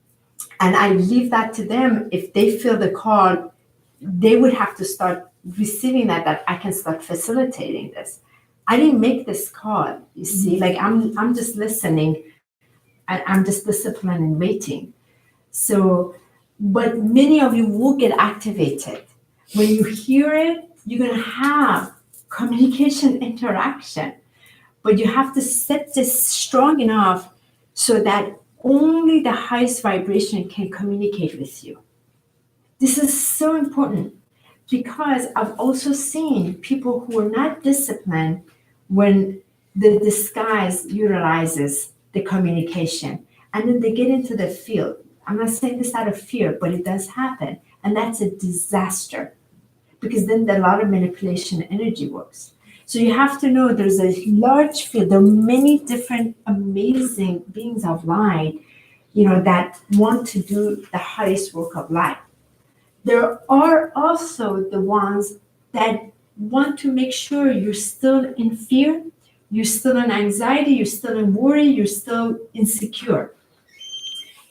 I leave that to them. If they feel the call, they would have to start receiving that I can start facilitating this. I didn't make this call, you see, like I'm just listening, and I'm just disciplined and waiting. So, but many of you will get activated. When you hear it, you're going to have communication interaction, but you have to set this strong enough so that only the highest vibration can communicate with you. This is so important because I've also seen people who are not disciplined when the disguise utilizes the communication, and then they get into the field. I'm not saying this out of fear, but it does happen. And that's a disaster because then a lot of manipulation energy works. So you have to know there's a large field. There are many different amazing beings of light, that want to do the highest work of life. There are also the ones that want to make sure you're still in fear, you're still in anxiety, you're still in worry, you're still insecure.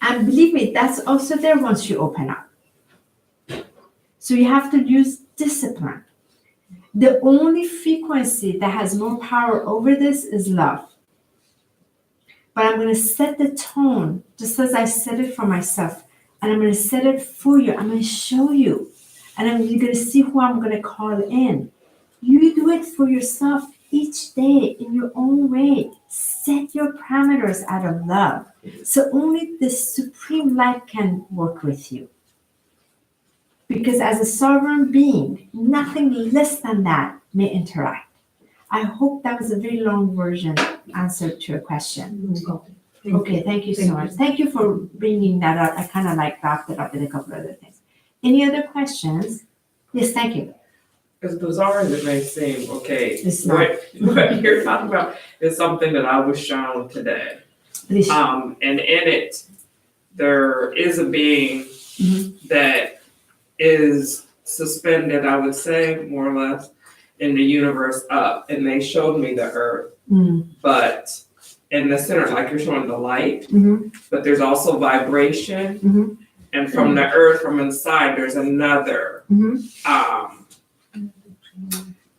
And believe me, that's also there once you open up. So you have to use discipline. The only frequency that has more power over this is love. But I'm going to set the tone, just as I set it for myself, and I'm going to set it for you. I'm going to show you, and you're going to see who I'm going to call in. You do it for yourself each day in your own way. Set your parameters out of love. So only the supreme light can work with you. Because as a sovereign being, nothing less than that may interact. I hope that was a very long version answer to your question. Okay, thank you so much. Thank you for bringing that up. I kind of wrapped it up with a couple other things. Any other questions? Yes, thank you. As bizarre as it may seem, okay, It's not. what you're talking about is something that I was shown today. Please. And in it, there is a being that is suspended, I would say, more or less, in the universe up. And they showed me the earth. But in the center, like you're showing the light, but there's also vibration. And from the earth, from inside, there's another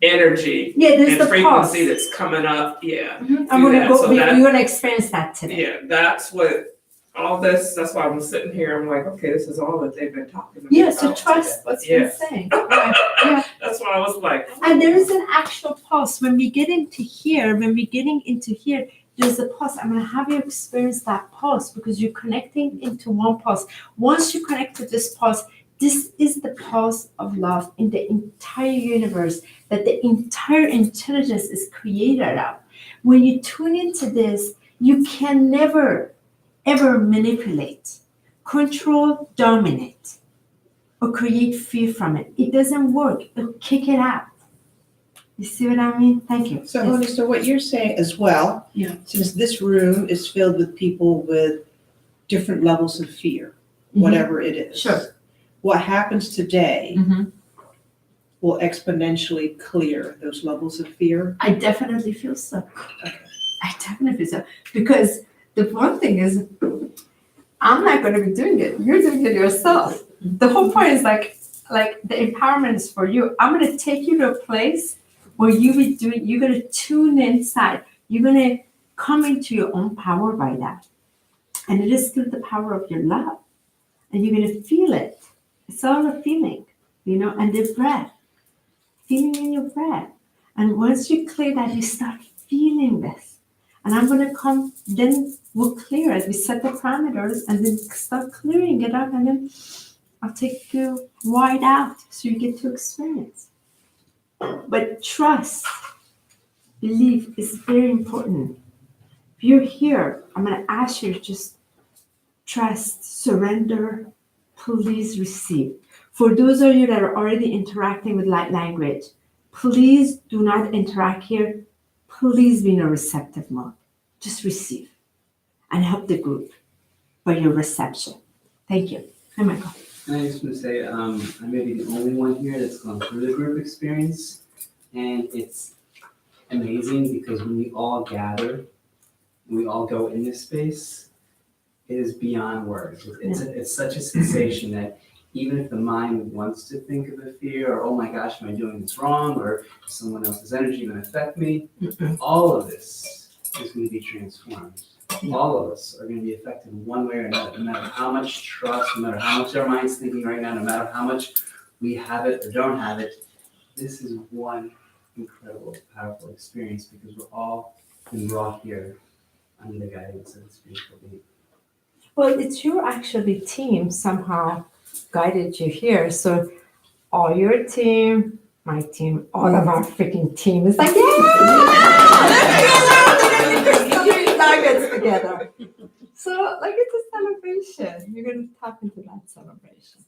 energy there's and the frequency pulse. that's coming up. Yeah. I'm going to So go, that- you're going to experience that today. Yeah, that's what all this, that's why I'm sitting here. I'm like, okay, this is all that they've been talking about. Yeah, so trust today. what's Yeah. been saying. Yeah. That's why I was like, And there is an actual pulse. When we're getting into here, there's a pulse. I'm going to have you experience that pulse because you're connecting into one pulse. Once you connect to this pulse, this is the pulse of love in the entire universe that the entire intelligence is created of. When you tune into this, you can never, ever manipulate, control, dominate, or create fear from it. It doesn't work. It'll kick it out. You see what I mean? Thank you. So, Yes. Honi, so what you're saying as well, Yeah. since this room is filled with people with different levels of fear, whatever it is. Sure. What happens today will exponentially clear those levels of fear. I definitely feel so. I definitely feel so. Because the one thing is, I'm not going to be doing it. You're doing it yourself. The whole point is like the empowerment is for you. I'm going to take you to a place where you're going to tune inside. You're going to come into your own power by that. And it is still the power of your love. And you're going to feel it. It's all a feeling, and the breath. Feeling in your breath. And once you clear that, you start feeling this. And I'm going to come, then we'll clear it. We set the parameters and then start clearing it up. And then I'll take you wide out so you get to experience. But trust, belief is very important. If you're here, I'm going to ask you to just trust, surrender, please receive. For those of you that are already interacting with light language, please do not interact here. Please be in a receptive mode. Just receive and help the group by your reception. Thank you. Hi, Michael. I just want to say, I may be the only one here that's gone through the group experience, and it's amazing because when we all gather, when we all go in this space, it is beyond words. It's such a sensation that even if the mind wants to think of a fear, or oh my gosh, am I doing this wrong, or is someone else's energy going to affect me, all of this is going to be transformed. All of us are going to be affected one way or another, no matter how much trust, no matter how much our mind's thinking right now, no matter how much we have it or don't have it. This is one incredible, powerful experience because we're all been brought here under the guidance of this beautiful being. Well, it's your actually team somehow guided you here. So all your team, my team, all of our freaking team is like, nuggets together. So like it's a celebration. You're going to tap into that celebration.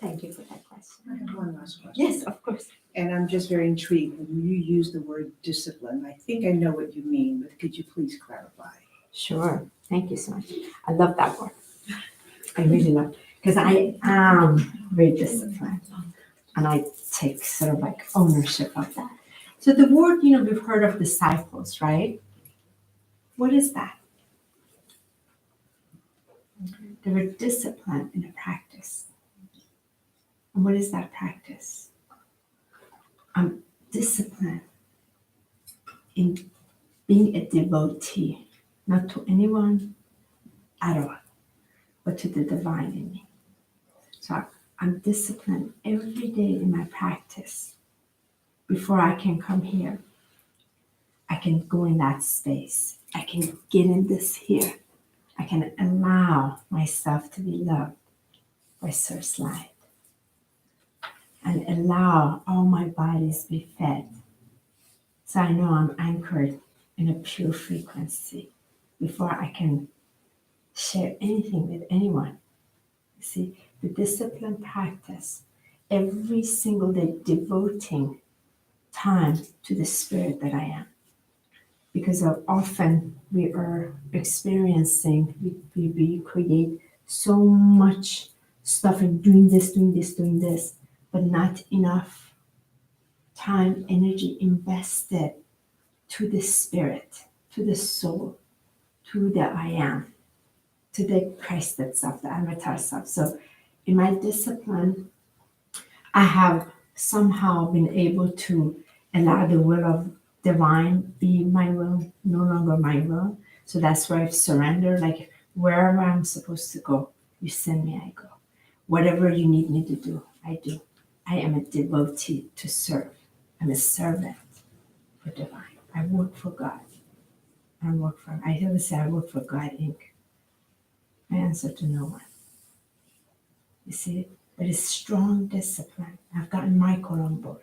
Thank you for that question. I have one last question. Yes, of course. And I'm just very intrigued when you use the word discipline. I think I know what you mean, but could you please clarify? Sure. Thank you so much. I love that word. I really love, because I am very disciplined and I take sort of like ownership of that. So the word, we've heard of disciples, right? What is that? They were disciplined in a practice. And what is that practice? I'm disciplined in being a devotee, not to anyone at all, but to the divine in me. So I'm disciplined every day in my practice. Before I can come here, I can go in that space. I can get in this here. I can allow myself to be loved by Source Light and allow all my bodies be fed. So I know I'm anchored in a pure frequency before I can share anything with anyone. You see, the discipline practice, every single day devoting time to the spirit that I am. Because often we are experiencing, we create so much stuff and doing this, but not enough time, energy invested to the spirit, to the soul, to the I am, to the Christed self, the avatar self. So in my discipline, I have somehow been able to allow the will of divine be my will, no longer my will. So that's where I've surrendered, like wherever I'm supposed to go, you send me, I go. Whatever you need me to do, I do. I am a devotee to serve. I'm a servant for divine. I work for God. I always say I work for God, Inc. I answer to no one. You see, but it's strong discipline. I've gotten Michael on board.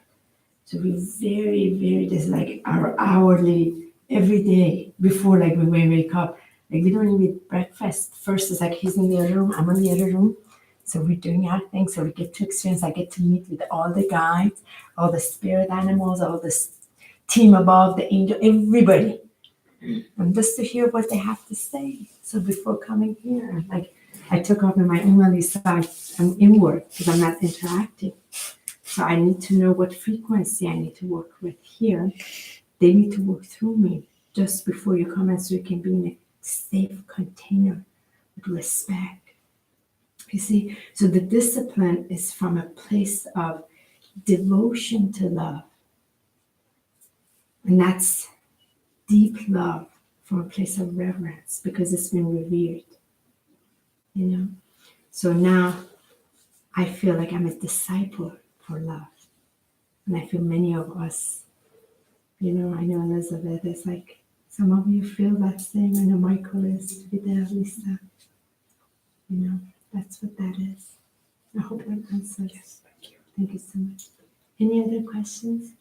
So we very, just like our hourly, every day before, like when we wake up, like we don't even eat breakfast. First it's like he's in the other room, I'm in the other room. So we're doing our thing. So we get to experience, I get to meet with all the guides, all the spirit animals, all the team above, the angel, everybody. And just to hear what they have to say. So before coming here, like I took off in my inwardly side, I'm inward because I'm not interacting. So I need to know what frequency I need to work with here. They need to work through me just before you come in so you can be in a safe container with respect. You see, so the discipline is from a place of devotion to love. And that's deep love from a place of reverence because it's been revered. So now I feel like I'm a disciple for love. And I feel many of us, I know Elizabeth is like, some of you feel that same. I know Michael is, to be there, Lisa. That's what that is. I hope that answers. Yes, thank you. Thank you so much. Any other questions?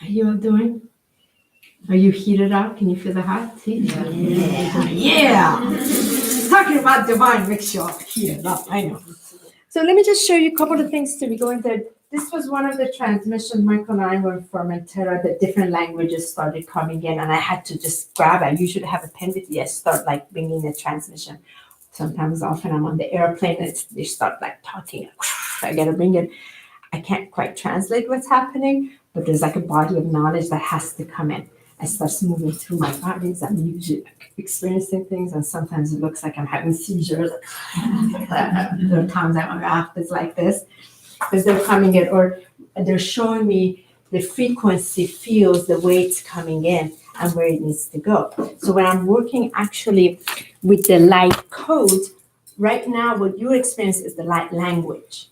How you all doing? Are you heated up? Can you feel the hot? See? Yeah. Talking about divine makes you all heated up. I know. So let me just show you a couple of things to be going there. This was one of the transmissions Michael and I were from Terra. The different languages started coming in, and I had to just grab. I usually have a pen with me. I start like bringing the transmission. Sometimes, often I'm on the airplane. They start like talking. I gotta bring it. I can't quite translate what's happening, but there's like a body of knowledge that has to come in. I start moving through my bodies. I'm usually experiencing things, and sometimes it looks like I'm having seizures. There are times that my mouth is like this because they're coming in, or they're showing me the frequency feels the way it's coming in and where it needs to go. So when I'm working actually with the light code, right now what you experience is the light language.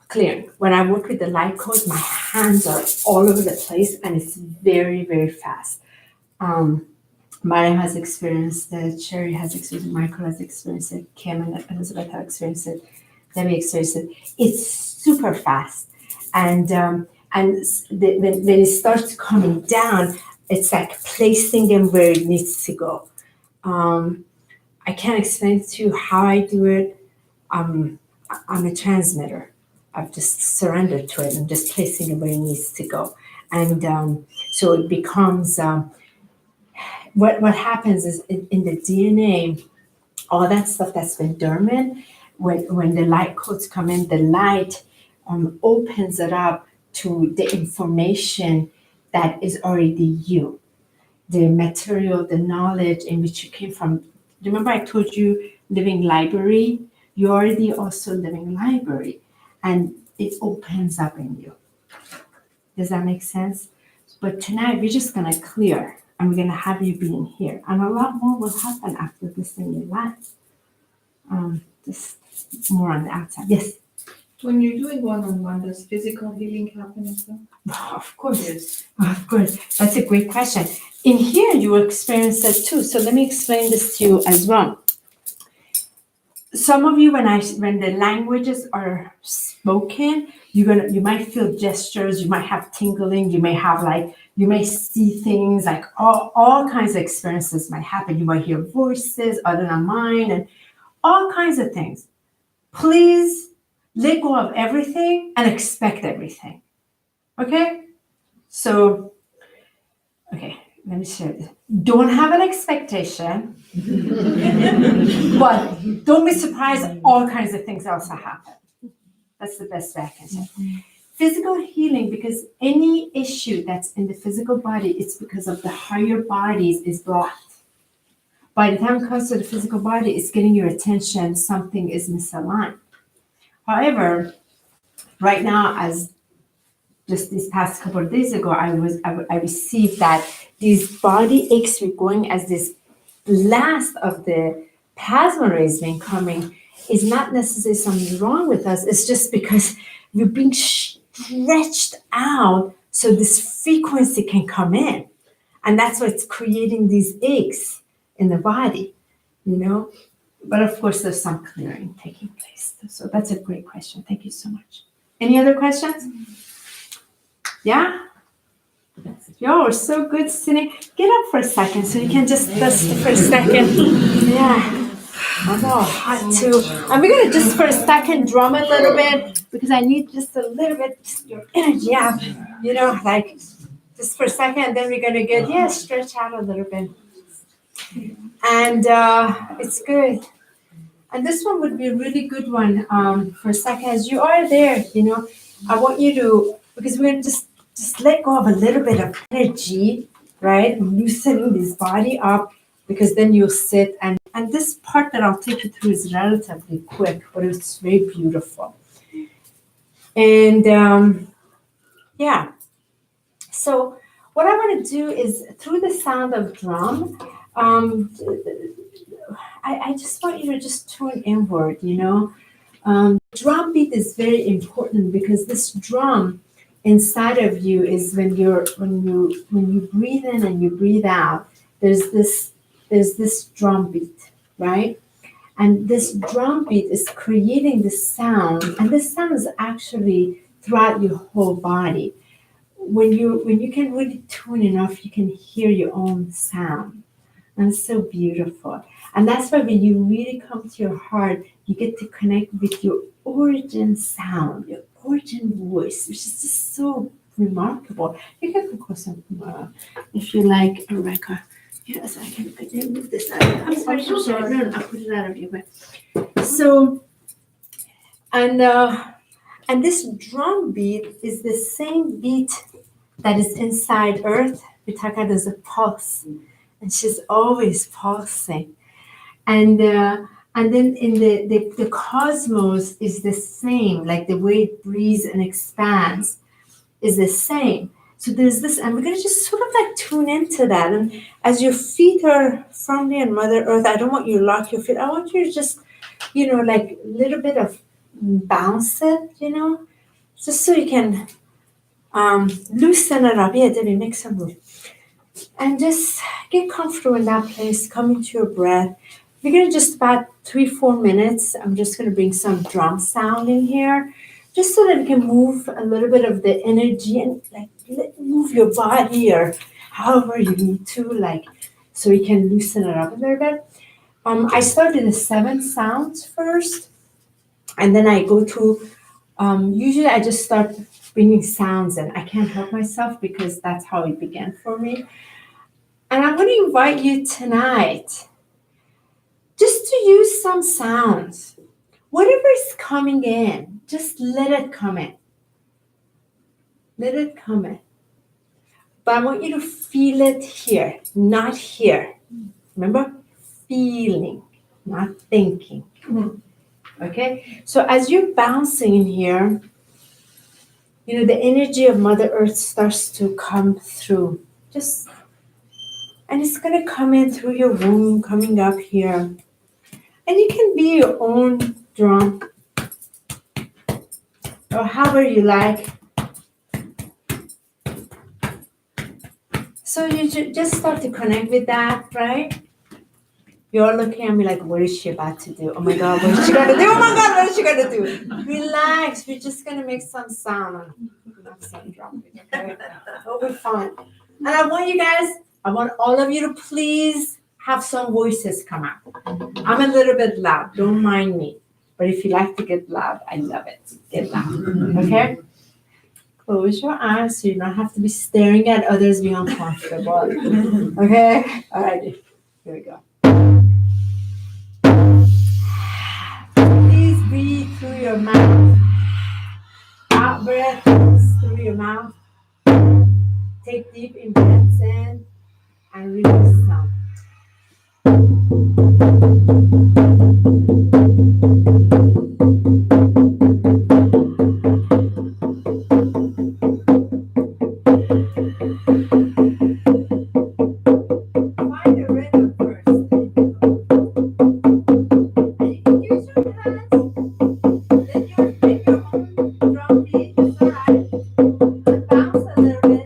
Clearing. When I work with the light code, my hands are all over the place and it's very, very fast. Maya has experienced it, Sherry has experienced it, Michael has experienced it, Kim and Elizabeth have experienced it, Debbie experienced it. It's super fast. And when it starts coming down, it's like placing them where it needs to go. I can't explain to you how I do it. I'm a transmitter. I've just surrendered to it and just placing it where it needs to go. And so it becomes, what happens is in the DNA, all that stuff that's been dormant, when the light codes come in, the light opens it up to the information that is already you. The material, the knowledge in which you came from. Remember I told you living library? You're already also living library. And it opens up in you. Does that make sense? But tonight we're just gonna clear and we're gonna have you being here. And a lot more will happen after this in your life. Just more on the outside. Yes? When you're doing one-on-one, does physical healing happen as well? Of course. Of course. That's a great question. In here you will experience it too. So let me explain this to you as well. Some of you, when the languages are spoken, you might feel gestures, you might have tingling, you may see things, like all kinds of experiences might happen. You might hear voices other than mine and all kinds of things. Please let go of everything and expect everything. Okay? So, okay, let me share this. Don't have an expectation, but don't be surprised all kinds of things also happen. That's the best way I can say. Physical healing, because any issue that's in the physical body, it's because of the higher bodies is blocked. By the time it comes to the physical body, it's getting your attention, something is misaligned. However, right now, as just this past couple of days ago, I received that these body aches were going as this blast of the plasma rays been coming is not necessarily something wrong with us. It's just because we're being stretched out so this frequency can come in. And that's what's creating these aches in the body, you know? But of course, there's some clearing taking place. So that's a great question. Thank you so much. Any other questions? Yeah? Yo, we're so good sitting. Get up for a second so you can just dust for a second. Yeah. I'm all hot too. And we're gonna just for a second drum a little bit because I need just a little bit just your energy out. You know, like just for a second, and then we're gonna get stretch out a little bit. And it's good. And this one would be a really good one for a second. As you are there, you know, I want you to, because we're gonna just let go of a little bit of energy, right? Loosening this body up, because then you'll sit and this part that I'll take you through is relatively quick, but it's very beautiful. And so what I want to do is through the sound of drum, I just want you to just tune inward, you know. Drum beat is very important because this drum inside of you is when you breathe in and you breathe out, there's this drum beat, right? And this drum beat is creating this sound, and this sound is actually throughout your whole body. when you can really tune enough, you can hear your own sound. And it's so beautiful. And that's why when you really come to your heart, you get to connect with your origin sound, your origin voice, which is just so remarkable. You can focus on if you like, Rebecca. Yes, I can move this out. I'm sorry, I'm sorry. No, I'll put it out of your way. So, and this drum beat is the same beat that is inside Earth. We talk about as a pulse, and she's always pulsing. And then in the cosmos is the same, like the way it breathes and expands is the same. So there's this, and we're gonna just sort of like tune into that. And as your feet are firmly on Mother Earth, I don't want you to lock your feet. I want you to just, like a little bit of bounce it, just so you can loosen it up. Yeah, Debbie, make some room. And just get comfortable in that place, come into your breath. We're gonna just about 3-4 minutes. I'm just gonna bring some drum sound in here, just so that we can move a little bit of the energy and like move your body or however you need to, like, so we can loosen it up a little bit. I started the 7 sounds first, and then I go to, usually I just start bringing sounds in. I can't help myself because that's how it began for me. And I'm going to invite you tonight just to use some sounds. Whatever is coming in, just let it come in. Let it come in. But I want you to feel it here, not here. Remember? Feeling, not thinking. Okay? So as you're bouncing in here, the energy of Mother Earth starts to come through. And it's going to come in through your womb, coming up here. And you can be your own drum, or however you like. So you just start to connect with that, right? You're looking at me like, what is she about to do? Oh my God, what is she going to do? Oh my God, what is she going to do? Relax. We're just going to make some sound. Not some drum, okay? It'll be fun. And I want all of you to please have some voices come out. I'm a little bit loud. Don't mind me. But if you like to get loud, I love it. Get loud. Okay? Close your eyes so you don't have to be staring at others being uncomfortable. Okay? All right. Here we go. Please breathe through your mouth. Out breath through your mouth. Take deep in breaths in and release some. Find a rhythm first. And you can use your hands. Then you make your own drum beat. It's all right. And bounce a little bit.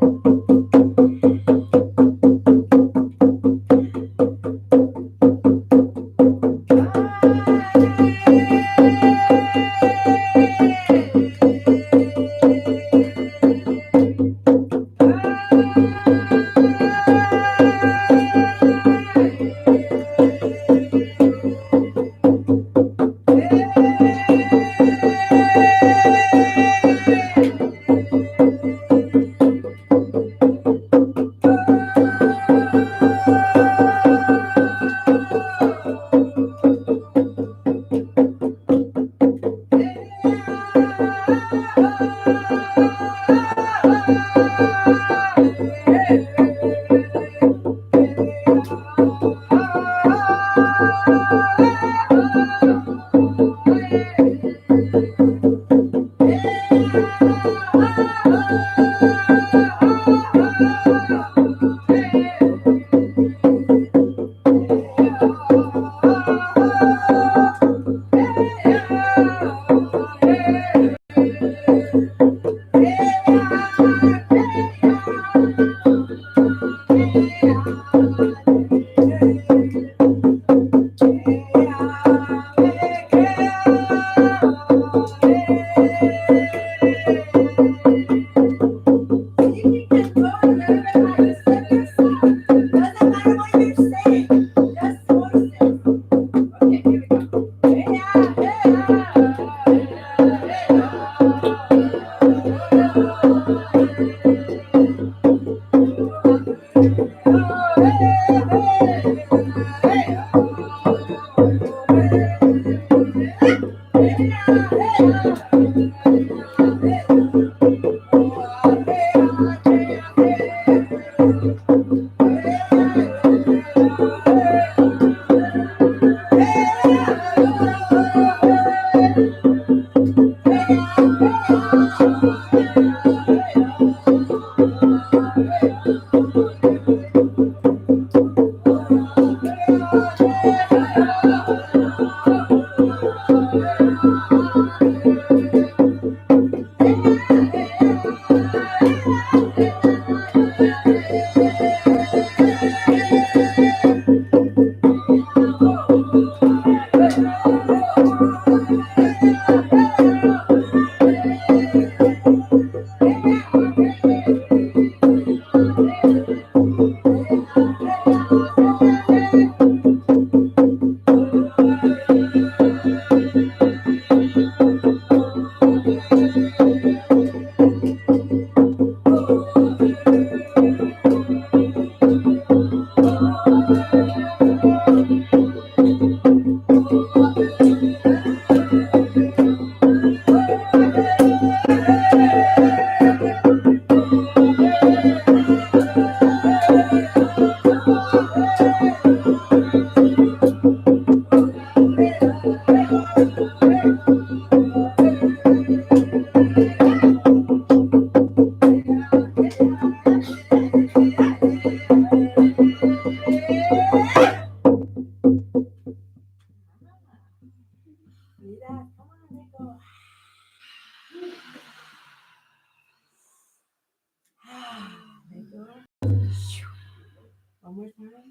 One more time.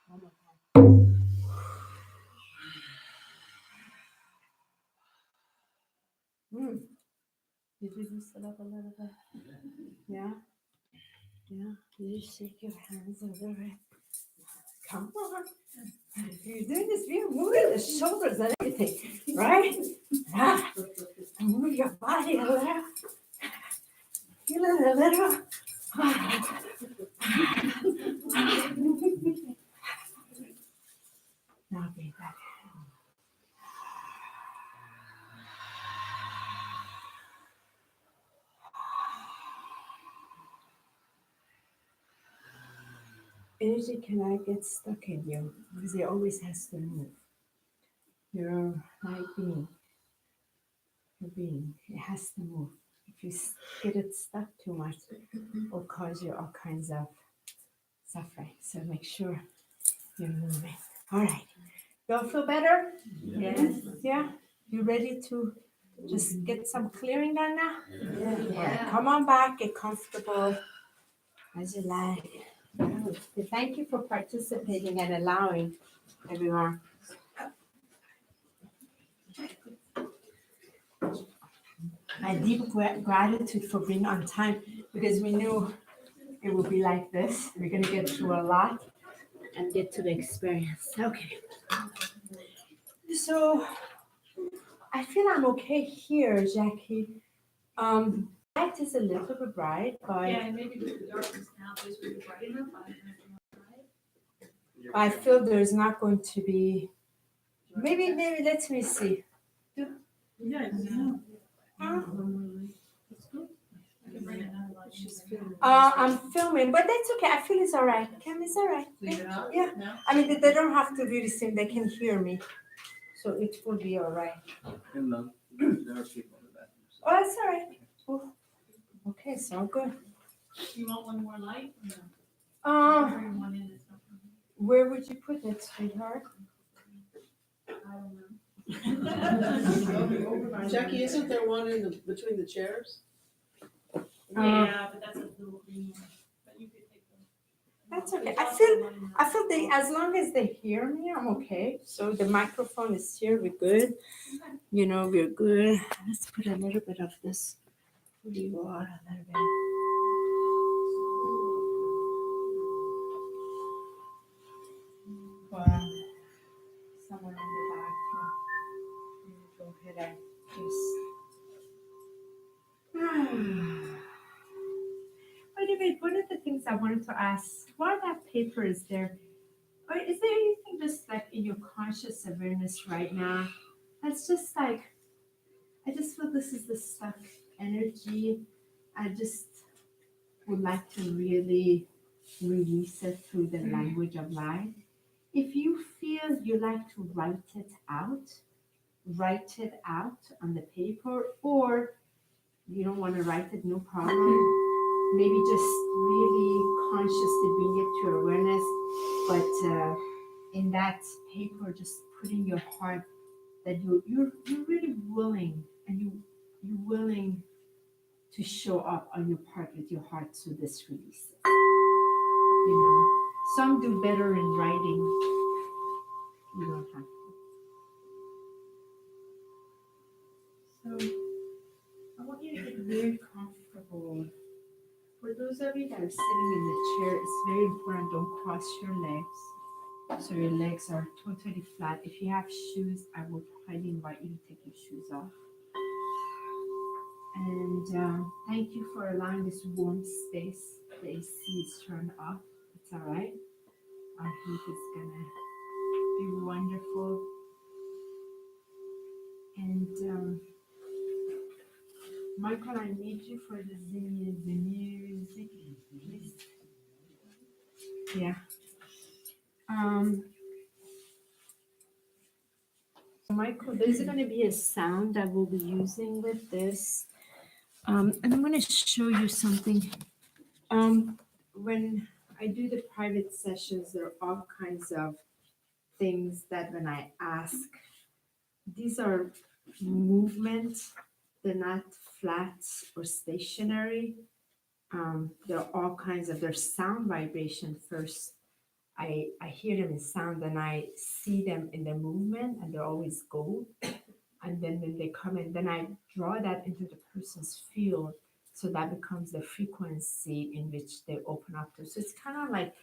One more time. Did you loosen up a little bit? Yeah? Yeah? You shake your hands over it. Come on. You're doing this, you're moving the shoulders and everything, right? Ah, and move your body a little. Feel it a little. Now breathe back. Energy cannot get stuck in you because it always has to move. Your light being, your being, it has to move. If you get it stuck too much, it will cause you all kinds of suffering. So make sure you're moving. All right. You all feel better? Yes. Yeah? You ready to just get some clearing done now? Yeah. All right. Come on back, get comfortable as you like. Thank you for participating and allowing everyone. My deep gratitude for being on time because we knew it would be like this. We're going to get through a lot and get to the experience. Okay. So I feel I'm okay here, Jackie. Light is a little bit bright, but Yeah, and maybe with the darkness now, this would be bright enough. I feel there's not going to be. Maybe let me see. Yeah. I'm filming, but that's okay. I feel it's all right. Cam, it's all right. Yeah. I mean, they don't have to really sing. They can hear me, so it will be all right. No, there are people in the bathroom. Oh, that's all right. Oh, okay, so good. You want one more light? Or no? Um, Bring one in. It's not for me. Where would you put it, sweetheart? I don't know. Jackie, isn't there one in between the chairs? Yeah, but that's a little green one. But you could take them. That's okay. There's I feel they, as long as they hear me, I'm okay. So the microphone is here. We're good. You know, we're good. Let's put a little bit of this. You are a little bit. okay, one of the things I wanted to ask, while that paper is there, or is there anything just like in your conscious awareness right now that's just like, I just feel this is the stuck energy. I just would like to really release it through the language of light. If you feel you like to write it out on the paper, or you don't want to write it, no problem. Maybe just really consciously bring it to awareness, but in that paper, just put in your heart that you're really willing, and you're willing to show up on your part with your heart to this release. You know, some do better in writing. You don't have to. So I want you to get very comfortable. For those of you that are sitting in the chair, it's very important, don't cross your legs. So your legs are totally flat. If you have shoes, I would highly invite you to take your shoes off. And thank you for allowing this warm space. The AC is turned off. It's all right. Our heat is gonna be wonderful. And Michael, I need you for the music, please. Yeah. So Michael, there's going to be a sound that we'll be using with this. And I'm going to show you something. When I do the private sessions, there are all kinds of things that when I ask, these are movements. They're not flat or stationary. There are all kinds of, there's sound vibration first. I hear them in sound and I see them in the movement, and they're always gold. And then when they come in, then I draw that into the person's field. So that becomes the frequency in which they open up to. So it's kind of like,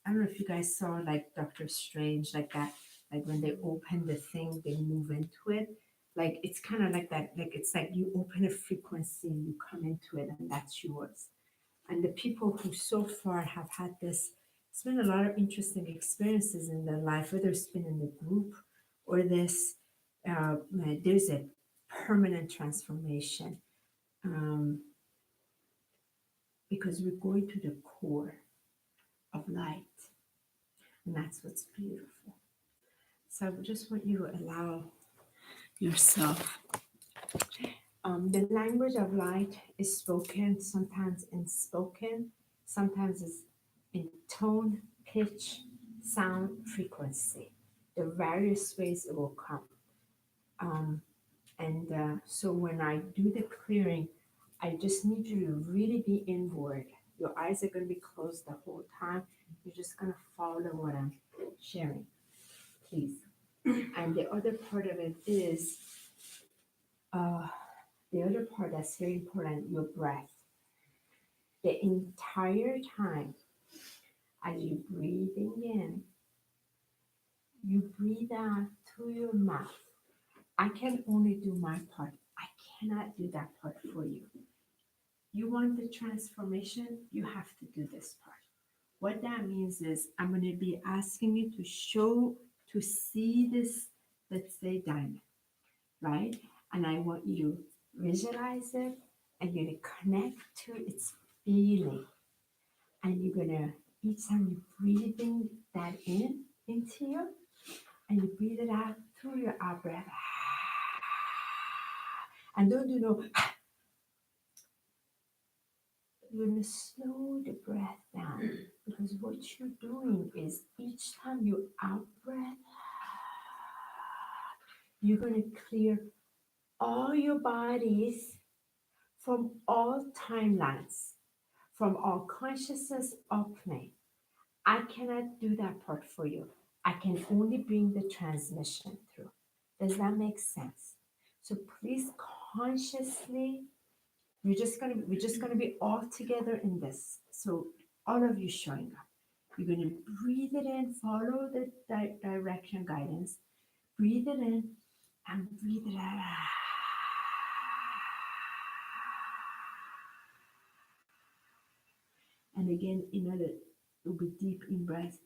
I don't know if you guys saw like Doctor Strange, like that, like when they open the thing, they move into it. Like it's kind of like that, like it's like you open a frequency, you come into it, and that's yours. And the people who so far have had this, it's been a lot of interesting experiences in their life, whether it's been in the group or this, there's a permanent transformation, because we're going to the core of light, and that's what's beautiful. So I just want you to allow yourself. The language of light is spoken, sometimes unspoken, sometimes it's in tone, pitch, sound, frequency. The various ways it will come. So when I do the clearing, I just need you to really be inward. Your eyes are going to be closed the whole time. You're just going to follow what I'm sharing, please. And the other part of it is, the other part that's very important, your breath. The entire time, as you're breathing in, you breathe out through your mouth. I can only do my part. I cannot do that part for you. You want the transformation, you have to do this part. What that means is I'm going to be asking you to see this, let's say, diamond, right? And I want you to visualize it, and you're going to connect to its feeling. And you're going to, each time you're breathing that in into you, and you breathe it out through your out breath. And don't do no. You're going to slow the breath down, because what you're doing is each time you out breath, you're going to clear all your bodies from all timelines, from all consciousness, all plane. I cannot do that part for you. I can only bring the transmission through. Does that make sense? So please consciously, we're just gonna be all together in this. So all of you showing up. You're gonna breathe it in, follow the direction guidance, breathe it in and breathe it out. And again, another little bit deep in breath.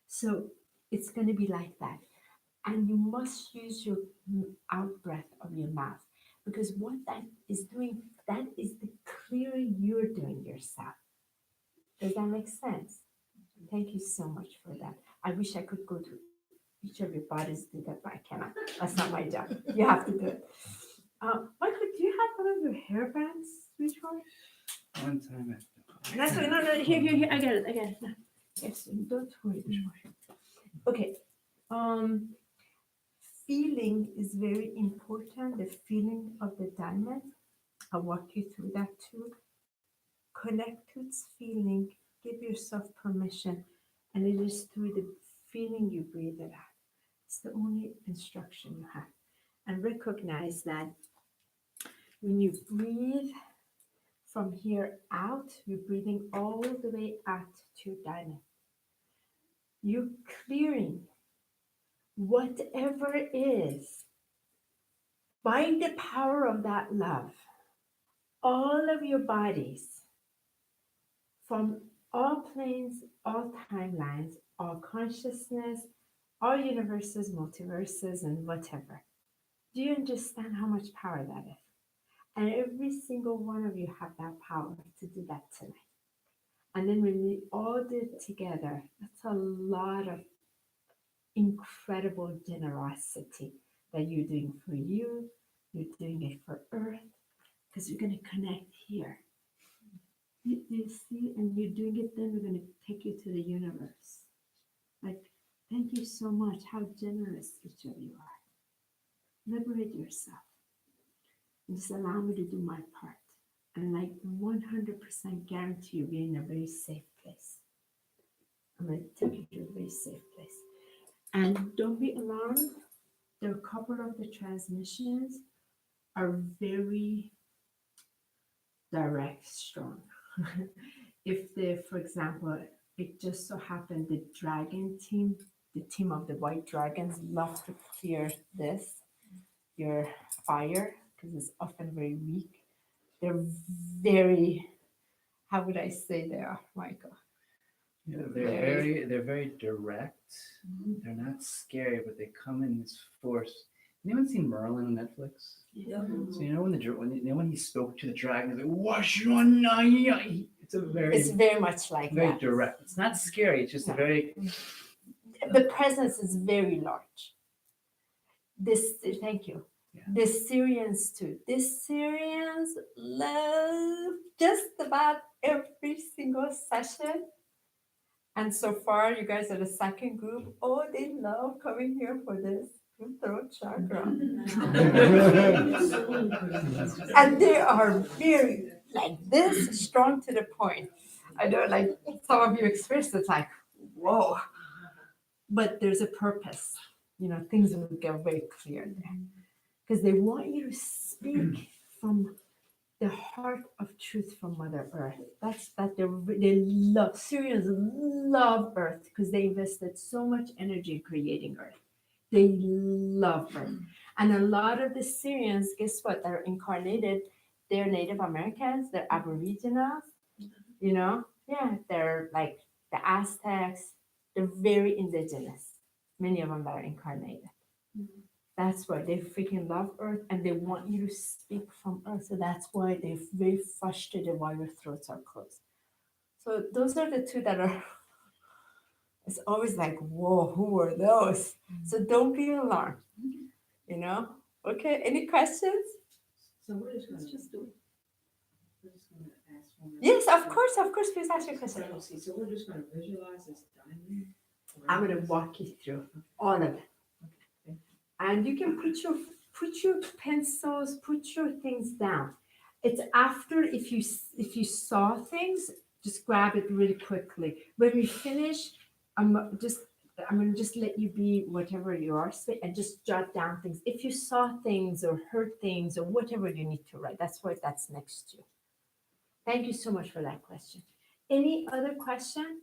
So it's going to be like that. And you must use your out breath of your mouth, because what that is doing, that is the clearing you're doing yourself. Does that make sense? Thank you so much for that. I wish I could go to each of your bodies do that, but I cannot. That's not my job. You have to do it. Michael, do you have one of your hair bands, sweetheart? One time That's okay. No, here. I get it. No. Yes, don't worry. Okay. Feeling is very important. The feeling of the diamond. I'll walk you through that too. Connect to its feeling. Give yourself permission, and it is through the feeling you breathe it out. It's the only instruction you have. And recognize that when you breathe from here out, you're breathing all the way out to your diamond. You're clearing whatever is by the power of that love, all of your bodies from all planes, all timelines, all consciousness, all universes, multiverses, and whatever. Do you understand how much power that is? And every single one of you have that power to do that tonight. And then when we all do it together, that's a lot of incredible generosity that you're doing for you, you're doing it for Earth, because you're going to connect here. You see, and you're doing it, then we're going to take you to the universe. Like, thank you so much, how generous each of you are. Liberate yourself. And just allow me to do my part. And like 100% guarantee you'll be in a very safe place. I'm going to take you to a very safe place. And don't be alarmed. The couple of the transmissions are very direct, strong. If they, for example, it just so happened the dragon team, the team of the white dragons, love to clear this, your fire, because it's often very weak. They're very, how would I say they are, Michael? Yeah, they're very direct. They're not scary, but they come in this force. Anyone seen Merlin on Netflix? Yeah. So you know when he spoke to the dragon, he's like, "Wash your nine." It's very much like very that. direct. It's not scary. It's just No. a very. The presence is very large. Thank you. Yeah. The Syrians too. The Syrians love just about every single session. And so far, you guys are the second group. Oh, they love coming here for this throat chakra. And they are very, like this, strong to the point. I know, like, some of you experienced it, like, whoa. But there's a purpose. You know, things will get very clear there. Because they want you to speak from the heart of truth from Mother Earth. That's that they love. Syrians love Earth because they invested so much energy in creating Earth. They love Earth. And a lot of the Syrians, guess what? They're incarnated. They're Native Americans. They're Aboriginals. You know? Yeah, they're like the Aztecs. They're very indigenous. Many of them that are incarnated. That's why they freaking love Earth and they want you to speak from Earth. So that's why they're very frustrated why your throats are closed. So those are the two that are, it's always like, whoa, who are those? So don't be alarmed, you know? Okay, any questions? So we're just gonna Just do it. We're just gonna ask one. Yes, of course, please ask your question. So we're just gonna visualize this diamond. I'm gonna walk you through all of it. And you can put your pencils, put your things down. It's after, if you saw things, just grab it really quickly. When we finish, I'm gonna just let you be whatever you are and just jot down things. If you saw things or heard things or whatever you need to write, that's what that's next to. Thank you so much for that question. Any other question?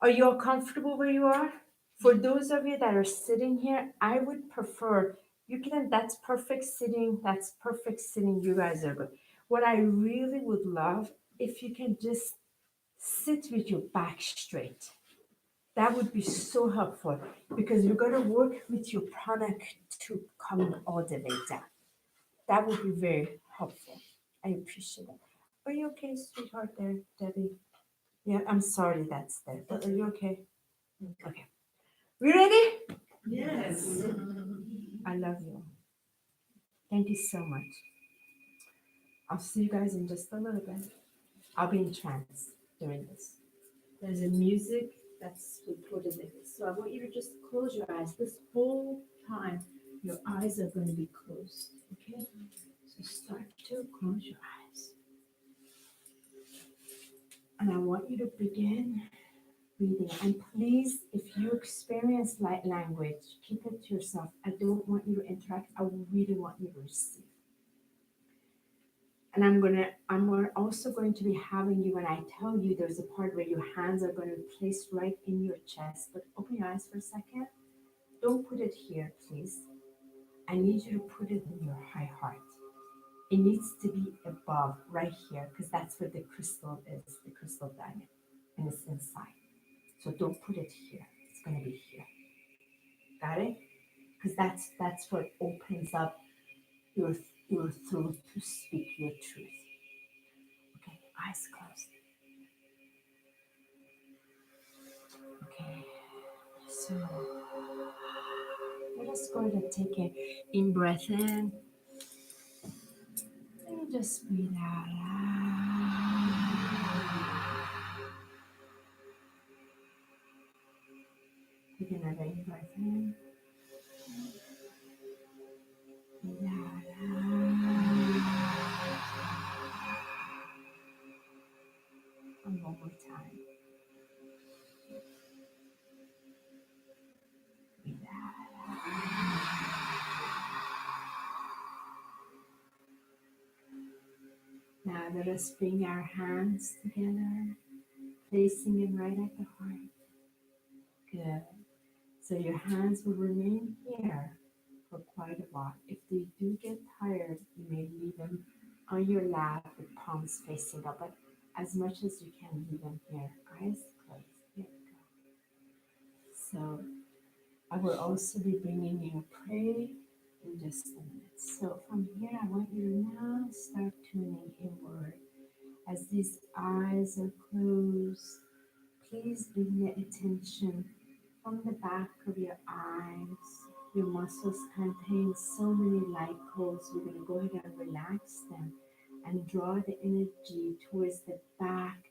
Are you all comfortable where you are? For those of you that are sitting here, I would prefer, you can, that's perfect sitting, you guys are good. What I really would love, if you can just sit with your back straight. That would be so helpful because you're going to work with your product to come all the way down. That would be very helpful. I appreciate it. Are you okay, sweetheart, there, Debbie? Yeah, I'm sorry that's there. But are you okay? Okay. We ready? Yes. I love you. Thank you so much. I'll see you guys in just a little bit. I'll be in trance during this. There's a music that's recorded in this. So I want you to just close your eyes. This whole time, your eyes are going to be closed. Okay? So start to close your eyes. And I want you to begin breathing. And please, if you experience light language, keep it to yourself. I don't want you to interact. I really want you to receive. And I'm also going to be having you, when I tell you, there's a part where your hands are going to be placed right in your chest. But open your eyes for a second. Don't put it here, please. I need you to put it in your high heart. It needs to be above, right here, because that's where the crystal is, the crystal diamond, and it's inside. So don't put it here. It's going to be here. Got it? Because that's what opens up your throat to speak your truth. Okay, eyes closed. Okay, so let us go ahead and take an in breath in. And just breathe out. Take another in breath in. Breathe out. And one more time. Breathe out. Now let us bring our hands together, placing them right at the heart. Good. So your hands will remain here for quite a while. If they do get tired, you may leave them on your lap with palms facing up, but as much as you can, leave them here. Eyes closed. Here we go. So I will also be bringing you a pray in just a minute. So from here, I want you to now start tuning inward. As these eyes are closed, please bring your attention from the back of your eyes. Your muscles contain so many light poles. We're going to go ahead and relax them and draw the energy towards the back,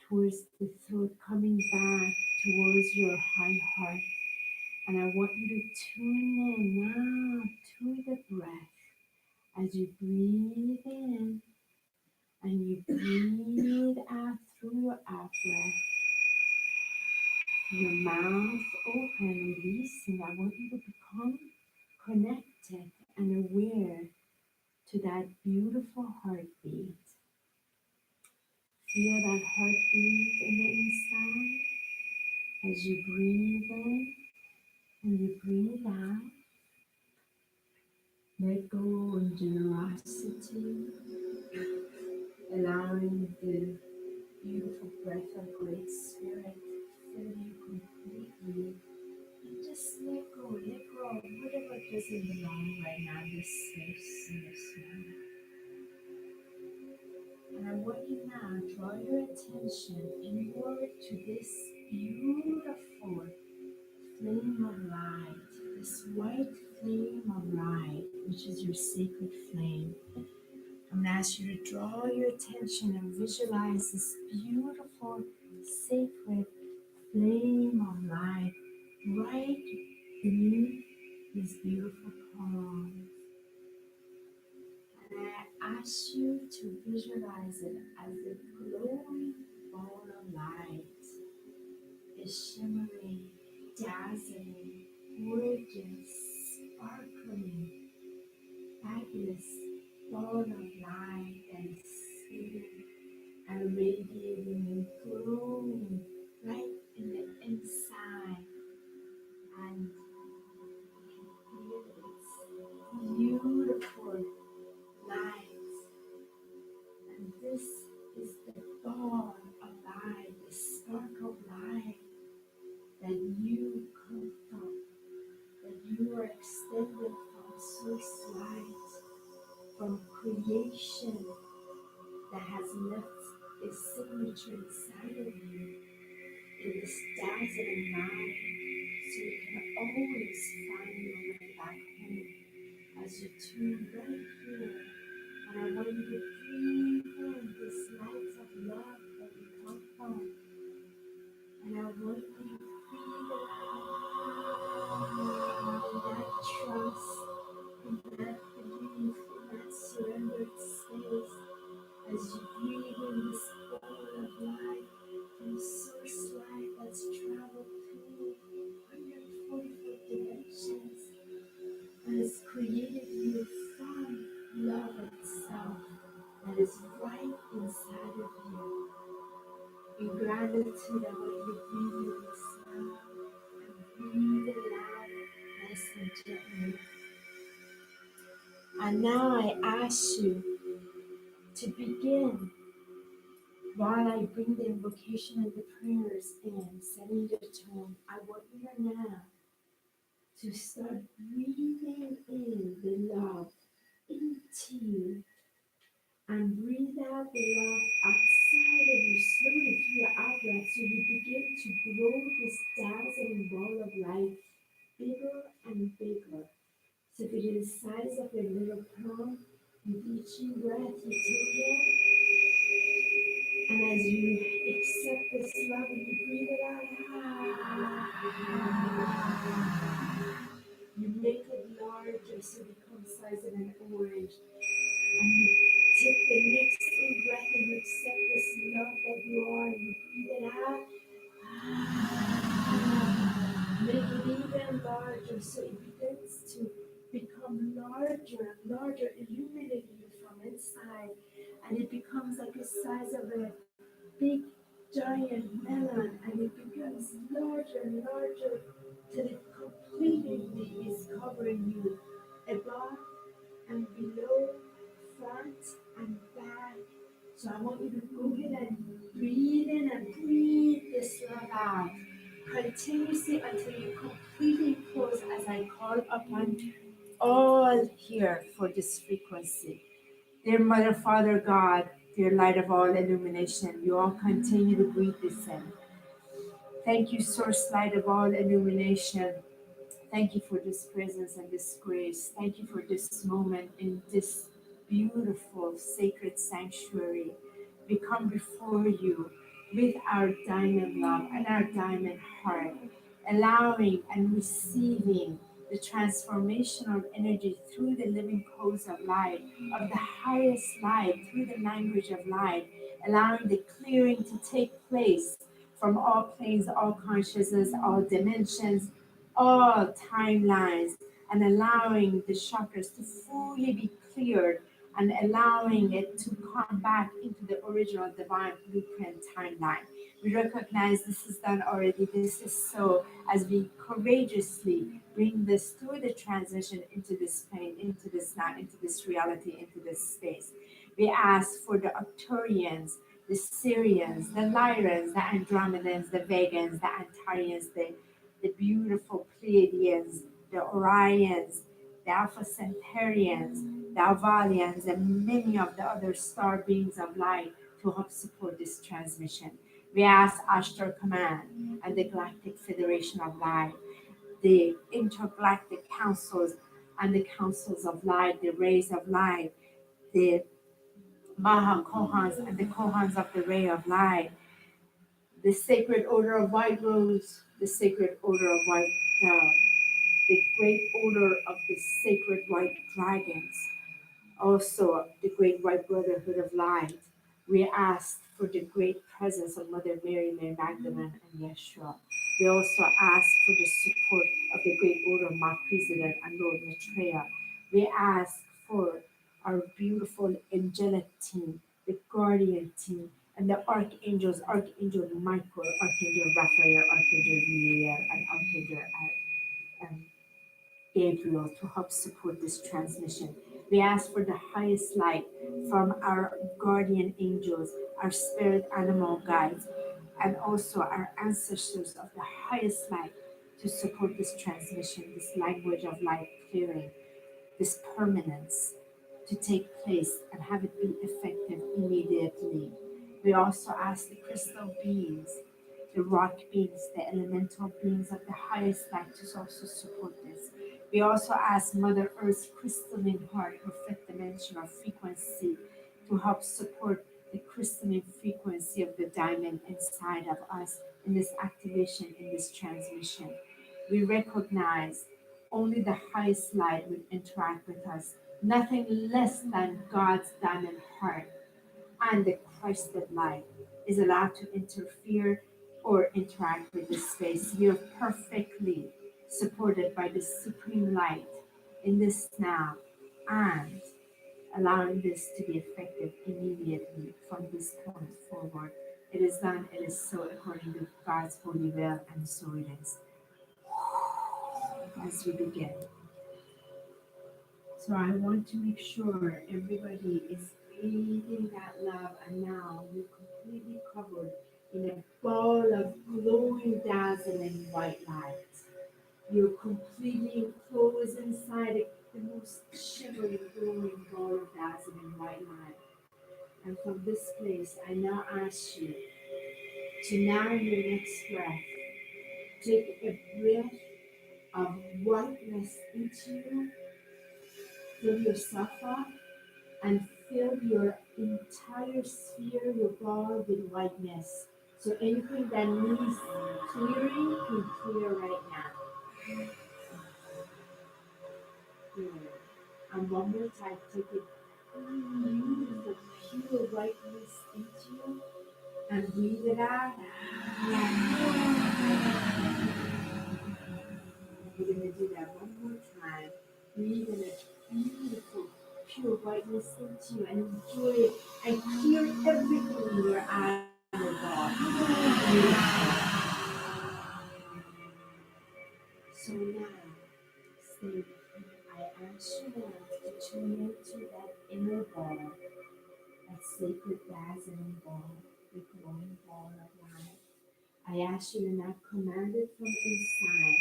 towards the throat, coming back towards your high heart. And I want you to tune in now to the breath as you breathe in and you breathe out through your out breath. Your mouth open, releasing. I want you to become connected and aware to that beautiful heartbeat. Feel that heartbeat in the inside as you breathe in and you breathe out. Let go of generosity, allowing the beautiful breath of Great Spirit to fill you completely. And just let go of whatever doesn't belong right now in this space, in this moment. And I want you now to draw your attention inward to this beautiful flame of light, this white flame of light, which is your sacred flame. I'm going to ask you to draw your attention and visualize this beautiful, sacred flame of light right beneath these beautiful palms. And I ask you to visualize it as a glowing ball of light is shimmering, dazzling, gorgeous, sparkling, fabulous ball of light that is spinning and radiating and glowing right in extended from source light, from creation that has left its signature inside of you in this dazzling mind, so you can always find your way back home as you tune right here. And I want you to breathe in this light of love that you come from. And I want you to breathe it out in that trust, in that belief, in that surrendered space. As you breathe in this ball of light from source light that's traveled through 144 dimensions and has created you from love itself that is right inside of you. In gratitude, I want you to breathe in this love and breathe it out nice and gently. And now I ask you to begin. While I bring the invocation and the prayers in, setting the tone, I want you now to start breathing in the love into you and breathe out the love outside of you slowly through your outlet, so you begin to grow this dazzling ball of light bigger and bigger. So if it is the size of a little palm, with each breath you take in, and as you accept this love and you breathe it out, you make it larger so it becomes the size of an orange. And you take the next in breath and you accept this love that you are, and you breathe it out. Make it even larger so it begins to become larger and larger, illuminating you from inside. And it becomes like the size of a big giant melon, and it becomes larger and larger till it completely is covering you above and below, front and back. So I want you to go ahead and breathe in and breathe this love out continuously until you completely close as I call upon all here for this frequency. Dear Mother, Father, God, dear light of all illumination, you all continue to breathe this in. Thank you, Source Light of all illumination. Thank you for this presence and this grace. Thank you for this moment in this beautiful sacred sanctuary. We come before you with our diamond love and our diamond heart, allowing and receiving the transformational energy through the living codes of light, of the highest light, through the language of light, allowing the clearing to take place from all planes, all consciousness, all dimensions, all timelines, and allowing the chakras to fully be cleared and allowing it to come back into the original divine blueprint timeline. We recognize this is done already. This is so as we courageously bring this through the transition into this plane, into this now, into this reality, into this space. We ask for the Arcturians, the Syrians, the Lyrans, the Andromedans, the Vegans, the Antarians, the beautiful Pleiadians, the Orions, the Alpha Centaurians, the Alvalians, and many of the other star beings of light to help support this transmission. We ask Ashtar Command and the Galactic Federation of Light, the intergalactic councils and the councils of light, the rays of light, the Maha Kohans and the Kohans of the ray of light, the sacred order of white rose, the sacred order of white dove, the great order of the sacred white dragons, also the great white brotherhood of light. We ask for the great presence of Mother Mary, Mary Magdalene, and Yeshua. We also ask for the support of the great order of Melchizedek and Lord Maitreya. We ask for our beautiful angelic team, the guardian team, and the archangels, Archangel Michael, Archangel Raphael, Archangel Uriel, and Archangel Gabriel to help support this transmission. We ask for the highest light from our guardian angels, our spirit animal guides, and also our ancestors of the highest light to support this transmission, this language of light clearing, this permanence to take place and have it be effective immediately. We also ask the crystal beings, the rock beings, the elemental beings of the highest light to also support this. We also ask Mother Earth's crystalline heart, her fifth dimensional frequency, to help support the crystalline frequency of the diamond inside of us in this activation, in this transmission. We recognize only the highest light would interact with us, nothing less than God's diamond heart and the Christed light is allowed to interfere or interact with this space. We are perfectly supported by the supreme light in this now and allowing this to be effective immediately from this point forward. It is done, it is so according to God's holy will, and so it is. As we begin. So I want to make sure everybody is breathing that love, and now you're completely covered in a ball of glowing, dazzling white light. You're completely enclosed inside the most shimmering, glowing ball of dazzling white light. And from this place, I now ask you to now in your next breath, take a breath of whiteness into you, fill yourself up, and fill your entire sphere, your ball with whiteness. So anything that needs clearing can clear right now. Good. And one more time, take a beautiful, pure whiteness into you and breathe it out. We're going to do that one more time. Breathe in a beautiful, pure whiteness into you and enjoy it and clear everything in your eye, your God. So now, stay with me. I ask you now to tune into that inner ball, that sacred dazzling ball, the glowing ball of light. I ask you to now command it from inside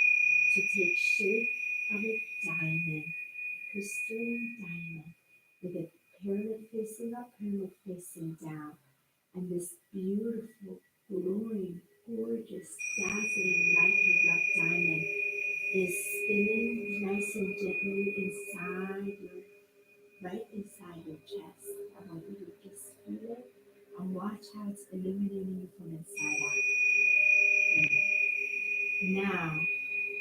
to take shape of a diamond, a crystalline diamond, with a pyramid facing up, pyramid facing down, and this beautiful, glowing, gorgeous, dazzling light of love diamond is spinning nice and gently inside your, right inside your chest. I want you to just feel it and watch how it's illuminating you from inside out. Now,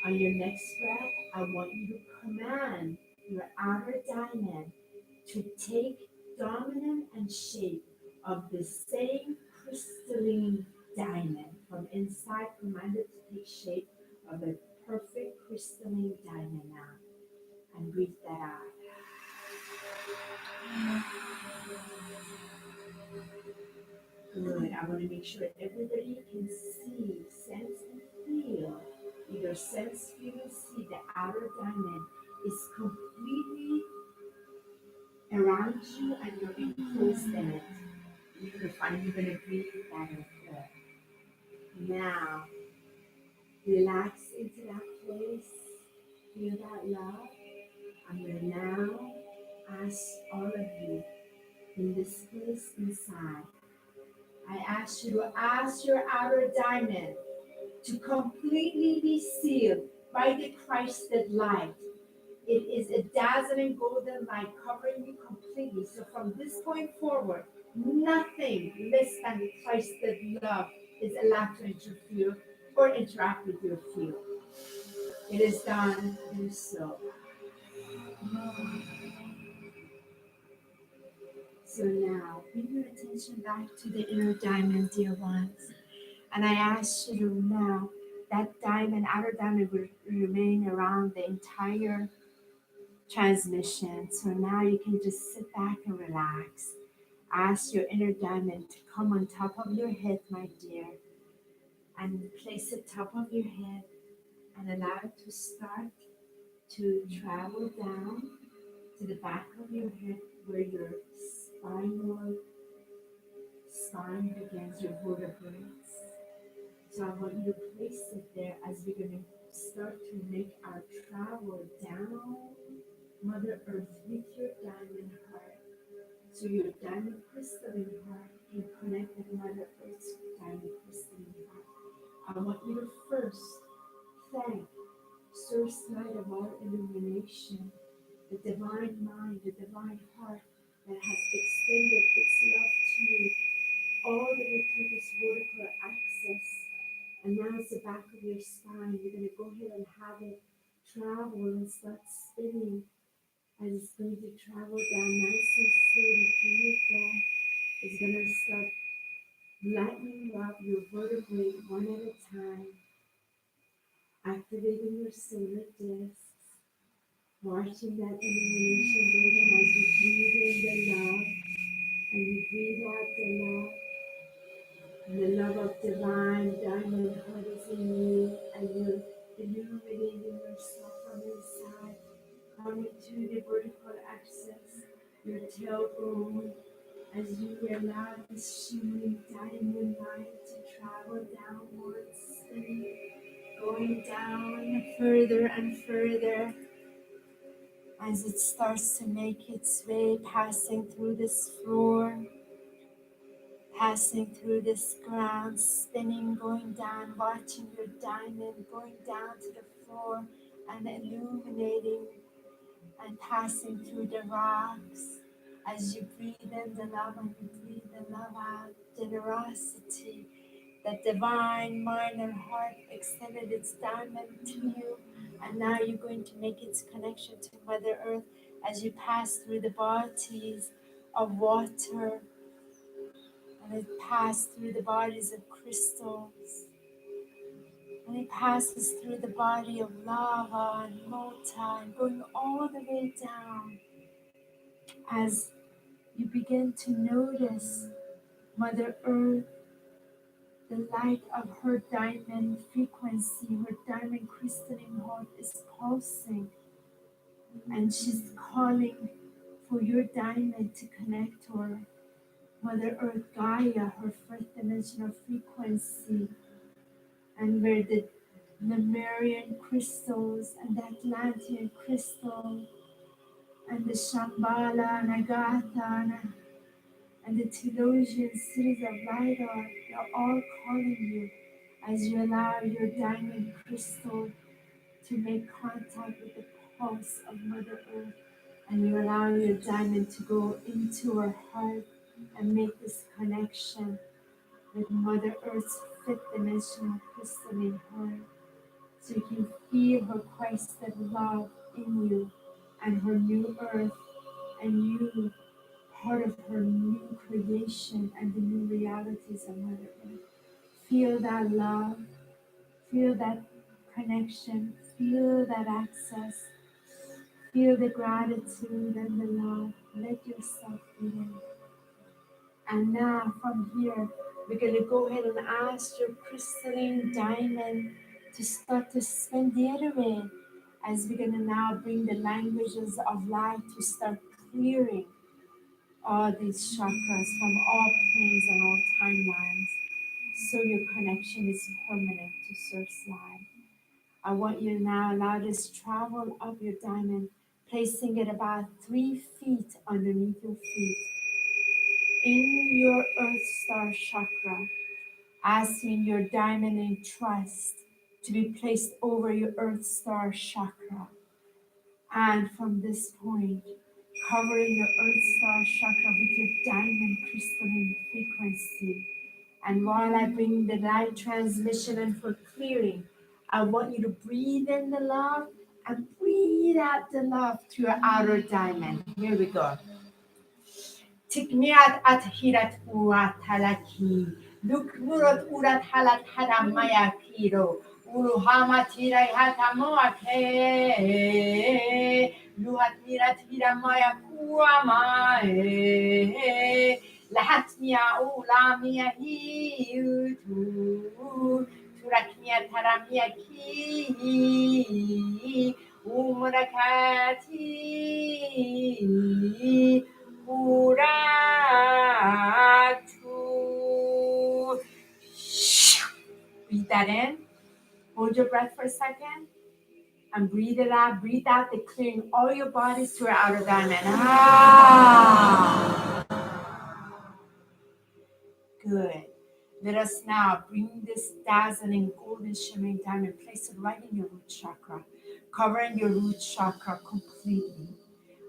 on your next breath, I want you to command your outer diamond to take dominant and shape of the same crystalline diamond. From inside, command it to take shape of a perfect crystalline diamond now. And breathe that out. Good. I want to make sure everybody can see, sense, and feel. Either sense, feel, and see the outer diamond is completely around you and you're enclosed in it. You're fine. You're going to breathe that in. Good. Now, relax into that place. Feel that love. I'm going to now ask all of you in this place inside. I ask you to ask your outer diamond to completely be sealed by the Christed light. It is a dazzling golden light covering you completely. So from this point forward, nothing less than the Christed love is allowed to interfere or interact with your field. It is done, it is so. So now, bring your attention back to the inner diamond, dear ones. And I ask you to now, that diamond, outer diamond will remain around the entire transmission. So now you can just sit back and relax. Ask your inner diamond to come on top of your head, my dear, and place it top of your head and allow it to start to travel down to the back of your head where your spine begins, your vertebrae. So I want you to place it there as we're going to start to make our travel down Mother Earth with your diamond heart. So your diamond crystalline heart can connect with Mother Earth's diamond crystalline heart. I want you to first thank Source Light of all illumination, the divine mind, the divine heart that has extended its love to you all the way through this vertical axis. And now it's the back of your spine. You're going to go ahead and have it travel and start spinning. And it's going to travel down nice and slowly through your breath. It's going to start lightening up your vertebrae one at a time, activating your solar discs, watching that illumination go down as you breathe in the love and you breathe out the love. And the love of divine diamond heart is in you, and you're illuminating yourself from inside, coming to the vertical axis, your tailbone, as you allow this shimmering diamond light to travel downwards, spinning, going down further and further, as it starts to make its way, passing through this floor, passing through this ground, spinning, going down, watching your diamond going down to the floor and illuminating and passing through the rocks as you breathe in the love and you breathe the love out, generosity. That divine mind and heart extended its diamond to you, and now you're going to make its connection to Mother Earth as you pass through the bodies of water, and it passes through the bodies of crystals, and it passes through the body of lava and mota, and going all the way down as you begin to notice Mother Earth, the light of her diamond frequency, her diamond crystalline heart is pulsing, and she's calling for your diamond to connect to her. Mother Earth Gaia, her first dimensional frequency, and where the Lemurian crystals and the Atlantean crystal and the Shambhala and Agatha and the Telosian cities of light are, they're all calling you as you allow your diamond crystal to make contact with the pulse of Mother Earth, and you allow your diamond to go into her heart and make this connection with Mother Earth's fifth dimensional crystalline heart, so you can feel her Christed love in you and her new earth and you, part of her new creation and the new realities of Mother Earth. Feel that love, feel that connection, feel that access, feel the gratitude and the love. Let yourself be in. And now from here, we're going to go ahead and ask your crystalline diamond to start to spin the other way, as we're going to now bring the languages of light to start clearing all these chakras from all planes and all timelines, so your connection is permanent to Source Light. I want you to now allow this travel of your diamond, placing it about 3 feet underneath your feet in your Earth Star chakra, asking your diamond in trust to be placed over your Earth Star chakra. And from this point, covering your Earth Star chakra with your diamond crystalline frequency. And while I bring the light transmission and for clearing, I want you to breathe in the love and breathe out the love through your outer diamond. Here we go. Tikmiat at hirat uat halaki. Luk murot urat halat hadamaya kiro. Uruhama tirai hatamoake. Luhat mirat hiramaya kuamae. Lahatmia ulamia hiutu. Turakmia taramia ki. Umurakati. Muratu. Breathe that in. Hold your breath breath for a second. And breathe it out. Breathe out the clearing all your bodies to your outer diamond. Good. Let us now bring this dazzling golden shimmering diamond, place it right in your root chakra, covering your root chakra completely.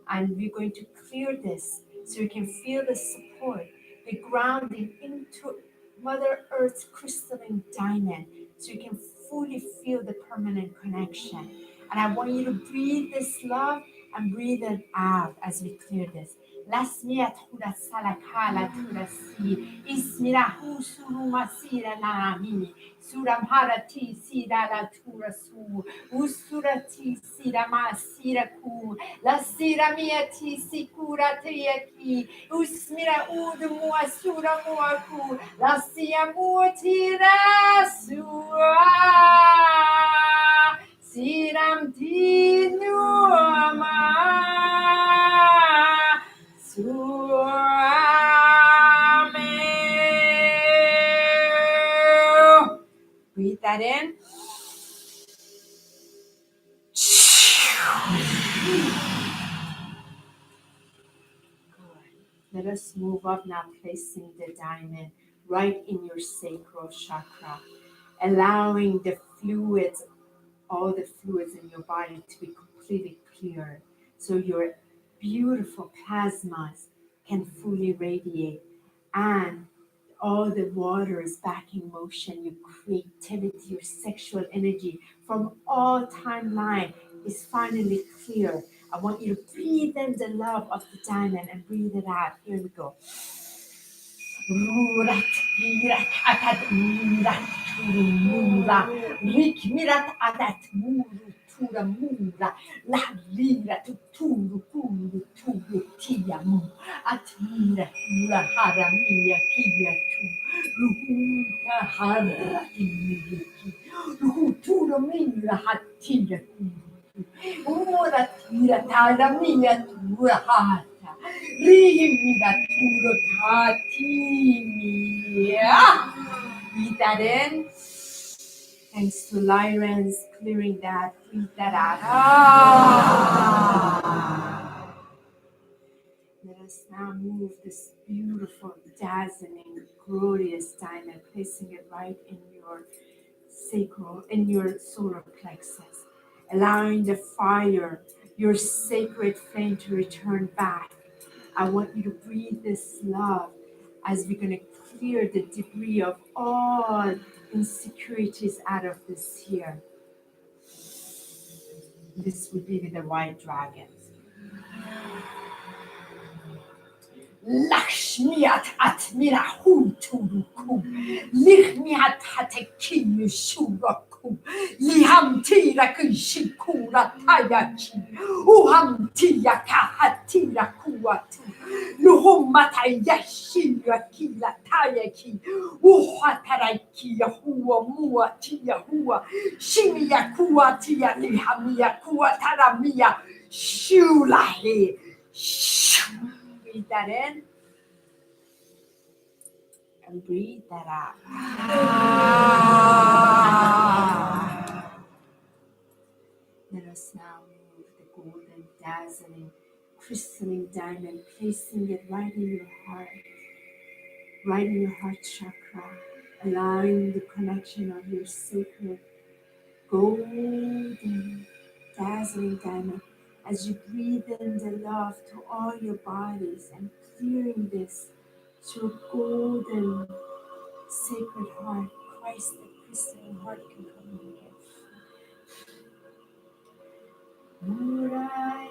And we're going to clear this so you can feel the support, the grounding into Mother Earth's crystalline diamond, so you can fully feel the permanent connection. And I want you to breathe this love and breathe it out as we clear this. Lasmia tura salakala tura si ismira hu suru masira nami suramhara ti sira la tura su usura ti sira masira ku la sira mia ti sikura ti ki usmira udu mua sura mua ku la sia muatira sura siram ti nuama breathe that in. Let us move up now, placing the diamond right in your sacral chakra, allowing the fluids, all the fluids in your body to be completely clear, so your beautiful plasmas can fully radiate, and all the water is back in motion. Your creativity, your sexual energy from all timeline is finally clear. I want you to breathe in the love of the diamond and breathe it out. Here we go. Rurat mirat atat murat turu mura rik mirat atat muru tura mura la lira tu turu kuru turu tia mu at mira mura hara mia kia tu ruhuta hara imiri ruhu turu mira hatia mura tira tara mia tura hata Rimida turo tatimia. Breathe that in. Thanks to Lyran's clearing that. Breathe that out. Let us now move this beautiful, dazzling, glorious diamond, placing it right in your sacral, in your solar plexus, allowing the fire, your sacred flame to return back. I want you to breathe this love as we're going to clear the debris of all insecurities out of this here. This would be the white dragons. Lakshmiat atmira huturuku, Lichmiat hatekiyu shuraku, Liham tira kishikura tayaki, Uham tia kahatira kuatu, Luhumata yashira kila tayaki, Uhataraki yahua mua tia hua, Shimia kuatia lihamia kuataramia, Shulahi. Breathe that in and breathe that out. Let us now move the golden, dazzling, crystalline diamond, placing it right in your heart chakra, allowing the connection of your sacred golden, dazzling diamond as you breathe in the love to all your bodies and clearing this to a golden, sacred heart. Christ, the crystalline heart, can come in again. Murai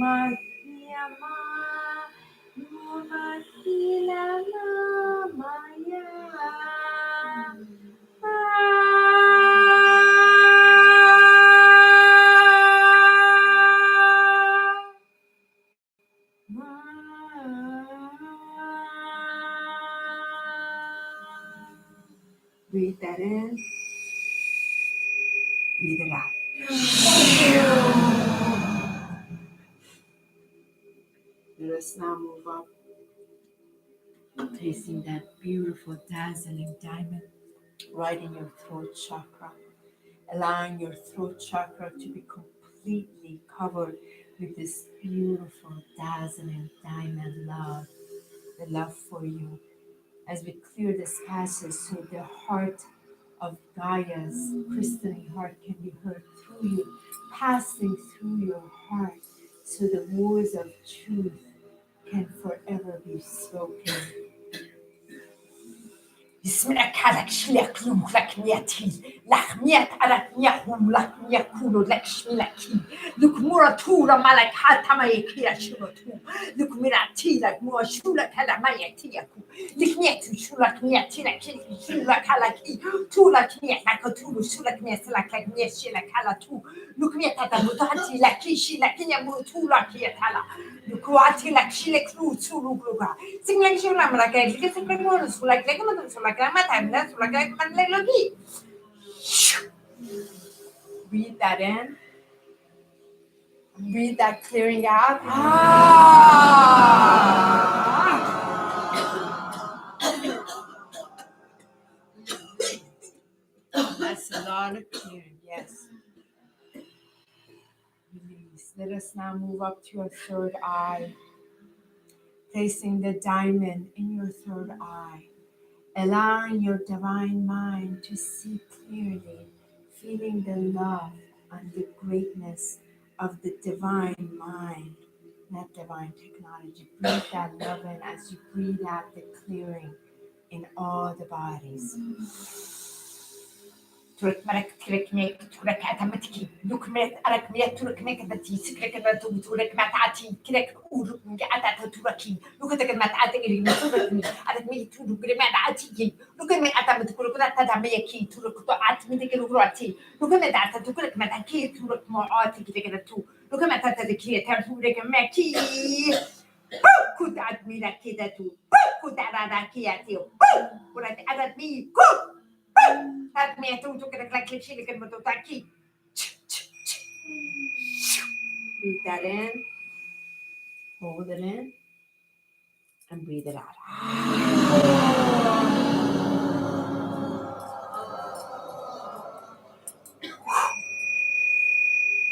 Mahiyama, Mahila Maya. Breathe that in, breathe it out. Let us now move up, placing that beautiful, dazzling diamond right in your throat chakra, allowing your throat chakra to be completely covered with this beautiful, dazzling diamond love, the love for you. As we clear this passage so the heart of Gaia's crystalline heart can be heard through you, passing through your heart, so the words of truth can forever be spoken. بسمك لك شلك لوك لك مياتي لك ميات على مياهم لك مياكولو لك شملكي لك مراتورا ملك حتى ما يكيا شلوتو لك مراتي لك مو شولك هلا ما يكياكو لك مياتي شولك مياتي لك شولك هلا كي تولك ميات لك تولو شولك ميات لك ميات شلك هلا تو لك ميات هذا متحتي لك شي لك يا مراتو لك يا هلا لك واتي لك شلك لو تولو لك سمعك شو لما لك لك سمعك مو شولك لك ما تقول Breathe that in. Breathe that clearing out. That's a lot of clearing, yes. Release. Let us now move up to your third eye, placing the diamond in your third eye, allowing your divine mind to see clearly, feeling the love and the greatness of the divine mind, that divine technology. Breathe that love in as you breathe out the clearing in all the bodies. ترك ملك ترك ميك ترك عتمتكي لك ميت أرك ميت ترك ميك دتي سكرك دتو ترك ما تعتي كرك أورك من عتا تركي لك تك ما تعتي اللي نتركني أرك ميت ترك ما تعتي لك ما عتمت ترك لا تدميكي ترك تعت من تك الغراتي لك ما تعت ترك ما تعكي ترك ما عاتي كده تو لك ما تعتذكي ترك ما كي كنت عدمي لك كده تو كنت على كياتي ولا عدد مي That me tu tu kena kelak kelak sini kan betul taki. Breathe that in, hold it in, and breathe it out.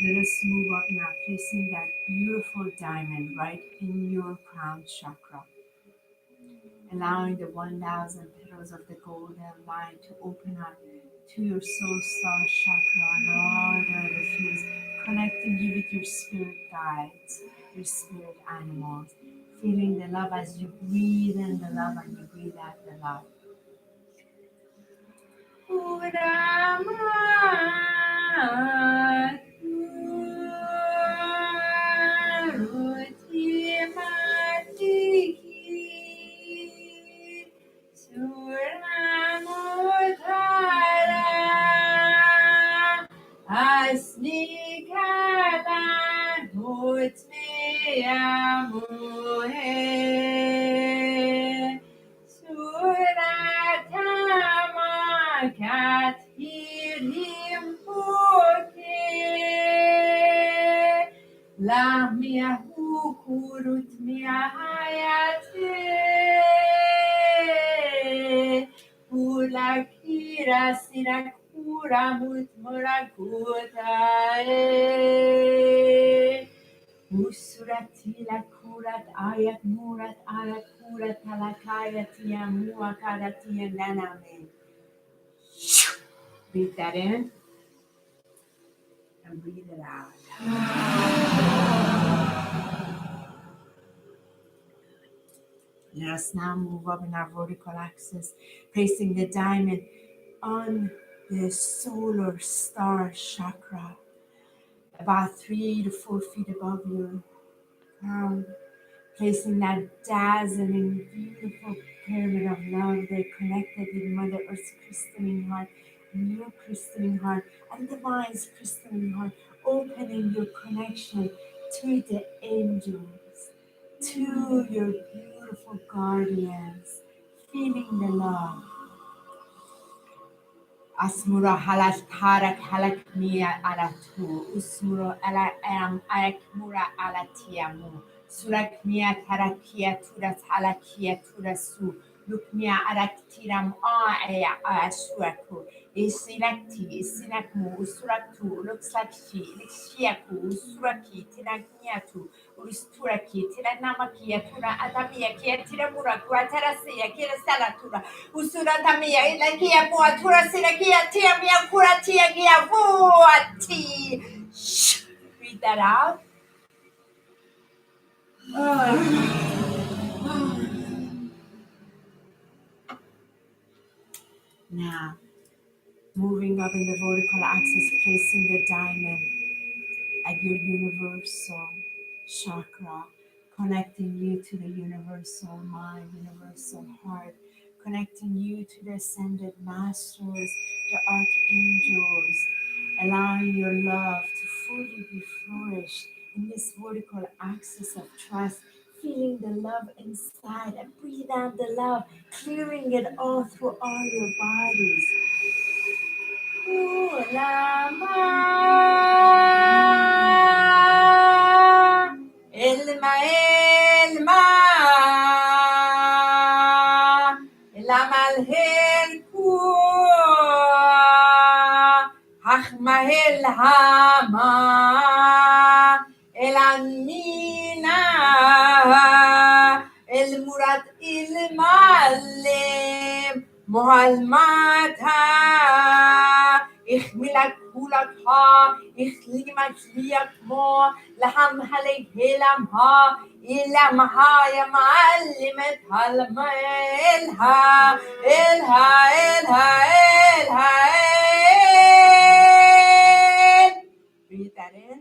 Let us move up now, placing that beautiful diamond right in your crown chakra, allowing the 1,000 petals of the golden light to open up to your soul star chakra and all the other fields, connecting you with your spirit guides, your spirit animals, feeling the love as you breathe in the love and you breathe out the love. Usuratila kurat ayat murat ayat kurat talakaya tia muakara tia naname. Breathe that in and breathe it out. Let us now move up in our vertical axis, placing the diamond on the solar star chakra, about 3 to 4 feet above your Placing that dazzling, beautiful pyramid of love, they connected with Mother Earth's crystalline heart, and your crystalline heart, and Divine's crystalline heart, opening your connection to the angels, to your beautiful guardians, feeling the love. Asmura halas tarak halak mia alatu, usmuro ala arakmura alatiamu. Surakmia tarakia turas halakia turasu. Lukmia araktiram aya asuraku. Isinakmu, usuratu, looks like she, lixiaku, usuraki, tinakmiatu, usturaki, tinanamakia, tura adamia, kia tiramura, guatarasia, kia salatura, usuratamia, ilakia, muatura, sinakia, tiamia, kuratia, gia, vuati. Breathe that out. Now, moving up in the vertical axis, placing the diamond at your universal chakra, connecting you to the universal mind, universal heart, connecting you to the ascended masters, the archangels, allowing your love to fully be flourished in this vertical axis of trust, feeling the love inside and breathe out the love, clearing it all through all your bodies. Ulama, ilma, ilma الهلكو حخمه الهما العنينا المراد المعلم معلماتها اخملك هولكها اخليمك ليك مو لهم هلك هلمها إلمها يا معلمتها لما إلها إلها إلها إلها Breathe that in.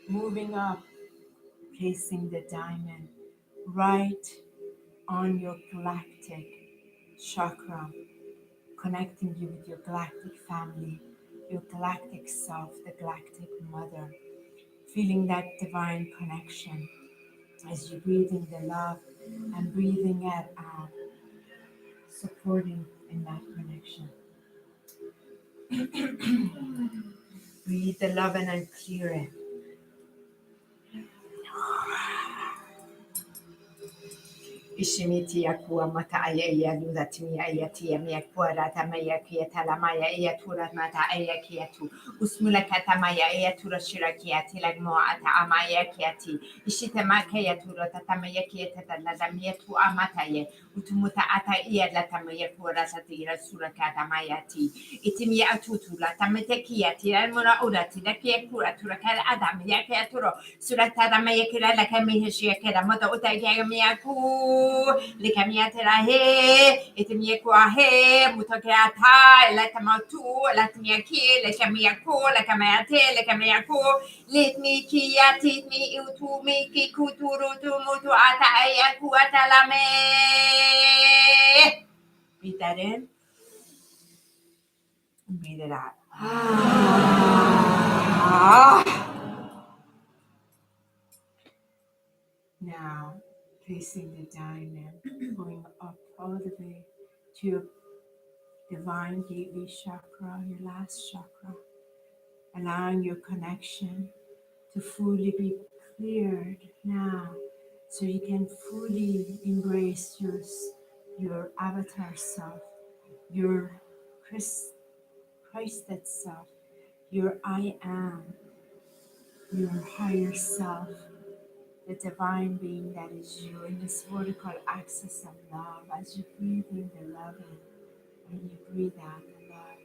Moving up, placing the diamond right on your galactic chakra, connecting you with your galactic family, your galactic self, the galactic mother, feeling that divine connection as you breathe in the love and breathing it out, supporting in that connection. Breathe the love in and clear it. Ishimiti yakua mata aya ya luda timi aya tia mia kuara tamaya kia talamaya aya tura mata aya kia tu usmula katamaya aya tura shira kia tilagmo ata amaya kia ti ishita makaya tura tatamaya kia tatalada mia tu amata ye utumuta ata iya la tamaya kuara satira sura katamaya ti itimi atutu la tamete kia tilamura ura tilakia kura tura kala adam ya kia turo sura tatamaya kia la kamihishia kia mata uta kia mia ku Likamiatera he, itimiakua he, mutokeata, latamatu, latmiaki, lekamiaku, lakamiate, lekamiaku, litmikia, titmi, utumiki, kuturutu, mutu ata, ayaku, atalame. Breathe that in. And breathe it out. Now, placing the diamond, going up all the way to your divine gateway chakra, your last chakra, allowing your connection to fully be cleared now, so you can fully embrace your avatar self, your Christed self, your I am, your higher self, the divine being that is you in this vertical axis of love as you breathe in the love and you breathe out the love.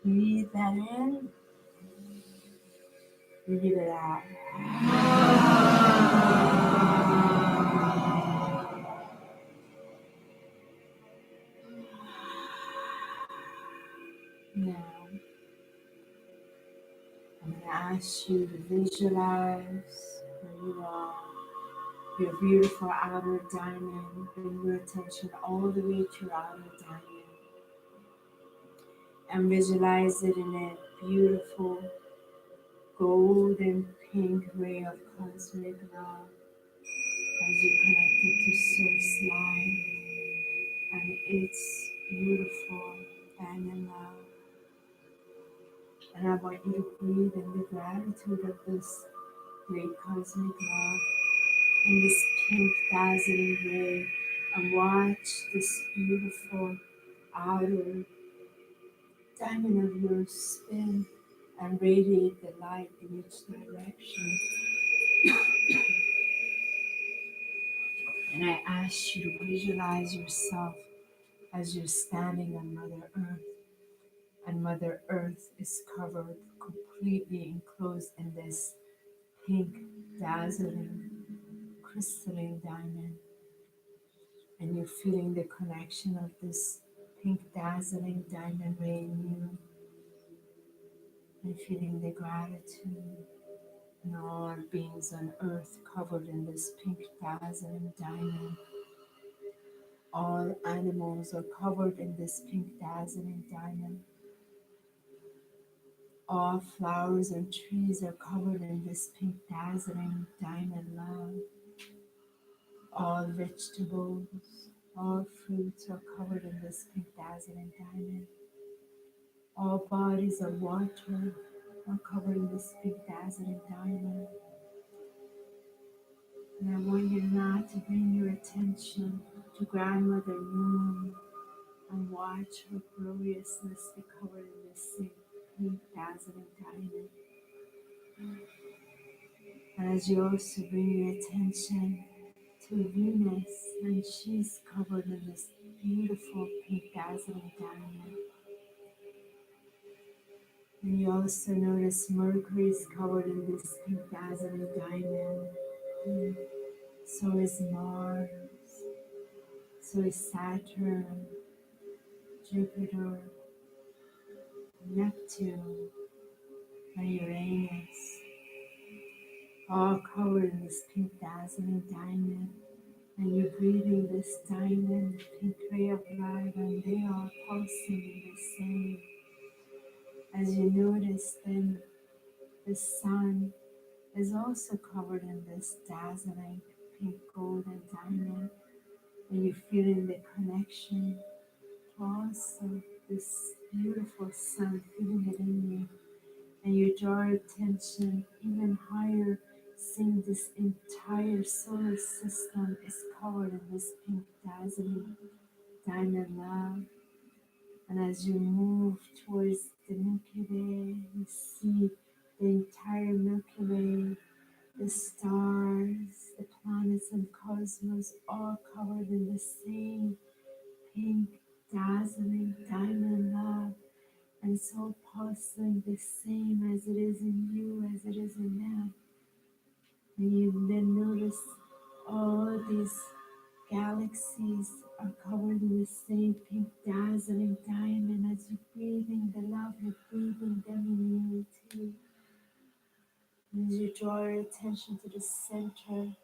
Breathe that in. Breathe it out. Now, I'm going to ask you to visualize where you are, your beautiful outer diamond. Bring your attention all the way to your outer diamond. And visualize it in a beautiful golden pink ray of cosmic love as you connect it to source light and its beautiful diamond love. And I want you to breathe in the gratitude of this great cosmic love in this pink dazzling ray, and watch this beautiful outer diamond of yours spin and radiate the light in each direction. And I ask you to visualize yourself as you're standing on Mother Earth. And Mother Earth is covered, completely enclosed in this pink, dazzling, crystalline diamond. And you're feeling the connection of this pink, dazzling diamond ray in you. And feeling the gratitude and all beings on earth covered in this pink, dazzling diamond. All animals are covered in this pink, dazzling diamond. All flowers and trees are covered in this pink, dazzling diamond love. All vegetables, all fruits are covered in this pink, dazzling diamond. All bodies of water are covered in this pink, dazzling diamond. And I want you now to bring your attention to Grandmother Moon and watch her gloriousness be covered in this same pink, dazzling diamond. And as you also bring your attention to Venus, and she's covered in this beautiful pink, dazzling diamond. And you also notice Mercury is covered in this pink, dazzling diamond. And so is Mars, so is Saturn, Jupiter, Neptune, and Uranus, all covered in this pink, dazzling diamond. And you're breathing this diamond, pink ray of light, and they are pulsing in the same. As you notice, then the sun is also covered in this dazzling pink, golden diamond. And you're feeling the connection to also this beautiful sun, feeling it in you. And you draw attention even higher, seeing this entire solar system is covered in this pink, dazzling diamond love. And as you move towards the Milky Way, you see the entire Milky Way, the stars, the planets and cosmos, all covered in the same pink, dazzling diamond love. And it's all pulsing the same as it is in you, as it is in them. And you then notice all these galaxies are covered in the same pink, dazzling diamond. As you're breathing the love, you're breathing them in you too. And as you draw your attention to the center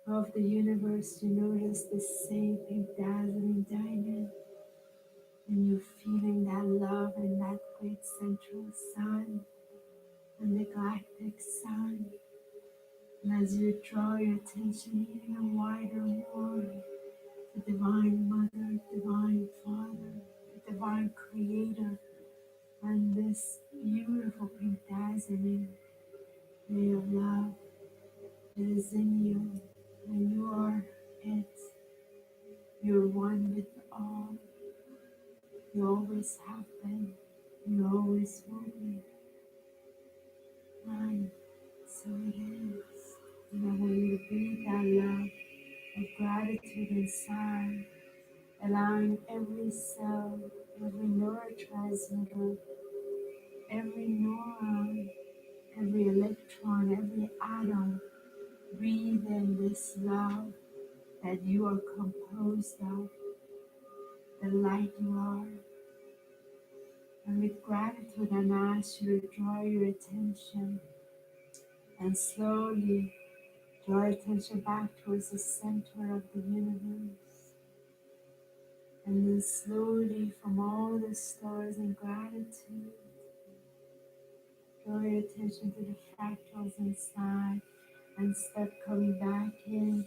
of the universe, you notice the same pink, dazzling diamond. And you're feeling that love and that great central sun and the galactic sun. And as you draw your attention even wider more, the Divine Mother, Divine Father, the Divine Creator, and this beautiful pink dazzling ray of love that is in you, and you are it. You're one with all. You always have been. You always will be. And so it is. And I want you to breathe that love of gratitude inside, allowing every cell, every neurotransmitter, every neuron, every electron, every atom, breathe in this love that you are composed of, the light you are. And with gratitude, I ask you to draw your attention and slowly draw your attention back towards the center of the universe. And then slowly, from all the stars in gratitude, draw your attention to the fractals inside and start coming back in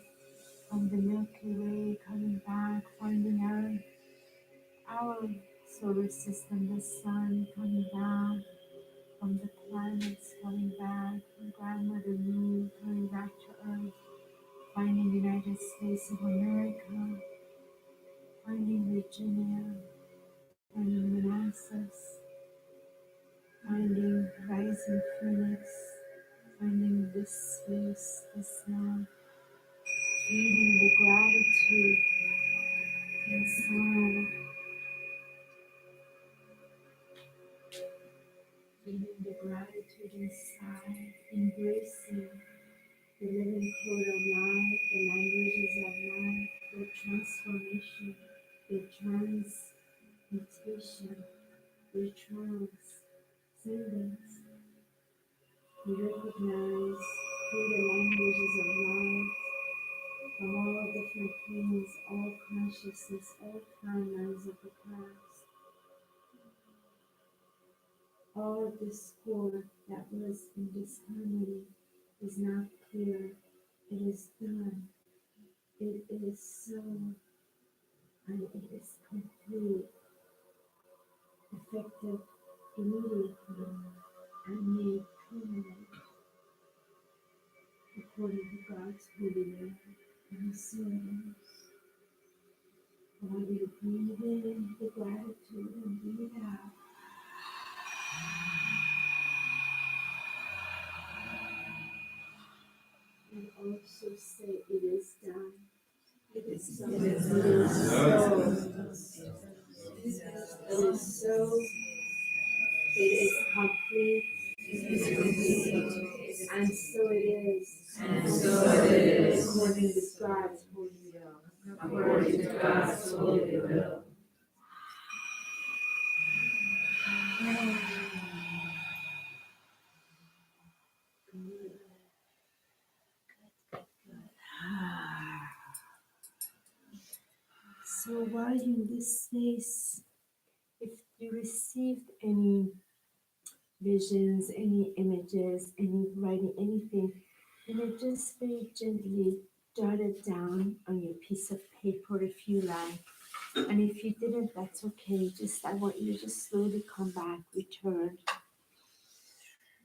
from the Milky Way, coming back, finding our solar system, the sun, coming back from the planets, coming back from Grandmother Moon, coming back to Earth, finding the United States of America, finding Virginia, finding Manassas, finding Rising Phoenix, finding this space, this love, feeling the gratitude inside, feeling the gratitude inside, embracing the living code of life, the languages of life, the transformation, the transmutation, the transcendence. We recognize through the languages of life, from all different planes, all consciousness, all timelines of the past, all of the discord that was in disharmony is now clear. It is done. It is so, and it is complete, effective immediately, and made permanent according to God's holy will. And so it is. I want you to breathe in the gratitude and breathe out. And also say, it is done. It is done. It is so. It is so. It is complete. And so it is. And so it is. According to God's holy will. According to God's holy will. So while you're in this space, if you received any visions, any images, any writing, anything, just very gently jot it down on your piece of paper if you like. And if you didn't, that's okay. I want you to just slowly come back, return,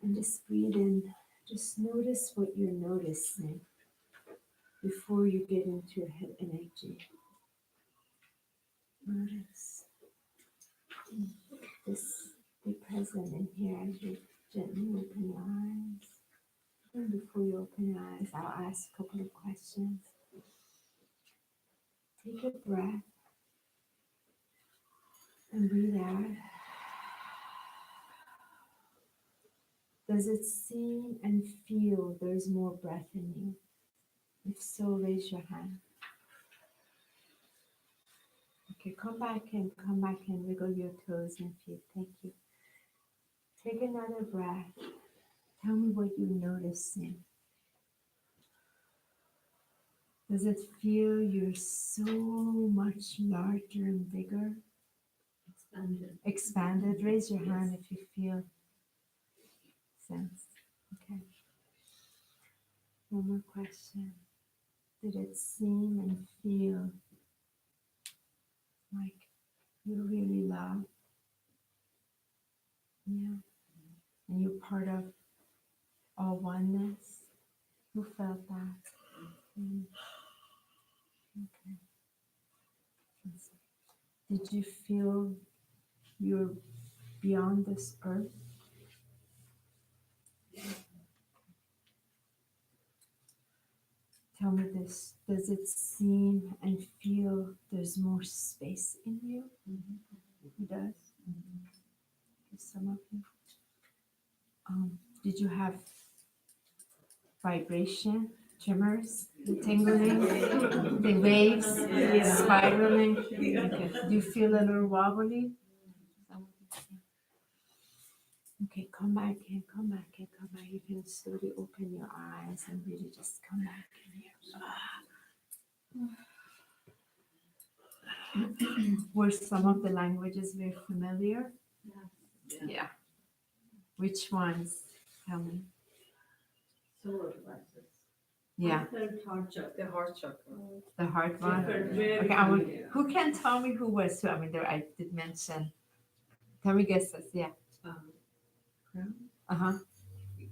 and just breathe in. Just notice what you're noticing before you get into your head energy. Notice. Just be present in here as you gently open your eyes. And before you open your eyes, I'll ask a couple of questions. Take a breath and breathe out. Does it seem and feel there's more breath in you? If so, raise your hand. Okay, come back in, wiggle your toes and feet. Thank you. Take another breath. Tell me what you're noticing. Does it feel you're so much larger and bigger? Expanded. Raise your hand if you feel sense. Okay. I one more question. Did it seem and feel like you really love? Yeah. And you're part of all oneness? Who felt that? Okay. Did you feel you're beyond this earth? Tell me this, does it seem and feel there's more space in you? Who does? Some of you. Did you have vibration, tremors, tingling, the waves, spiraling? Okay. Do you feel a little wobbly? Okay, come back in, come back in, come back. You can slowly open your eyes and really just come back in here. Were some of the languages very familiar? Yeah. Which ones? Tell me. Solar plexus. Yeah. The heart chakra. The heart one? Okay, who can tell me who was who? I mean, I did mention. Tell me guesses, yeah. Uh-huh.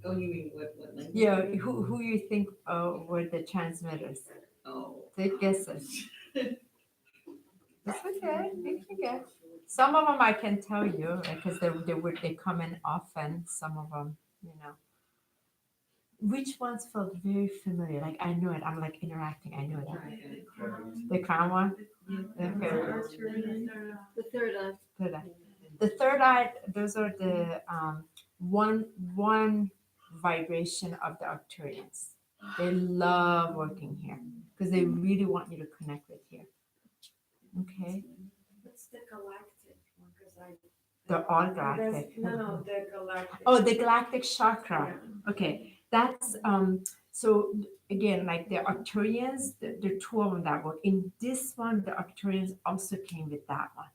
Oh, you mean what language? Yeah, who you think were the transmitters? Oh. Take guesses. That's okay, you can guess. Some of them I can tell you because they come in often. Some of them, you know. Which ones felt very familiar? Like I know it. I'm like interacting. I know it. The crown one. Okay. The third eye. Third eye. The third eye. Those are the one vibration of the Arcturians. They love working here because they really want you to connect with here. Okay. What's the galactic one? Because They're all galactic. No, the galactic. Oh, the galactic chakra. Okay. That's so again, like the Arcturians, there are two of them that work. In this one, the Arcturians also came with that one.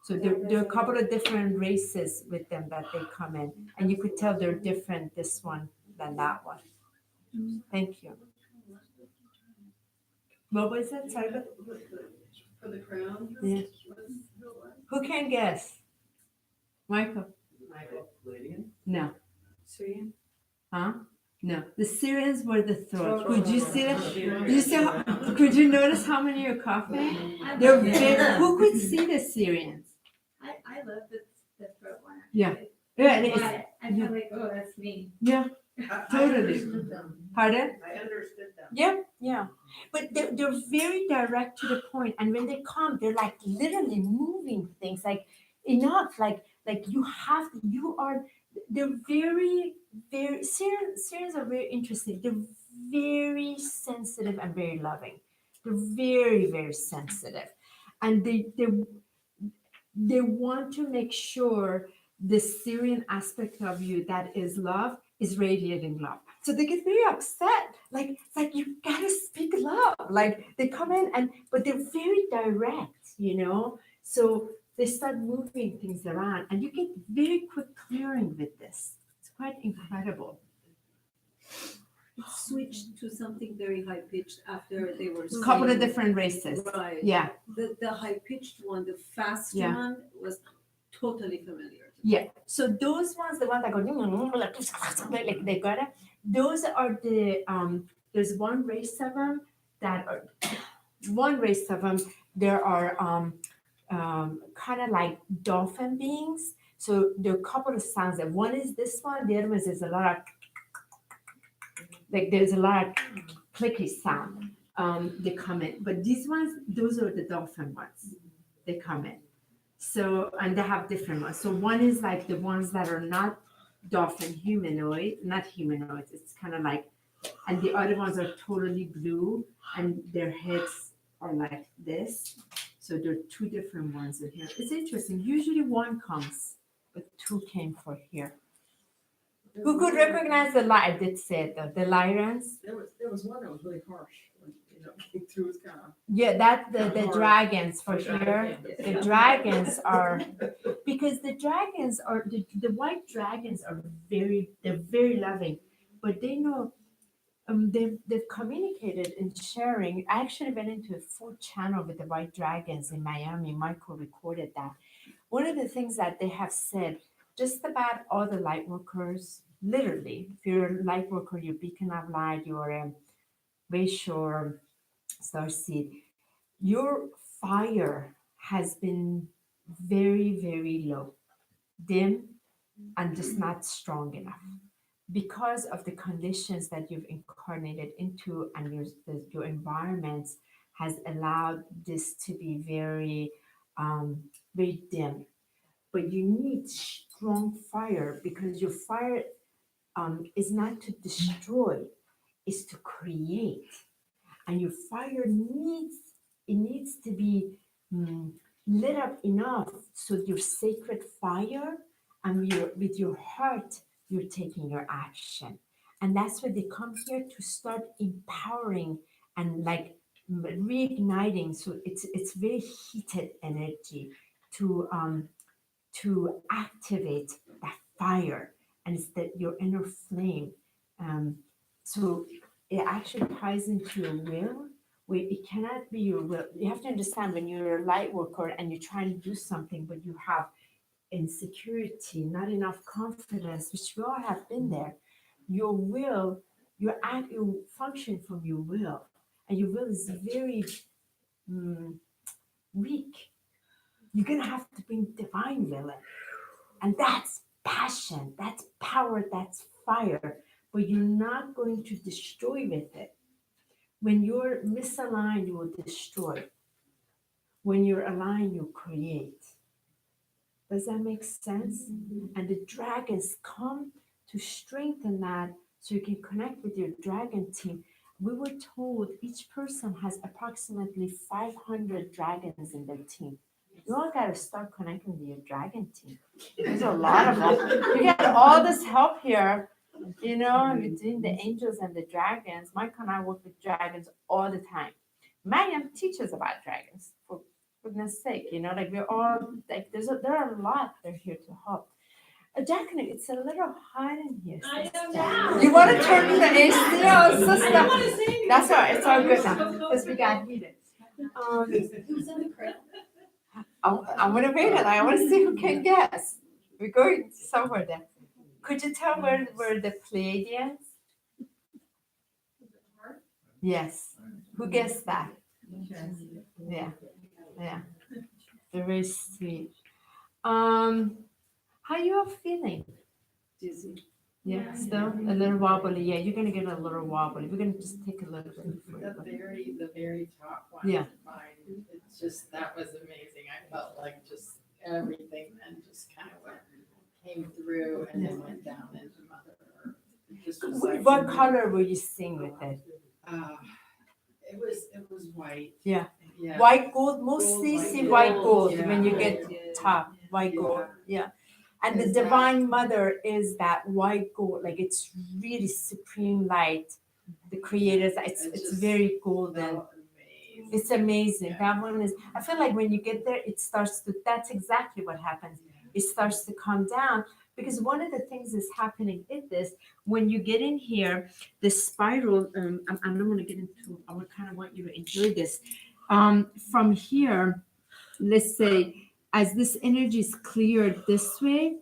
So there are a couple of different races with them that they come in, and you could tell they're different, this one than that one. Thank you. What was it? Sorry. For the crown? Yeah. Who can guess? Michael? Palladian? No. Syrian? Huh? No. The Syrians were the throat. Could you see that? You see could you notice how many are coughing? They're very, who could see the Syrians? I love the throat one. Yeah. Yeah, it is. I feel like, oh, that's me. Yeah, totally. Pardon? I understood them. Yeah, yeah. But they're very direct to the point. And when they come, they're like literally moving things. Like enough. Like they're very, very, Syrians are very interesting. They're very sensitive and very loving. They're very, very sensitive. And they want to make sure the Syrian aspect of you that is love is radiating love. So they get very upset. Like, it's like, you gotta speak love. Like they come in but they're very direct, you know? So they start moving things around and you get very quick clearing with this. It's quite incredible. It switched to something very high pitched after they were. A couple of saying- different races. Right. Yeah, The high pitched one, the fast Yeah. one was totally familiar. yeah. So those ones, the ones that go like they got it. Those are the there's one race of them there are kind of like dolphin beings. So there are a couple of sounds. That one is this one, the other one is a lot of like there's a lot of clicky sound. They come in, but these ones, those are the dolphin ones. They come in. So and they have different ones. So one is like the ones that are not dolphin not humanoids. It's kind of like, and the other ones are totally blue, and their heads are like this. So there are two different ones in here. It's interesting. Usually one comes, but two came for here. Who could recognize the light? I did say it though. The Lyrans. There was one that was really harsh. Came through was kind of. Yeah, that's the Hard. dragons for here. The dragons are because the dragons are the white dragons are they're very loving, but they know they've communicated and sharing. I actually went into a full channel with the White Dragons in Miami. Michael recorded that. One of the things that they have said, just about all the light workers, literally, if you're a light worker, you're beacon of light, you're a racial starseed, your fire has been very, very low, dim, and just not strong enough because of the conditions that you've incarnated into, and your environments has allowed this to be very very dim. But you need strong fire, because your fire is not to destroy, is to create. And your fire needs to be lit up enough so your sacred fire, and with your heart you're taking your action. And that's why they come here, to start empowering and like reigniting. So it's very heated energy to activate that fire, and it's that your inner flame. So it actually ties into your will, where it cannot be your will. You have to understand, when you're a light worker and you're trying to do something, but you have insecurity, not enough confidence, which we all have been there. Your will, you function from your will, and your will is very weak. You're gonna have to bring divine will in. And that's passion, that's power, that's fire. But you're not going to destroy with it. When you're misaligned, you will destroy. When you're aligned, you create. Does that make sense? And the dragons come to strengthen that, so you can connect with your dragon team. We were told each person has approximately 500 dragons in their team. You all got to start connecting with your dragon team. There's a lot of them. You get all this help here, between the angels and the dragons. Mike and I work with dragons all the time. Mayim teaches about dragons, for goodness sake. Like we're all like there are a lot that are here to help. Jacqueline, it's a little hot in here. I sister. know now. You want to turn the AC on, I don't sister? want to say anything. That's all right. It's all good now, because we got heated. Who's in the crowd? I'm gonna wait it. I want to see who can guess. We're going somewhere there. Could you tell where the Pleiadians? Yes. Who guessed that? Yeah. They're very sweet. How you all feeling? Dizzy. Yeah, still a little wobbly. Yeah, you're gonna get a little wobbly. We're gonna just take a little bit. The very top one. Yeah. Mine, it's just, that was amazing. I felt like just everything then just kind of came through and then went down into Mother Earth. It just was like, What color were you seeing with it? it was white. Yeah. Yeah. White gold, mostly Gold, see white white gold, gold yeah. when you get top, white gold. Yeah. And the Divine Mother is that white gold, like it's really supreme light. The creators, it's just very golden. felt amazing. It's amazing. Yeah. That one is, I feel like when you get there, it starts to, that's exactly what happens. It starts to come down, because one of the things is happening in this, when you get in here, the spiral, I don't want to get into, I would kind of want you to enjoy this. From here, let's say, as this energy is cleared this way,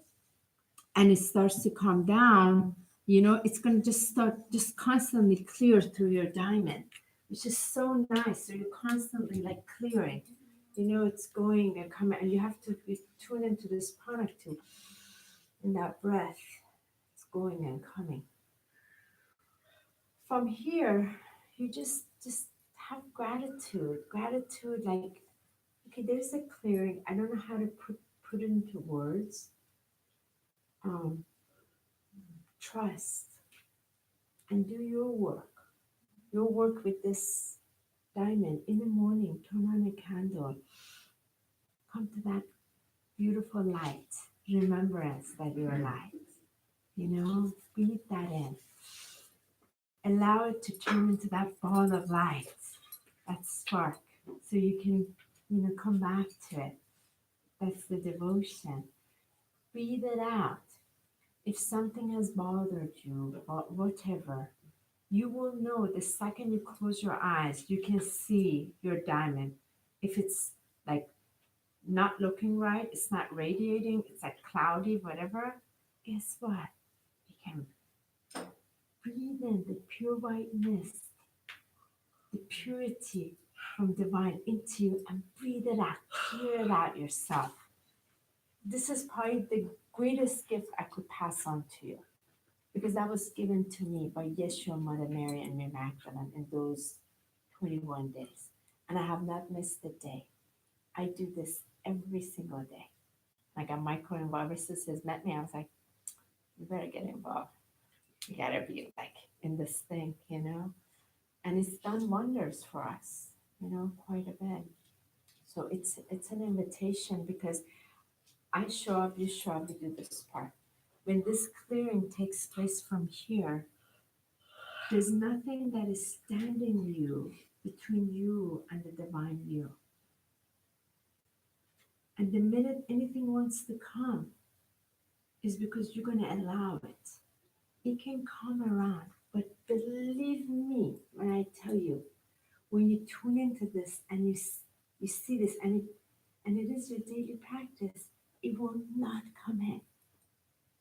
and it starts to come down, it's going to just start just constantly clear through your diamond, which is so nice. So you're constantly like clearing, it's going and coming, and you have to be tuned into this product too. In that breath, it's going and coming. From here, you just have gratitude, like, okay, there's a clearing. I don't know how to put it into words. Trust and do your work with this diamond. In the morning, turn on a candle, come to that beautiful light, remembrance that you're light, breathe that in, allow it to turn into that ball of light, that spark, so you can come back to it. That's the devotion. Breathe it out. If something has bothered you, or whatever, You will know the second you close your eyes, you can see your diamond. If it's like not looking right, it's not radiating, it's like cloudy, whatever, guess what? You can breathe in the pure white mist, the purity from divine into you, and breathe it out, clear it out yourself. This is probably the greatest gift I could pass on to you, because that was given to me by Yeshua, Mother Mary, and Mary Magdalene in those 21 days. And I have not missed a day. I do this every single day. Like a micro-involver sisters met me, I was like, you better get involved. You gotta be like in this thing, you know? And it's done wonders for us, you know, quite a bit. So it's an invitation, because I show up, you show up, we do this part. When this clearing takes place from here, there's nothing that is standing you between you and the divine you. And the minute anything wants to come is because you're going to allow it. It can come around, but believe me when I tell you, when you tune into this and you see this and it is your daily practice, it will not come in.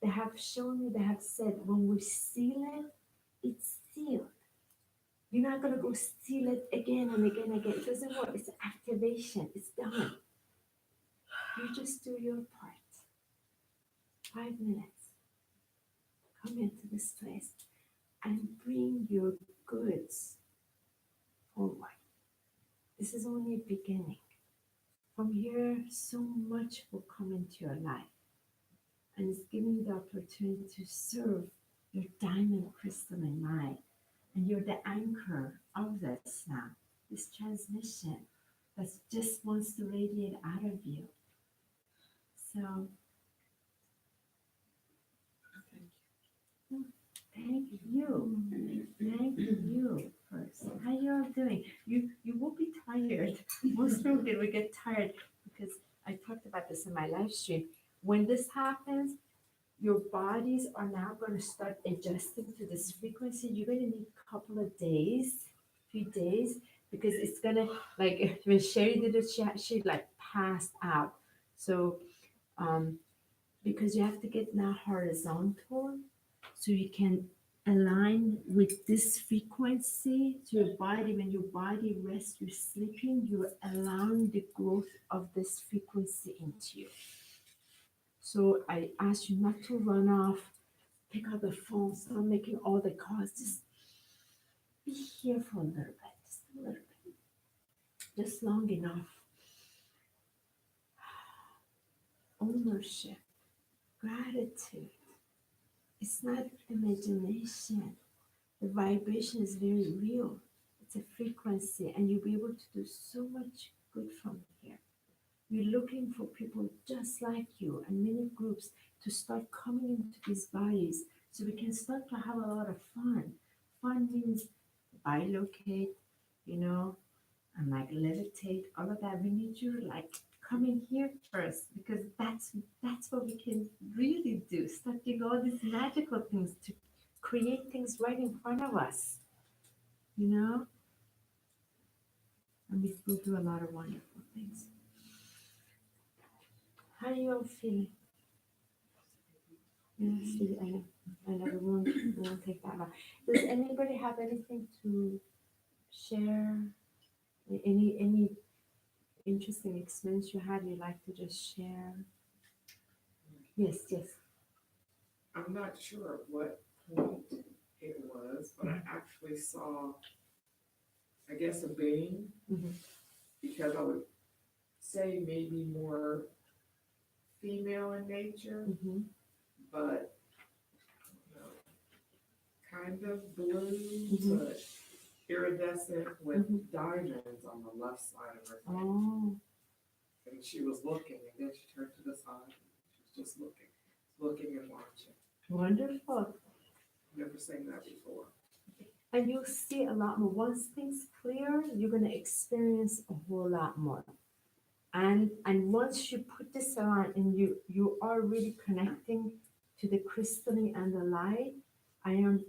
They have shown me, they have said, when we seal it, it's sealed. You're not going to go seal it again and again and again. It doesn't work. It's activation. It's done. You just do your part. 5 minutes. Come into this place and bring your goods forward. This is only a beginning. From here, so much will come into your life. And it's giving you the opportunity to serve your diamond crystalline mind. And you're the anchor of this now, this transmission that just wants to radiate out of you. So, thank you. Thank you first. How you all doing? You will be tired. Most people will get tired, because I talked about this in my live stream. When this happens, your bodies are now going to start adjusting to this frequency. You're going to need a couple of days, 3 days, because it's going to, like when Sherry did it, she like passed out. So, because you have to get now horizontal, so you can align with this frequency to your body. When your body rests, you're sleeping, you're allowing the growth of this frequency into you. So I ask you not to run off, pick up the phone, start making all the calls. Just be here for a little bit, just a little bit, just long enough. Ownership, gratitude. It's not imagination. The vibration is very real. It's a frequency, and you'll be able to do so much good from here. We're looking for people just like you and many groups to start coming into these bodies so we can start to have a lot of fun. Fun means bilocate, you know, and like levitate, all of that. We need you like coming here first, because that's what we can really do. Start doing all these magical things to create things right in front of us, you know? And we still do a lot of wonderful things. How are you all feeling? Yes, I know we won't take that long. Does anybody have anything to share? Any interesting experience you had you'd like to just share? Yes. I'm not sure at what point it was, but I actually saw, I guess, a being, because I would say maybe more female in nature, but you know, kind of blue, but iridescent with diamonds on the left side of her face. Oh. And she was looking, and then she turned to the side, and she was just looking and watching. Wonderful. Never seen that before. And you'll see a lot more. Once things clear, you're going to experience a whole lot more. And once you put this on and you are really connecting to the crystalline and the light, I am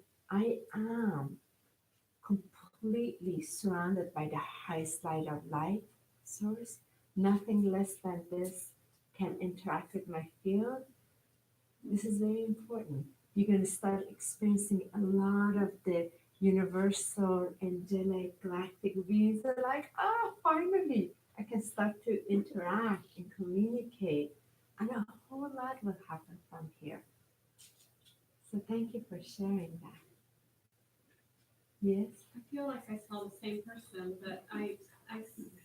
completely surrounded by the highest light of light source. Nothing less than this can interact with my field. This is very important. You're going to start experiencing a lot of the universal, angelic, galactic beings. Are like, finally, I can start to interact and communicate. And a whole lot will happen from here. So thank you for sharing that. Yes? I feel like I saw the same person, but I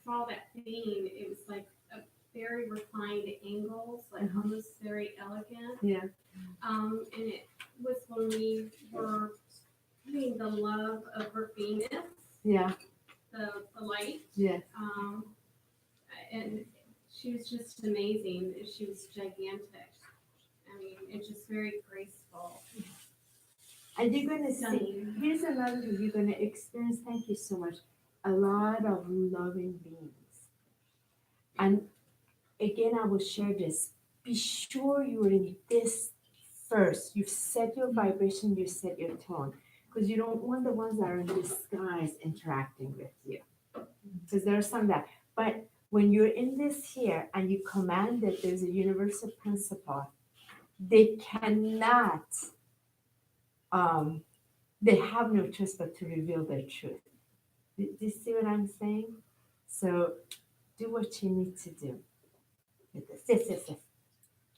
saw that theme. It was like a very refined angles, like almost very elegant. Yeah. And it was when we were putting the love over Venus, Yeah. the light. Yes. And she was just amazing. She was gigantic. I mean, it's just very graceful. And you're going to see, Stunning. here's another thing you're going to experience, thank you so much, a lot of loving beings. And again, I will share this. Be sure you're in this first. You've set your vibration, you set your tone. Because you don't want the ones that are in disguise interacting with you. Because there are some that, but when you're in this here and you command that there's a universal principle, they cannot, they have no choice but to reveal their truth. Do you see what I'm saying? So do what you need to do with this. Yes.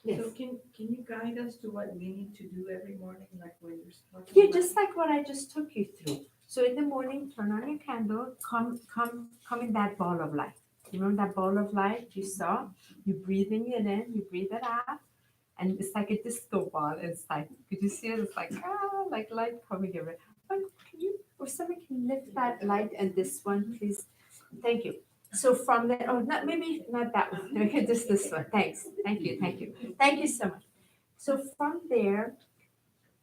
Yes. So can you guide us to what we need to do every morning, like when you're talking Yeah, about- just like what I just took you through. So in the morning, turn on your candle, come in that ball of light. Remember that ball of light you saw? You breathing it in, you breathe it out, and it's like a disco ball inside. Could you see it? It's like like light coming in. Can you, or somebody can lift that light and this one, please? Thank you. So from there, maybe not that one. Okay, just this one. Thanks. Thank you so much. So from there,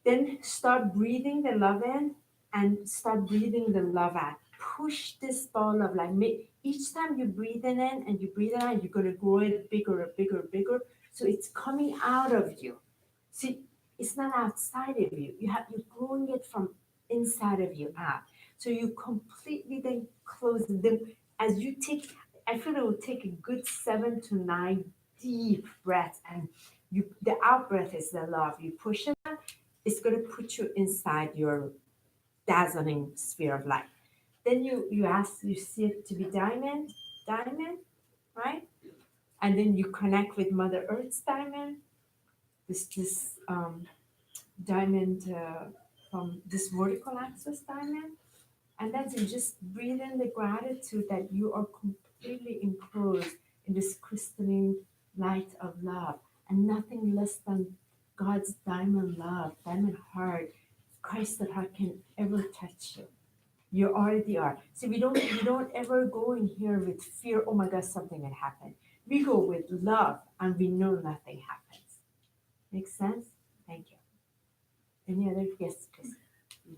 then start breathing the love in and start breathing the love out. Push this ball of light. Each time you breathe in and you breathe it out, you're going to grow it bigger. So it's coming out of you. See, it's not outside of you. You're growing it from inside of you out. So you completely then close them. As you take, I feel it will take a good 7 to 9 deep breaths. And the out breath is the love. You push it out, it's going to put you inside your dazzling sphere of light. Then you see it to be diamond, right? And then you connect with Mother Earth's diamond, this diamond from this vertical axis diamond. And then you just breathe in the gratitude that you are completely enclosed in this crystalline light of love and nothing less than God's diamond love, diamond heart, Christ heart can ever touch you. You already are. See, we don't ever go in here with fear, oh my God, something had happened. We go with love and we know nothing happens. Make sense? Thank you. Any other guests, please?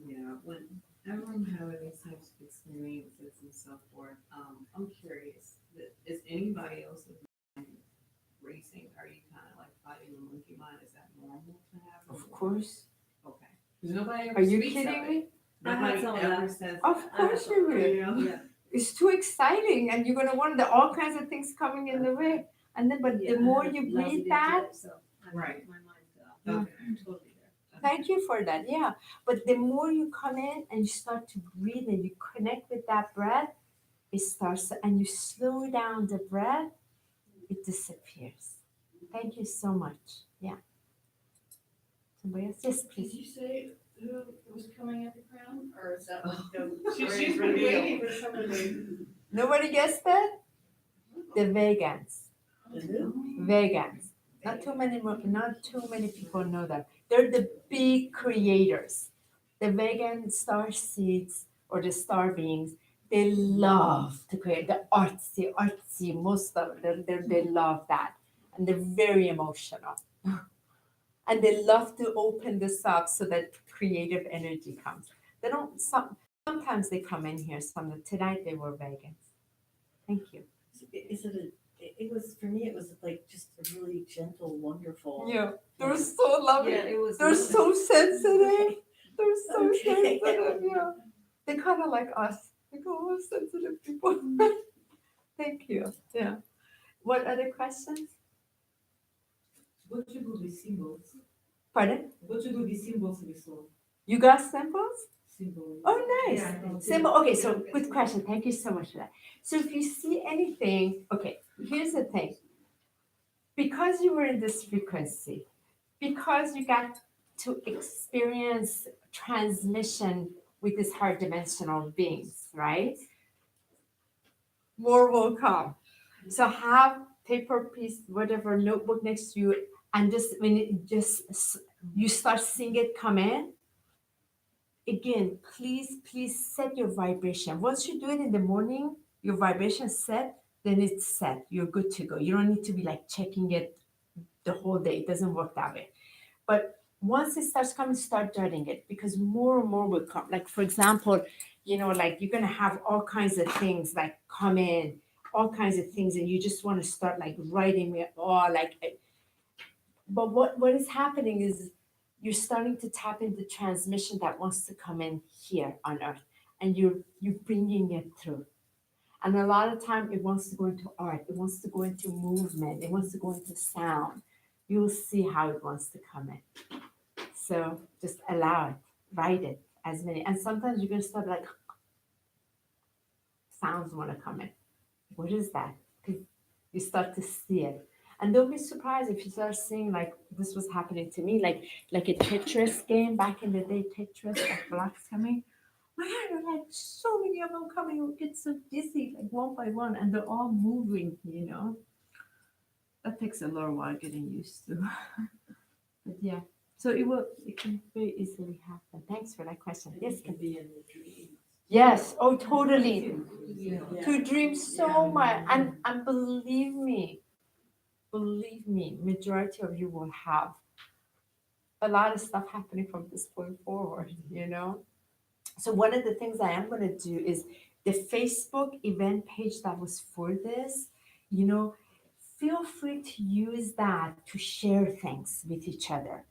Yeah, whenever I'm having these types of experiences and so forth, I'm curious, is anybody else's mind racing? Are you kind of like fighting the monkey mind? Is that normal to happen? Of course. Okay. Because nobody ever Are you speaks kidding of me? it. Nobody some of ever that. says. Of course you will. You know? Yeah. It's too exciting and you're gonna want all kinds of things coming in the way. And then but the more you breathe that, Right. My mind's Yeah. Okay, I'm totally there. thank you for that. Yeah. But the more you come in and you start to breathe and you connect with that breath, it starts and you slow down the breath, it disappears. Thank you so much. Yeah. Somebody else? Yes, Did please. you say who was coming at the crown, or is that like She's been waiting for somebody. Nobody guessed that? The vegans. Vegans. Not too many people know that. They're the big creators. The vegan star seeds or the star beings, they love to create the artsy, most of them, they love that. And they're very emotional. And they love to open this up so that creative energy comes. They don't, sometimes they come in here, tonight they were vegans. Thank you. It was, for me, it was like just a really gentle, wonderful. Yeah, they're so lovely. Yeah, it was. They're so sensitive. They're so Okay. sensitive. Yeah. They're kind of like us. Like, oh, sensitive people. Thank you. Yeah. What other questions? What you do with symbols? Pardon? What you do with symbols we saw? You got samples? Symbols. Oh, nice. Yeah. Symbol. Okay, so good question. Thank you so much for that. So if you see anything, okay, here's the thing. Because you were in this frequency, because you got to experience transmission with these higher dimensional beings, right? More will come. So have paper piece, whatever notebook next to you, and just when you start seeing it come in, again, please set your vibration. Once you do it in the morning, your vibration set, then it's set. You're good to go. You don't need to be like checking it the whole day. It doesn't work that way. But once it starts coming, start judging it because more and more will come. Like for example, like you're gonna have all kinds of things like come in, all kinds of things, and you just want to start like writing it all like. But what is happening is you're starting to tap into transmission that wants to come in here on Earth, and you're bringing it through. And a lot of time it wants to go into art, it wants to go into movement, it wants to go into sound. You'll see how it wants to come in. So just allow it, write it as many. And sometimes you're gonna start like sounds want to come in. What is that? Because you start to see it. And don't be surprised if you start seeing like this was happening to me, like a Tetris game back in the day, Tetris, like blocks coming. Man, there are like so many of them coming, you get so dizzy, like one by one, and they're all moving, That takes a little while getting used to. But yeah. So it can very easily happen. Thanks for that question. Yes, can be in the dream. Yes, oh totally. Yeah. To dream so much. And believe me, majority of you will have a lot of stuff happening from this point forward, So one of the things I am going to do is the Facebook event page that was for this, feel free to use that to share things with each other.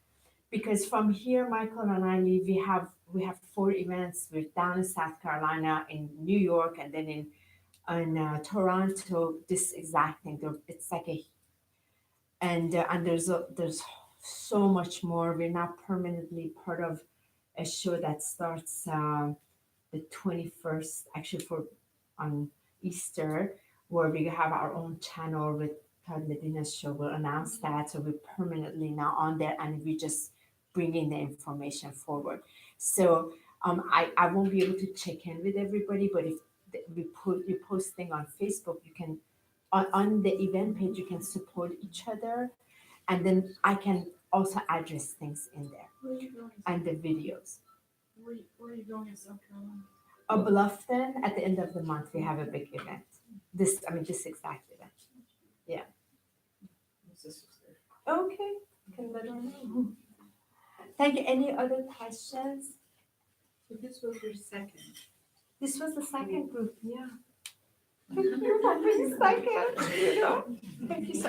Because from here, Michael and I leave, we have 4 events. We're down in South Carolina, in New York, and then in Toronto, this exact thing. It's like and there's so much more. We're now permanently part of a show that starts the 21st, actually on Easter, where we have our own channel with Todd Medina's show. We'll announce that, so we're permanently now on there, and we just bringing the information forward. So I won't be able to check in with everybody, but if you're posting on Facebook, you can on the event page, you can support each other, and then I can also address things in there and the videos. Where are you going in South Carolina? Bluffton at the end of the month, we have a big event. This exact event. Yeah. Okay. Can let her know. Thank you. Any other questions? So this was your second. This was the second group, yeah. Thank you for being second, Thank you so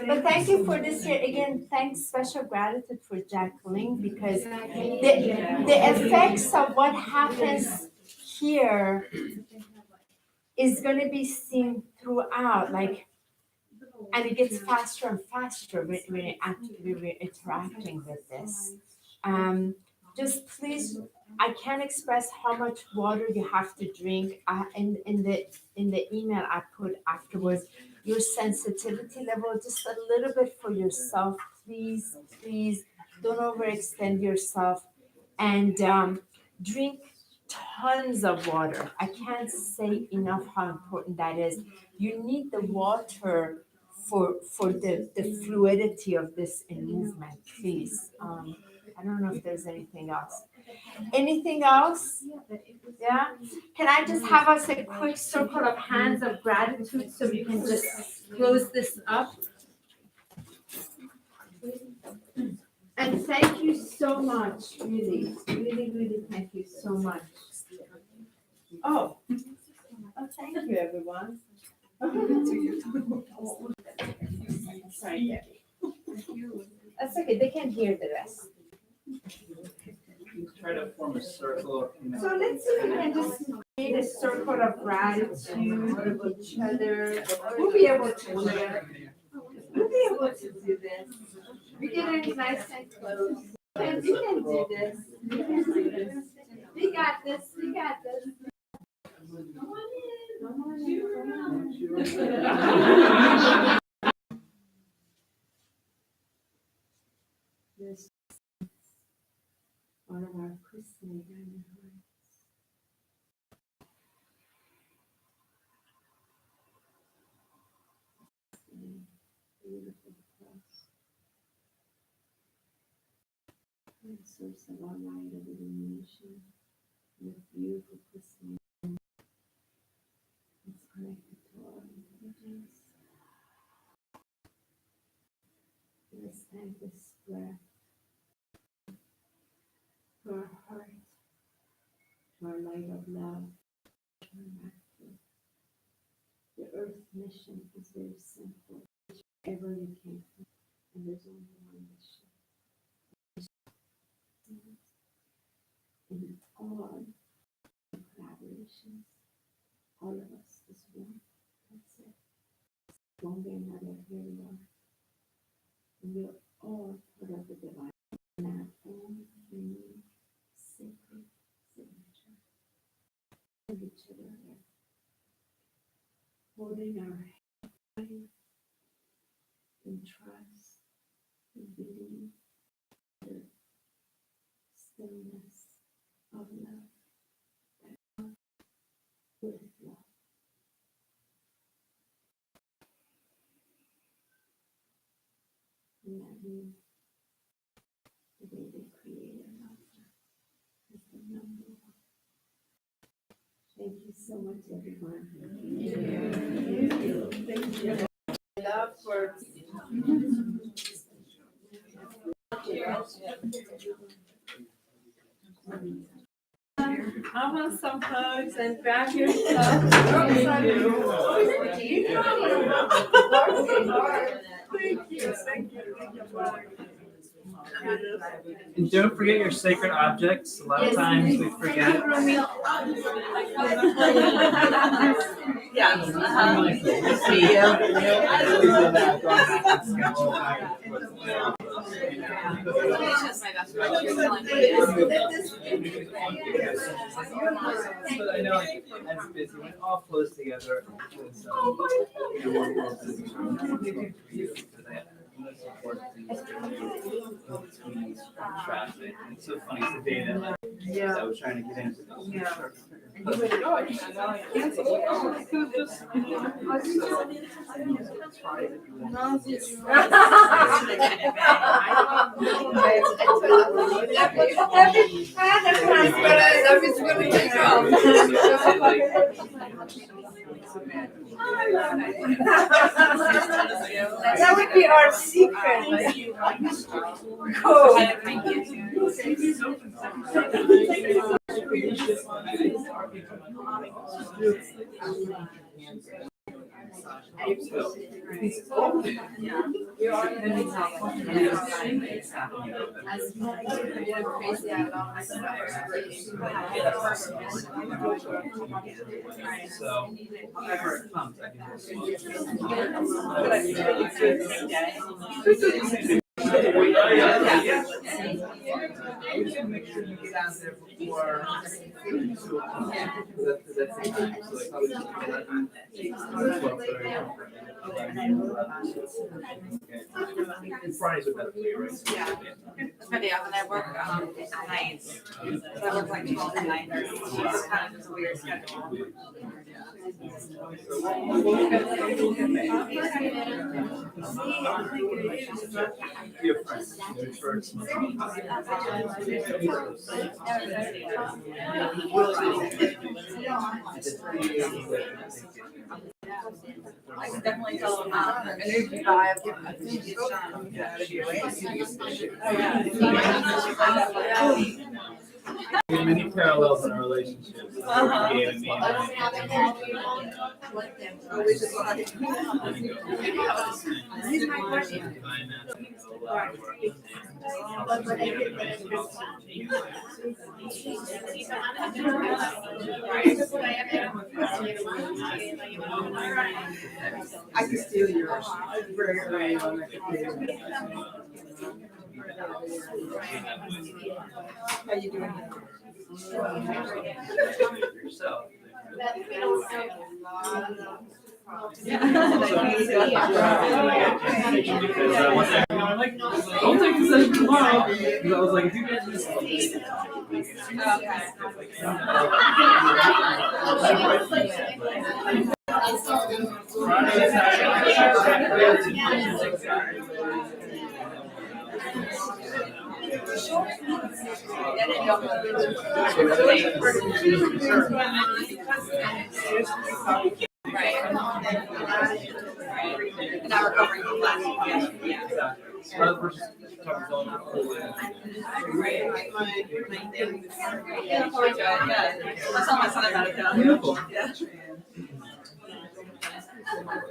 but thank you for this year. Again, thanks, special gratitude for Jacqueline, because the effects of what happens here is going to be seen throughout, and it gets faster and faster when we're interacting with this. Just please, I can't express how much water you have to drink. In the email I put afterwards, your sensitivity level, just a little bit for yourself, please don't overextend yourself, and drink tons of water. I can't say enough how important that is. You need the water for the fluidity of this in movement, please. I don't know if there's anything else. Anything else? Yeah? Can I just have us a quick circle of hands of gratitude so we can just close this up? And thank you so much, really, thank you so much. Oh, thank you, everyone. Sorry, Debbie. That's okay, they can hear the rest. try to form a circle. So let's see if we can just create a circle of gratitude with each other. We'll be able to do it. We'll be able to do this. We're getting nice and close. And we can do this. We can do this. We got this. We got this. Come on in. Come on in. Come on in. This one of our crystalline diamond hearts. Beautiful cross. The source of our light of illumination. With beautiful crystalline. It's connected to our intelligence. Let's thank this breath to our heart, to our light of love, turn back to. The earth mission is very simple. Whichever you came from, and there's only one mission. In all collaborations, all of us is one. That's it. One way or another, here we are. And we're all part of the divine in our own unique, sacred signature. Hold each other here. Holding our hand in trust, in belief, the stillness of love, that love with love. And that means the way they created love is the number one. Thank you so much, everyone. Thank you. Love for I want some hugs and grab your stuff. Thank you. And don't forget your sacred objects. A lot of times we forget. Yes. But I know, like, as busy, when it all flows together, because, traffic. And it's so funny today that like, I was trying to get into this. That would be our secret. Cool. So, however it comes, I can just make sure you get out there before 2 o'clock. That's the time. So like probably just get up and 12:30. Fridays are better for you, right? Yeah. It's funny, when I work nights, so I work like 12 to 9. It's kind of just a weird schedule. Your friends, your first. I can definitely tell them energy vibe. Many parallels in our relationships. I can steal yours. Very early on, I could How you doing? Don't take the session tomorrow. Because I was like, if you guys just And now we're covering the last, yeah. I saw my son about it. Beautiful. Yeah.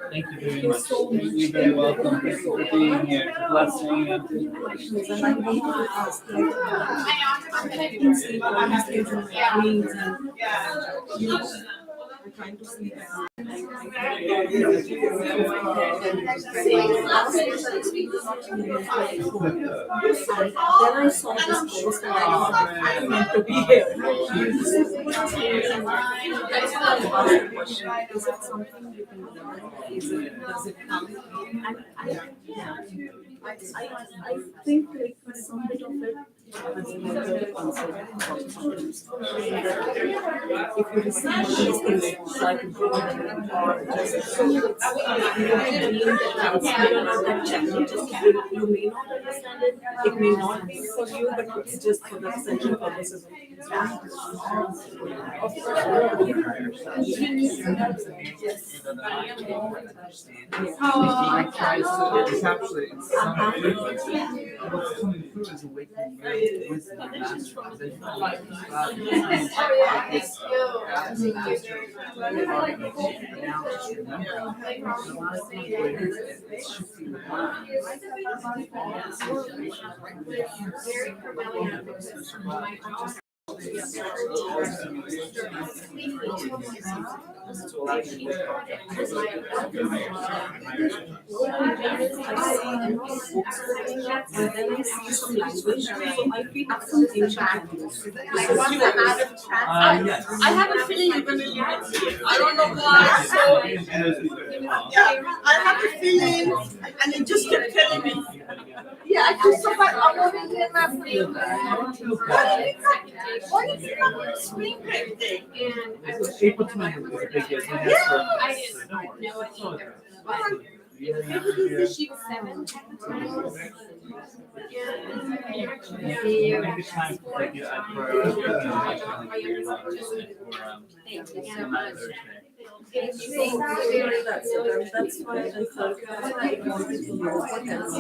Thank you very much. You're very welcome. Thank you for being here. Blessing and I'm trying to see that. Then I saw this post and I meant to be here. Is it something you can learn? Does it come? I think like some bit of it. If you receive these things, so I can go on or just so you may not understand it, it may not be for you, but it's just for the essential purposes. I try to encapsulate in some frequency. What's coming through is awakening wisdom and mastery. Now just remember, a lot of times it's shifting the mind. I have a feeling you're going to leave it here. I don't know why. So, yeah, I have a feeling, and it just kept telling me. Yeah, I just thought I want to get my friend. What is it on the screen thing? April 20th was a big hit. I didn't know it either, but she was 7. Maybe time to take it out for That's why I thought I wanted to know what else.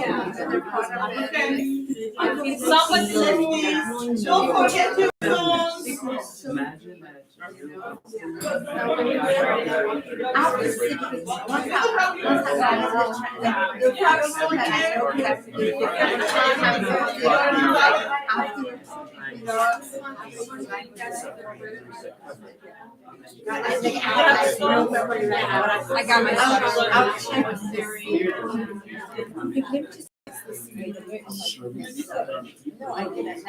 Somebody let me. Don't forget your phones. Imagine that. I got my No, I didn't.